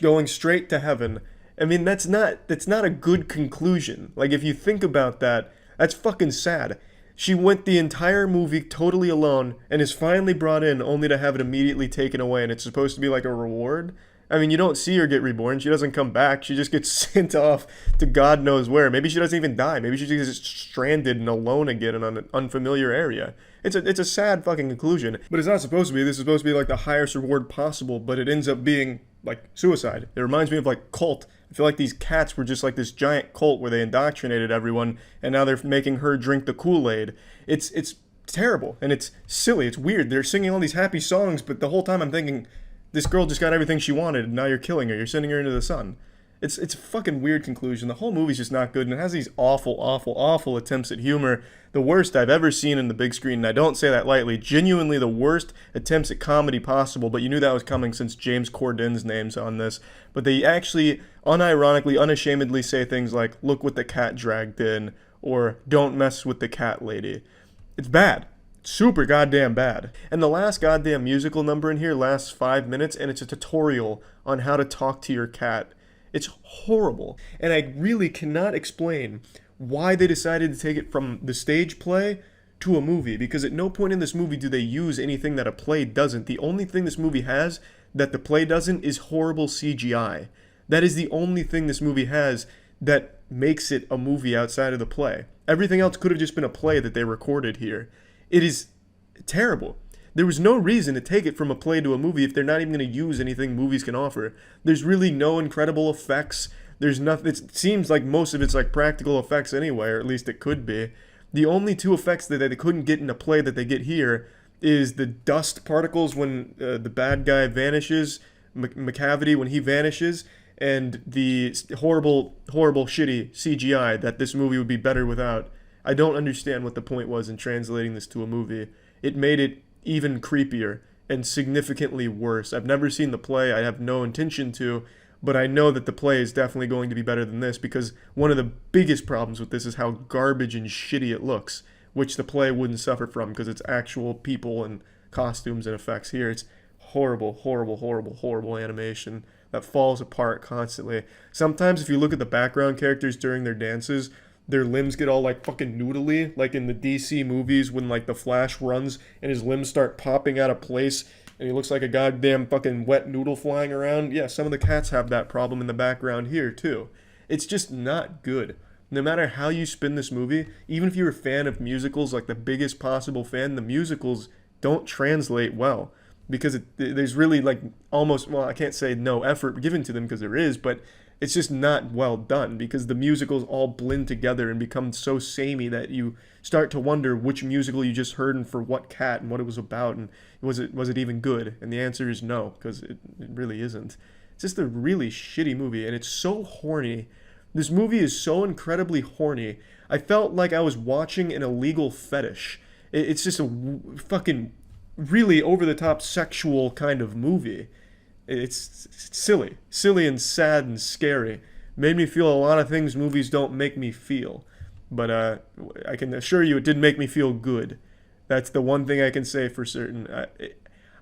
going straight to heaven. I mean, that's not a good conclusion. Like, if you think about that, that's fucking sad. She went the entire movie totally alone and is finally brought in only to have it immediately taken away, and it's supposed to be like a reward? I mean, you don't see her get reborn. She doesn't come back. She just gets sent off to God knows where. Maybe she doesn't even die. Maybe she's just stranded and alone again in an unfamiliar area. It's a sad fucking conclusion. But it's not supposed to be. This is supposed to be like the highest reward possible, but it ends up being like suicide. It reminds me of like cult. I feel like these cats were just like this giant cult where they indoctrinated everyone, and now they're making her drink the Kool-Aid. It's terrible, and it's silly. It's weird. They're singing all these happy songs, but the whole time I'm thinking, this girl just got everything she wanted, and now you're killing her. You're sending her into the sun. It's a fucking weird conclusion. The whole movie's just not good, and it has these awful, awful, awful attempts at humor. The worst I've ever seen in the big screen, and I don't say that lightly. Genuinely the worst attempts at comedy possible, but you knew that was coming since James Corden's name's on this. But they actually, unironically, unashamedly say things like, look what the cat dragged in, or don't mess with the cat lady. It's bad. Super goddamn bad. And the last goddamn musical number in here lasts 5 minutes, and it's a tutorial on how to talk to your cat. It's horrible. And I really cannot explain why they decided to take it from the stage play to a movie, because at no point in this movie do they use anything that a play doesn't. The only thing this movie has that the play doesn't is horrible CGI. That is the only thing this movie has that makes it a movie outside of the play. Everything else could have just been a play that they recorded here. It is terrible. There was no reason to take it from a play to a movie if they're not even going to use anything movies can offer. There's really no incredible effects. There's nothing. It seems like most of it's like practical effects anyway, or at least it could be. The only two effects that they couldn't get in a play that they get here is the dust particles when the bad guy vanishes, McCavity when he vanishes, and the horrible, horrible, shitty CGI that this movie would be better without. I don't understand what the point was in translating this to a movie. It made it even creepier and significantly worse. I've never seen the play. I have no intention to, but I know that the play is definitely going to be better than this, because one of the biggest problems with this is how garbage and shitty it looks, which the play wouldn't suffer from because it's actual people and costumes and effects. Here it's horrible, horrible, horrible, horrible animation that falls apart constantly. Sometimes if you look at the background characters during their dances, their limbs get all like fucking noodly, like in the DC movies when like the Flash runs and his limbs start popping out of place and he looks like a goddamn fucking wet noodle flying around. Yeah, some of the cats have that problem in the background here too. It's just not good. No matter how you spin this movie, even if you're a fan of musicals, like the biggest possible fan, the musicals don't translate well, because there's really like almost, well, I can't say no effort given to them because there is, but it's just not well done, because the musicals all blend together and become so samey that you start to wonder which musical you just heard and for what cat and what it was about, and was it even good? And the answer is no, because it really isn't. It's just a really shitty movie, and it's so horny. This movie is so incredibly horny. I felt like I was watching an illegal fetish. It's just a fucking really over-the-top sexual kind of movie. It's silly and sad and scary. Made me feel a lot of things movies don't make me feel. but I can assure you it didn't make me feel good. That's the one thing I can say for certain.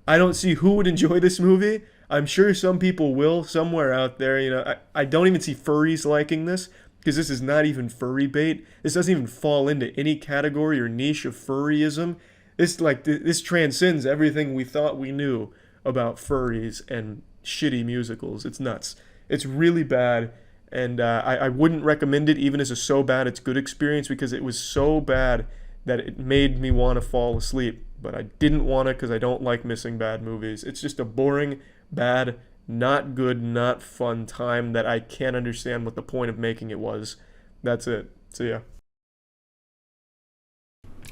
I don't see who would enjoy this movie. I'm sure some people will somewhere out there. You know, I don't even see furries liking this because this is not even furry bait. This doesn't even fall into any category or niche of furryism. This transcends everything we thought we knew about furries and shitty musicals. It's nuts. It's really bad, and I wouldn't recommend it even as a so bad it's good experience because it was so bad that it made me want to fall asleep. But I didn't want to because I don't like missing bad movies. It's just a boring, bad, not good, not fun time that I can't understand what the point of making it was. That's it. So yeah.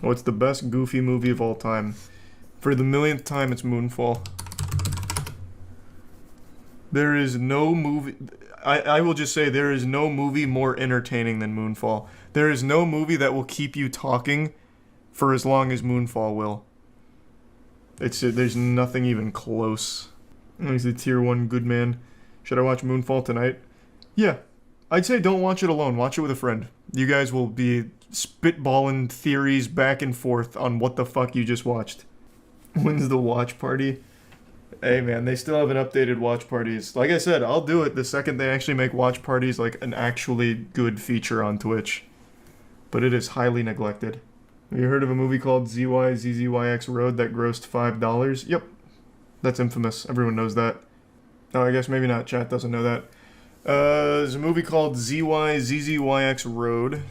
What's the best Goofy movie of all time? For the millionth time, it's Moonfall. There is no movie... I will just say there is no movie more entertaining than Moonfall. There is no movie that will keep you talking for as long as Moonfall will. There's nothing even close. He's the tier 1 good man. Should I watch Moonfall tonight? Yeah. I'd say don't watch it alone. Watch it with a friend. You guys will be spitballing theories back and forth on what the fuck you just watched. When's the watch party? Hey man, they still haven't updated watch parties. Like I said, I'll do it the second they actually make watch parties like an actually good feature on Twitch. But it is highly neglected. Have you heard of a movie called ZYZZYX Road that grossed $5? Yep. That's infamous. Everyone knows that. Oh, I guess maybe not. Chat doesn't know that. There's a movie called ZYZZYX Road.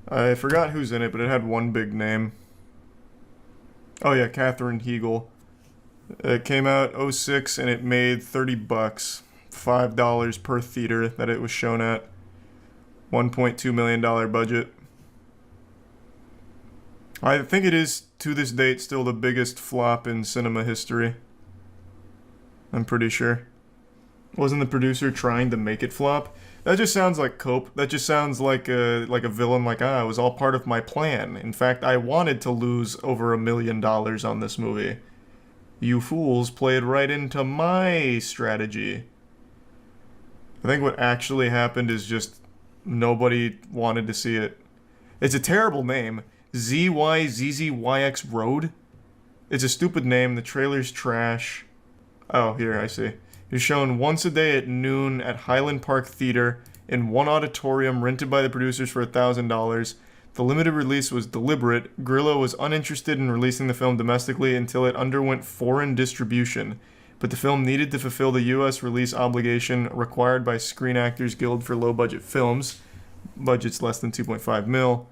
I forgot who's in it, but it had one big name. Oh yeah, Katherine Heigl. It came out 2006 and it made $30. $5 per theater that it was shown at. $1.2 million budget. I think it is, to this date, still the biggest flop in cinema history. I'm pretty sure. Wasn't the producer trying to make it flop? That just sounds like cope. That just sounds like a villain, like, it was all part of my plan. In fact, I wanted to lose over $1 million on this movie. You fools played right into my strategy. I think what actually happened is just nobody wanted to see it. It's a terrible name. ZYZZYX Road? It's a stupid name. The trailer's trash. Oh, here, I see. It's shown once a day at noon at Highland Park Theater in one auditorium rented by the producers for $1,000. The limited release was deliberate. Grillo was uninterested in releasing the film domestically until it underwent foreign distribution, but the film needed to fulfill the U.S. release obligation required by Screen Actors Guild for low-budget films. Budget's less than 2.5 mil.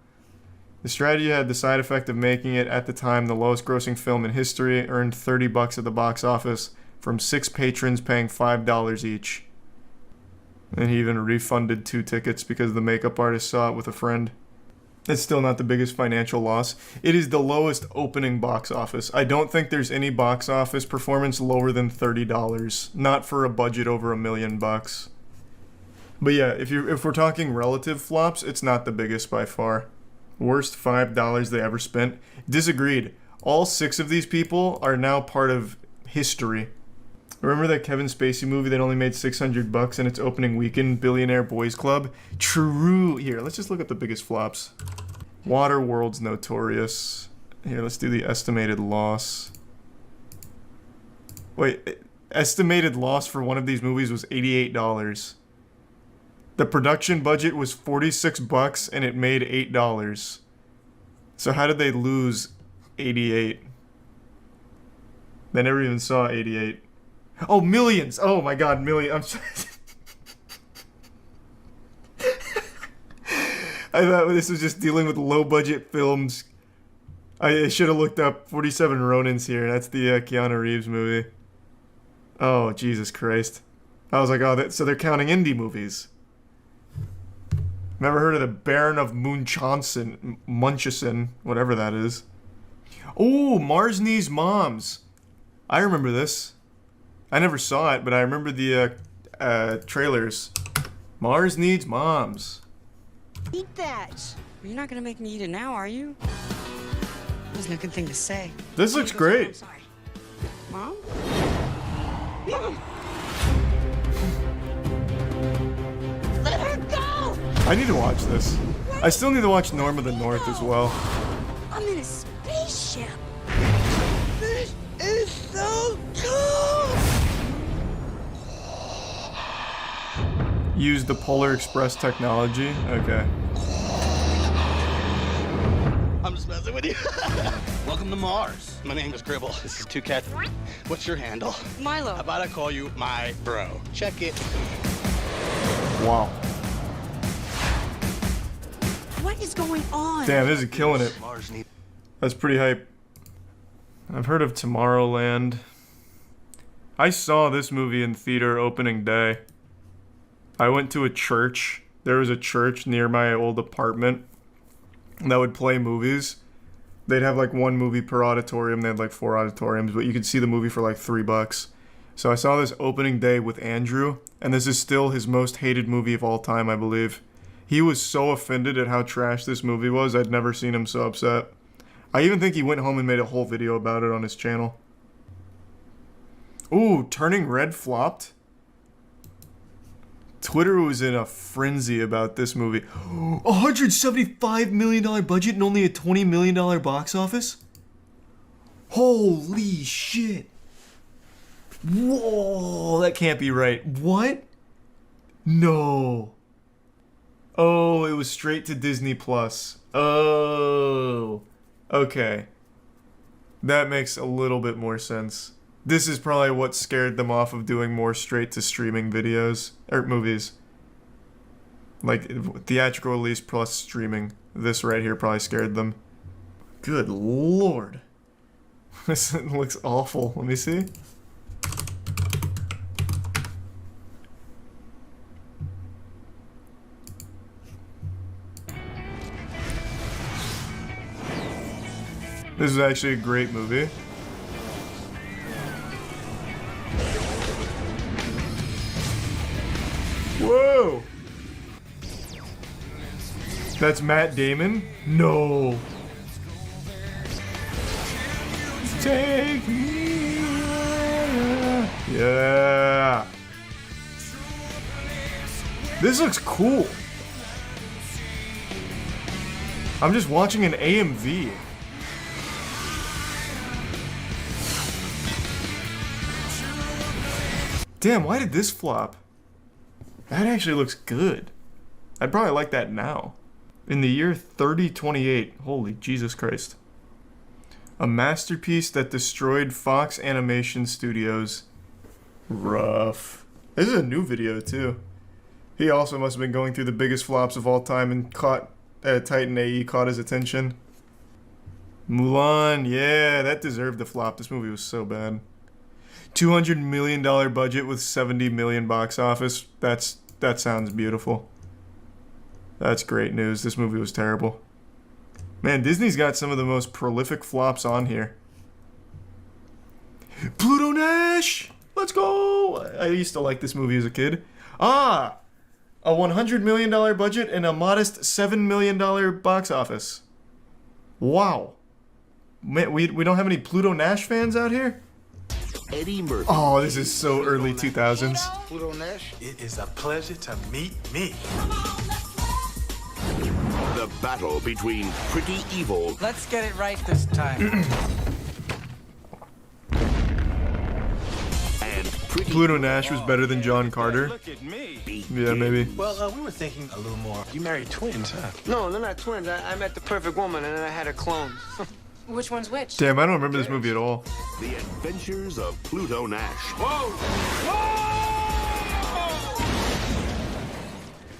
The strategy had the side effect of making it, at the time, the lowest-grossing film in history, earned $30 at the box office from 6 patrons paying $5 each. And he even refunded 2 tickets because the makeup artist saw it with a friend. It's still not the biggest financial loss. It is the lowest opening box office. I don't think there's any box office performance lower than $30. Not for a budget over $1 million. But yeah, if we're talking relative flops, it's not the biggest by far. Worst $5 they ever spent. Disagreed. All 6 of these people are now part of history. Remember that Kevin Spacey movie that only made $600 in its opening weekend, Billionaire Boys Club? True. Here, let's just look up the biggest flops. Waterworld's notorious. Here, let's do the estimated loss. Wait, estimated loss for one of these movies was $88. The production budget was $46 and it made $8. So how did they lose 88? They never even saw 88. Oh, millions! Oh my god, millions. I thought this was just dealing with low-budget films. I should have looked up 47 Ronins here. That's the Keanu Reeves movie. Oh, Jesus Christ. I was like, oh, so they're counting indie movies. Never heard of the Baron of Munchausen, whatever that is. Oh, Marsney's Moms. I remember this. I never saw it, but I remember the trailers. Mars Needs Moms. Eat that. You're not gonna make me eat it now, are you? There's no good thing to say. This looks great. I'm sorry. Mom? Let her go! I need to watch this. I still need to watch Norm of the North as well. I'm in a spaceship. This is so cool. Use the Polar Express technology. Okay. I'm just messing with you. Welcome to Mars. My name is Gribble. This is Two Cats. What's your handle? Milo. How about I call you my bro? Check it. Wow. What is going on? Damn, this is killing it. Mars need. That's pretty hype. I've heard of Tomorrowland. I saw this movie in theater opening day. I went to a church. There was a church near my old apartment that would play movies. They'd have like one movie per auditorium. They had like 4 auditoriums, but you could see the movie for like $3. So I saw this opening day with Andrew, and this is still his most hated movie of all time, I believe. He was so offended at how trash this movie was. I'd never seen him so upset. I even think he went home and made a whole video about it on his channel. Ooh, Turning Red flopped. Twitter was in a frenzy about this movie. $175 million budget and only a $20 million box office? Holy shit. Whoa, that can't be right. What? No. Oh, it was straight to Disney Plus. Oh. Okay. That makes a little bit more sense. This is probably what scared them off of doing more straight to streaming videos or movies. Like theatrical release plus streaming. This right here probably scared them. Good lord. This looks awful. Let me see. This is actually a great movie. Whoa! That's Matt Damon? No. Take me. Yeah. This looks cool. I'm just watching an AMV. Damn, why did this flop? That actually looks good. I'd probably like that now. In the year 3028. Holy Jesus Christ. A masterpiece that destroyed Fox Animation Studios. Rough. This is a new video too. He also must have been going through the biggest flops of all time and caught Titan AE caught his attention. Mulan, yeah, that deserved a flop. This movie was so bad. $200 million budget with $70 million box office. That sounds beautiful. That's great news. This movie was terrible. Man, Disney's got some of the most prolific flops on here. Pluto Nash! Let's go! I used to like this movie as a kid. Ah! A $100 million budget and a modest $7 million box office. Wow. Man, we don't have any Pluto Nash fans out here? Eddie Murphy. Oh, this is so early 2000s. Pluto Nash. It is a pleasure to meet me. The battle between Pretty Evil Let's get it right this time. and Pretty Pluto Nash was better than John Carter. Look at me. Yeah, maybe. Well, we were thinking a little more. You married twins, huh? No, they're not twins. I met the perfect woman and then I had her clone. Which one's which? Damn, I don't remember this movie at all. The Adventures of Pluto Nash.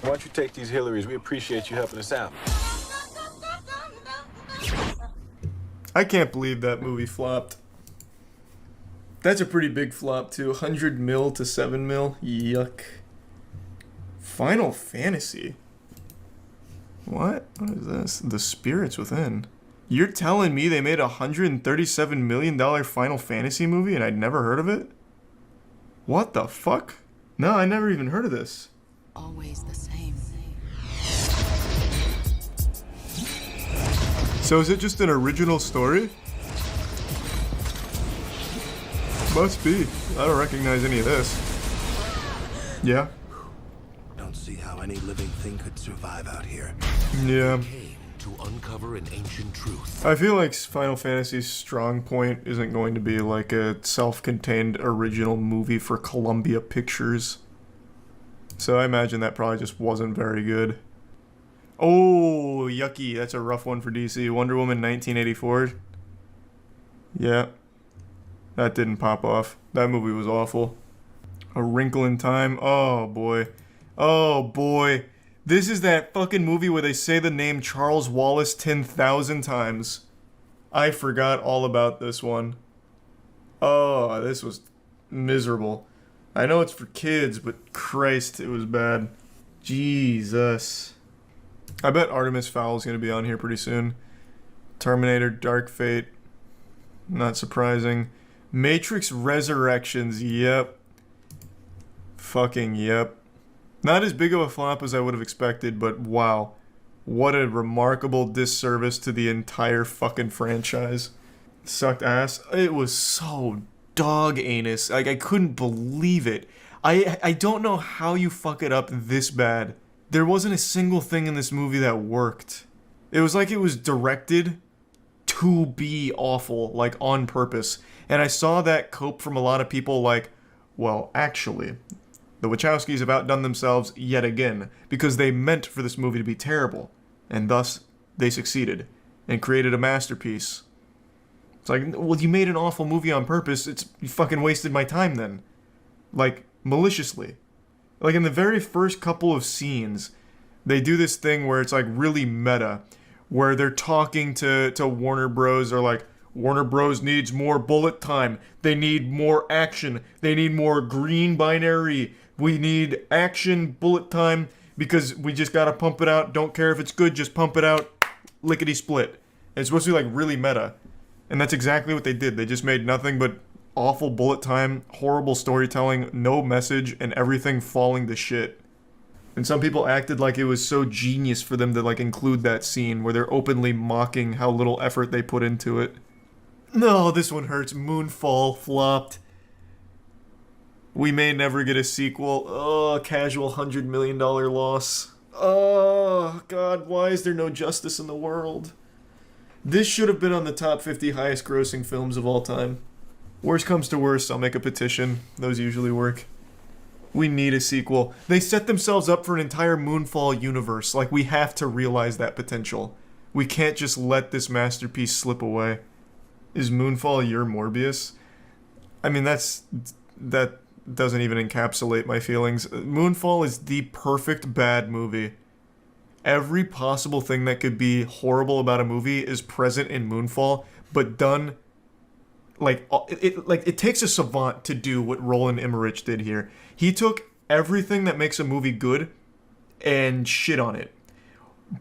Why don't you take these Hillarys? We appreciate you helping us out. I can't believe that movie flopped. That's a pretty big flop too. 100 mil to 7 mil. Yuck. Final Fantasy. What? What is this? The Spirits Within. You're telling me they made a $137 million Final Fantasy movie and I'd never heard of it? What the fuck? No, I never even heard of this. Always the same. So is it just an original story? Must be. I don't recognize any of this. Yeah. Don't see how any living thing could survive out here. Yeah. Came to uncover an ancient truth. I feel like Final Fantasy's strong point isn't going to be like a self-contained original movie for Columbia Pictures. So I imagine that probably just wasn't very good. Oh, yucky. That's a rough one for DC. Wonder Woman 1984. Yeah. That didn't pop off. That movie was awful. A Wrinkle in Time. Oh, boy. Oh, boy. This is that fucking movie where they say the name Charles Wallace 10,000 times. I forgot all about this one. Oh, this was miserable. I know it's for kids, but Christ, it was bad. Jesus. I bet Artemis Fowl's gonna be on here pretty soon. Terminator Dark Fate. Not surprising. Matrix Resurrections, yep. Fucking yep. Not as big of a flop as I would have expected, but wow. What a remarkable disservice to the entire fucking franchise. Sucked ass. It was so dog anus. Like, I couldn't believe it. I don't know how you fuck it up this bad. There wasn't a single thing in this movie that worked. It was like it was directed to be awful, like on purpose. And I saw that cope from a lot of people like, well, actually, the Wachowskis have outdone themselves yet again because they meant for this movie to be terrible. And thus, they succeeded and created a masterpiece. It's like, well, you made an awful movie on purpose. You fucking wasted my time then. Like, maliciously. Like, in the very first couple of scenes, they do this thing where it's, like, really meta. Where they're talking to Warner Bros. They're like, Warner Bros. Needs more bullet time. They need more action. They need more green binary. We need action, bullet time, because we just gotta pump it out. Don't care if it's good, just pump it out. Lickety-split. And it's supposed to be, like, really meta. And that's exactly what they did. They just made nothing but awful bullet time, horrible storytelling, no message, and everything falling to shit. And some people acted like it was so genius for them to, like, include that scene where they're openly mocking how little effort they put into it. No, this one hurts. Moonfall flopped. We may never get a sequel. Oh, casual $100 million loss. Oh, God, why is there no justice in the world? This should have been on the top 50 highest grossing films of all time. Worst comes to worst, I'll make a petition. Those usually work. We need a sequel. They set themselves up for an entire Moonfall universe. Like, we have to realize that potential. We can't just let this masterpiece slip away. Is Moonfall your Morbius? I mean, that doesn't even encapsulate my feelings. Moonfall is the perfect bad movie. Every possible thing that could be horrible about a movie is present in Moonfall, but done like it takes a savant to do what Roland Emmerich did here. He took everything that makes a movie good and shit on it,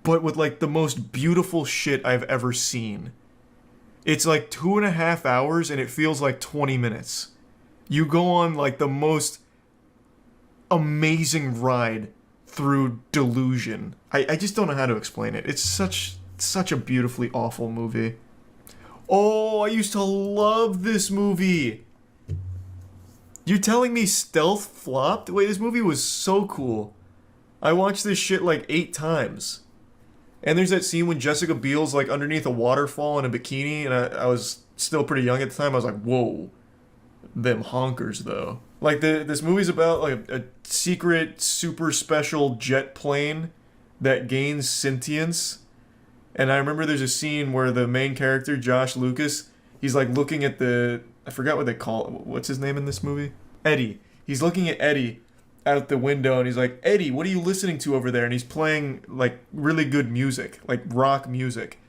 but with like the most beautiful shit I've ever seen. It's like 2.5 hours and it feels like 20 minutes. You go on like the most amazing ride through delusion. I just don't know how to explain it. It's such a beautifully awful movie. Oh, I used to love this movie. You're telling me Stealth flopped? Wait, this movie was so cool. I watched this shit like 8 times. And there's that scene when Jessica Biel's like underneath a waterfall in a bikini, and I was still pretty young at the time. I was like, whoa, them honkers though. Like this movie's about like a secret, super special jet plane that gains sentience. And I remember there's a scene where the main character, Josh Lucas, he's like looking at I forgot what they call it. What's his name in this movie? Eddie. He's looking at Eddie out the window and he's like, Eddie, what are you listening to over there? And he's playing like really good music, like rock music.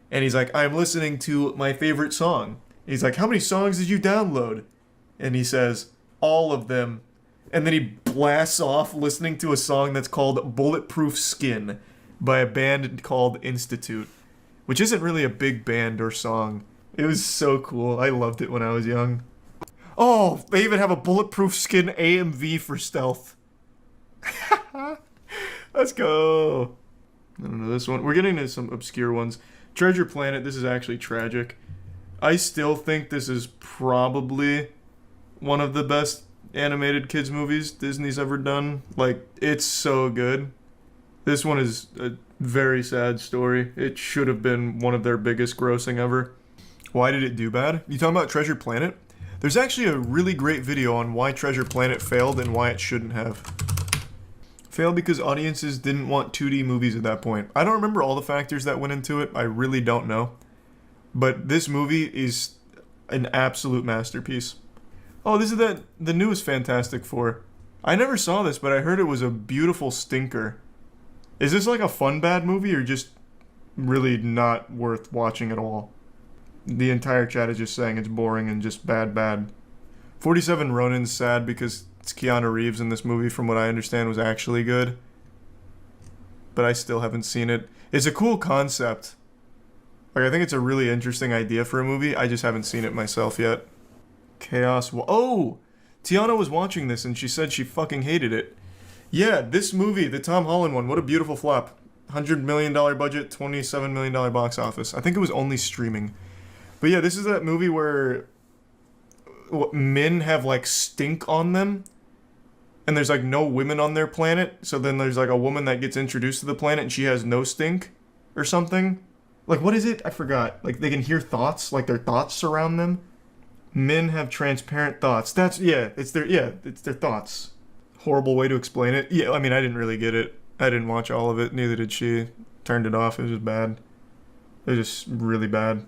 And he's like, I'm listening to my favorite song. He's like, how many songs did you download? And he says, all of them. And then he blasts off listening to a song that's called Bulletproof Skin by a band called Institute, which isn't really a big band or song. It was so cool. I loved it when I was young. Oh, they even have a Bulletproof Skin AMV for Stealth. Let's go. I don't know this one. We're getting into some obscure ones. Treasure Planet, this is actually tragic. I still think this is probably one of the best animated kids movies Disney's ever done. Like, it's so good. This one is a very sad story. It should have been one of their biggest grossing ever. Why did it do bad? You talking about Treasure Planet? There's actually a really great video on why Treasure Planet failed and why it shouldn't have. Failed because audiences didn't want 2D movies at that point. I don't remember all the factors that went into it. I really don't know. But this movie is an absolute masterpiece. Oh, this is the newest Fantastic Four. I never saw this, but I heard it was a beautiful stinker. Is this like a fun bad movie or just really not worth watching at all? The entire chat is just saying it's boring and just bad. 47 Ronin's sad because it's Keanu Reeves in this movie, from what I understand, was actually good. But I still haven't seen it. It's a cool concept. Like, I think it's a really interesting idea for a movie. I just haven't seen it myself yet. Chaos. Oh! Tiana was watching this and she said she fucking hated it. Yeah, this movie, the Tom Holland one, what a beautiful flop. $100 million budget, $27 million box office. I think it was only streaming. But yeah, this is that movie where men have like stink on them. And there's like no women on their planet. So then there's like a woman that gets introduced to the planet and she has no stink or something. Like, what is it? I forgot. Like, they can hear thoughts, like their thoughts surround them. Men have transparent thoughts. It's their thoughts. Horrible way to explain it. Yeah, I mean, I didn't really get it. I didn't watch all of it. Neither did she. Turned it off. It was just bad. It was just really bad.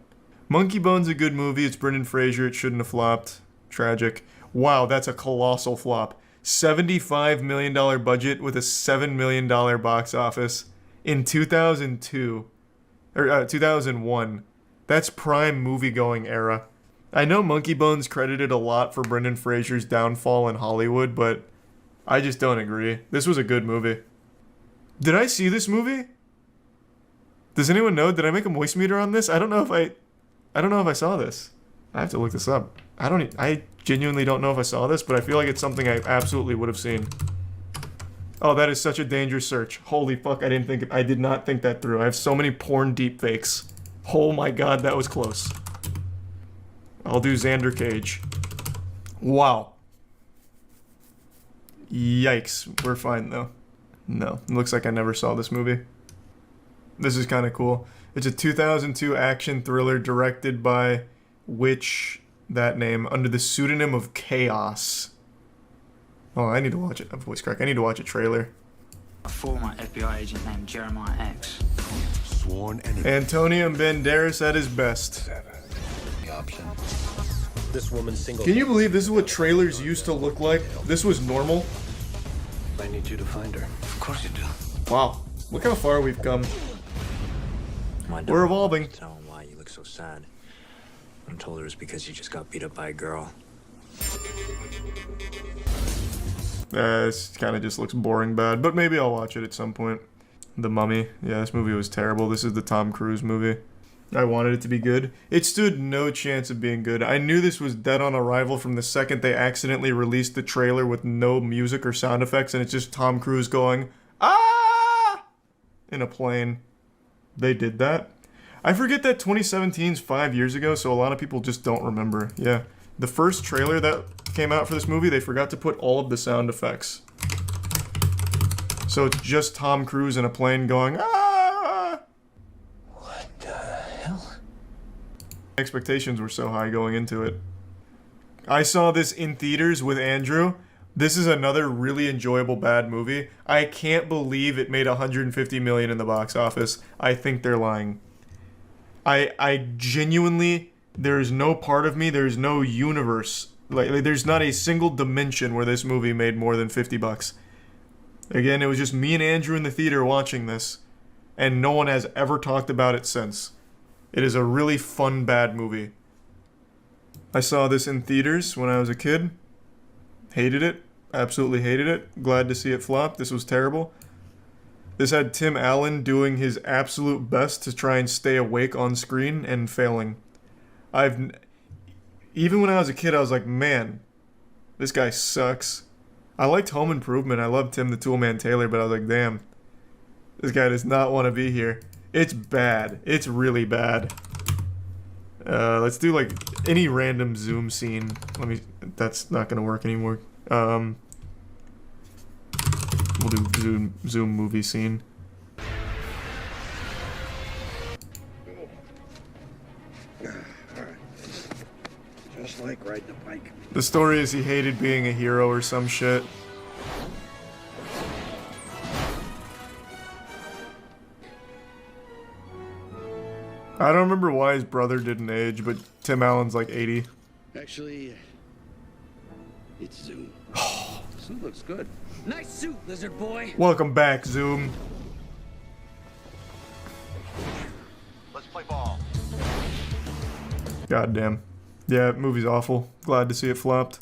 Monkey Bone's a good movie. It's Brendan Fraser. It shouldn't have flopped. Tragic. Wow, that's a colossal flop. $75 million budget with a $7 million box office in 2002. Or 2001. That's prime movie-going era. I know Monkey Bone's credited a lot for Brendan Fraser's downfall in Hollywood, but I just don't agree. This was a good movie. Did I see this movie? Does anyone know? Did I make a moist meter on this? I don't know if I saw this. I have to look this up. I genuinely don't know if I saw this, but I feel like it's something I absolutely would have seen. Oh, that is such a dangerous search. Holy fuck, I did not think that through. I have so many porn deepfakes. Oh my god, that was close. I'll do Xander Cage. Wow. Yikes. We're fine, though. No. It looks like I never saw this movie. This is kind of cool. It's a 2002 action thriller directed by that name, under the pseudonym of Chaos. Oh, I need to watch it. A voice crack. I need to watch a trailer. A former FBI agent named Jeremiah X. Sworn enemy. Antonio Banderas at his best. Option. This woman's single. Can you believe this is what trailers used to look like? This was normal. I need you to find her. Of course you do. Wow. Look how far we've come. My We're evolving. Tell him why you look so sad. I told her it's because you just got beat up by a girl. This kind of just looks boring bad, but maybe I'll watch it at some point. The Mummy. Yeah, this movie was terrible. This is the Tom Cruise movie. I wanted it to be good. It stood no chance of being good. I knew this was dead on arrival from the second they accidentally released the trailer with no music or sound effects, and it's just Tom Cruise going, "Ah!" in a plane. They did that. I forget that 2017's 5 years ago, so a lot of people just don't remember. Yeah. The first trailer that came out for this movie, they forgot to put all of the sound effects. So it's just Tom Cruise in a plane going, "Ah!" What the hell? Expectations were so high going into it. I saw this in theaters with Andrew. This is another really enjoyable bad movie. I can't believe it made $150 million in the box office. I think they're lying. I genuinely, there is no part of me, there is no universe, like there's not a single dimension where this movie made more than $50. Again, it was just me and Andrew in the theater watching this, and no one has ever talked about it since. It is a really fun bad movie. I saw this in theaters when I was a kid. Hated it. Absolutely hated it. Glad to see it flop. This was terrible. This had Tim Allen doing his absolute best to try and stay awake on screen and failing. Even when I was a kid, I was like, man, this guy sucks. I liked Home Improvement. I loved Tim the Toolman Taylor, but I was like, damn, this guy does not want to be here. It's bad. It's really bad. Let's do like any random zoom scene. That's not gonna work anymore. We'll do zoom movie scene. Just like riding a bike. The story is he hated being a hero or some shit. I don't remember why his brother didn't age, but Tim Allen's like 80. Actually, it's Zoom. Suit looks good. Nice suit, lizard boy. Welcome back, Zoom. Let's play ball. Goddamn. Yeah, movie's awful. Glad to see it flopped.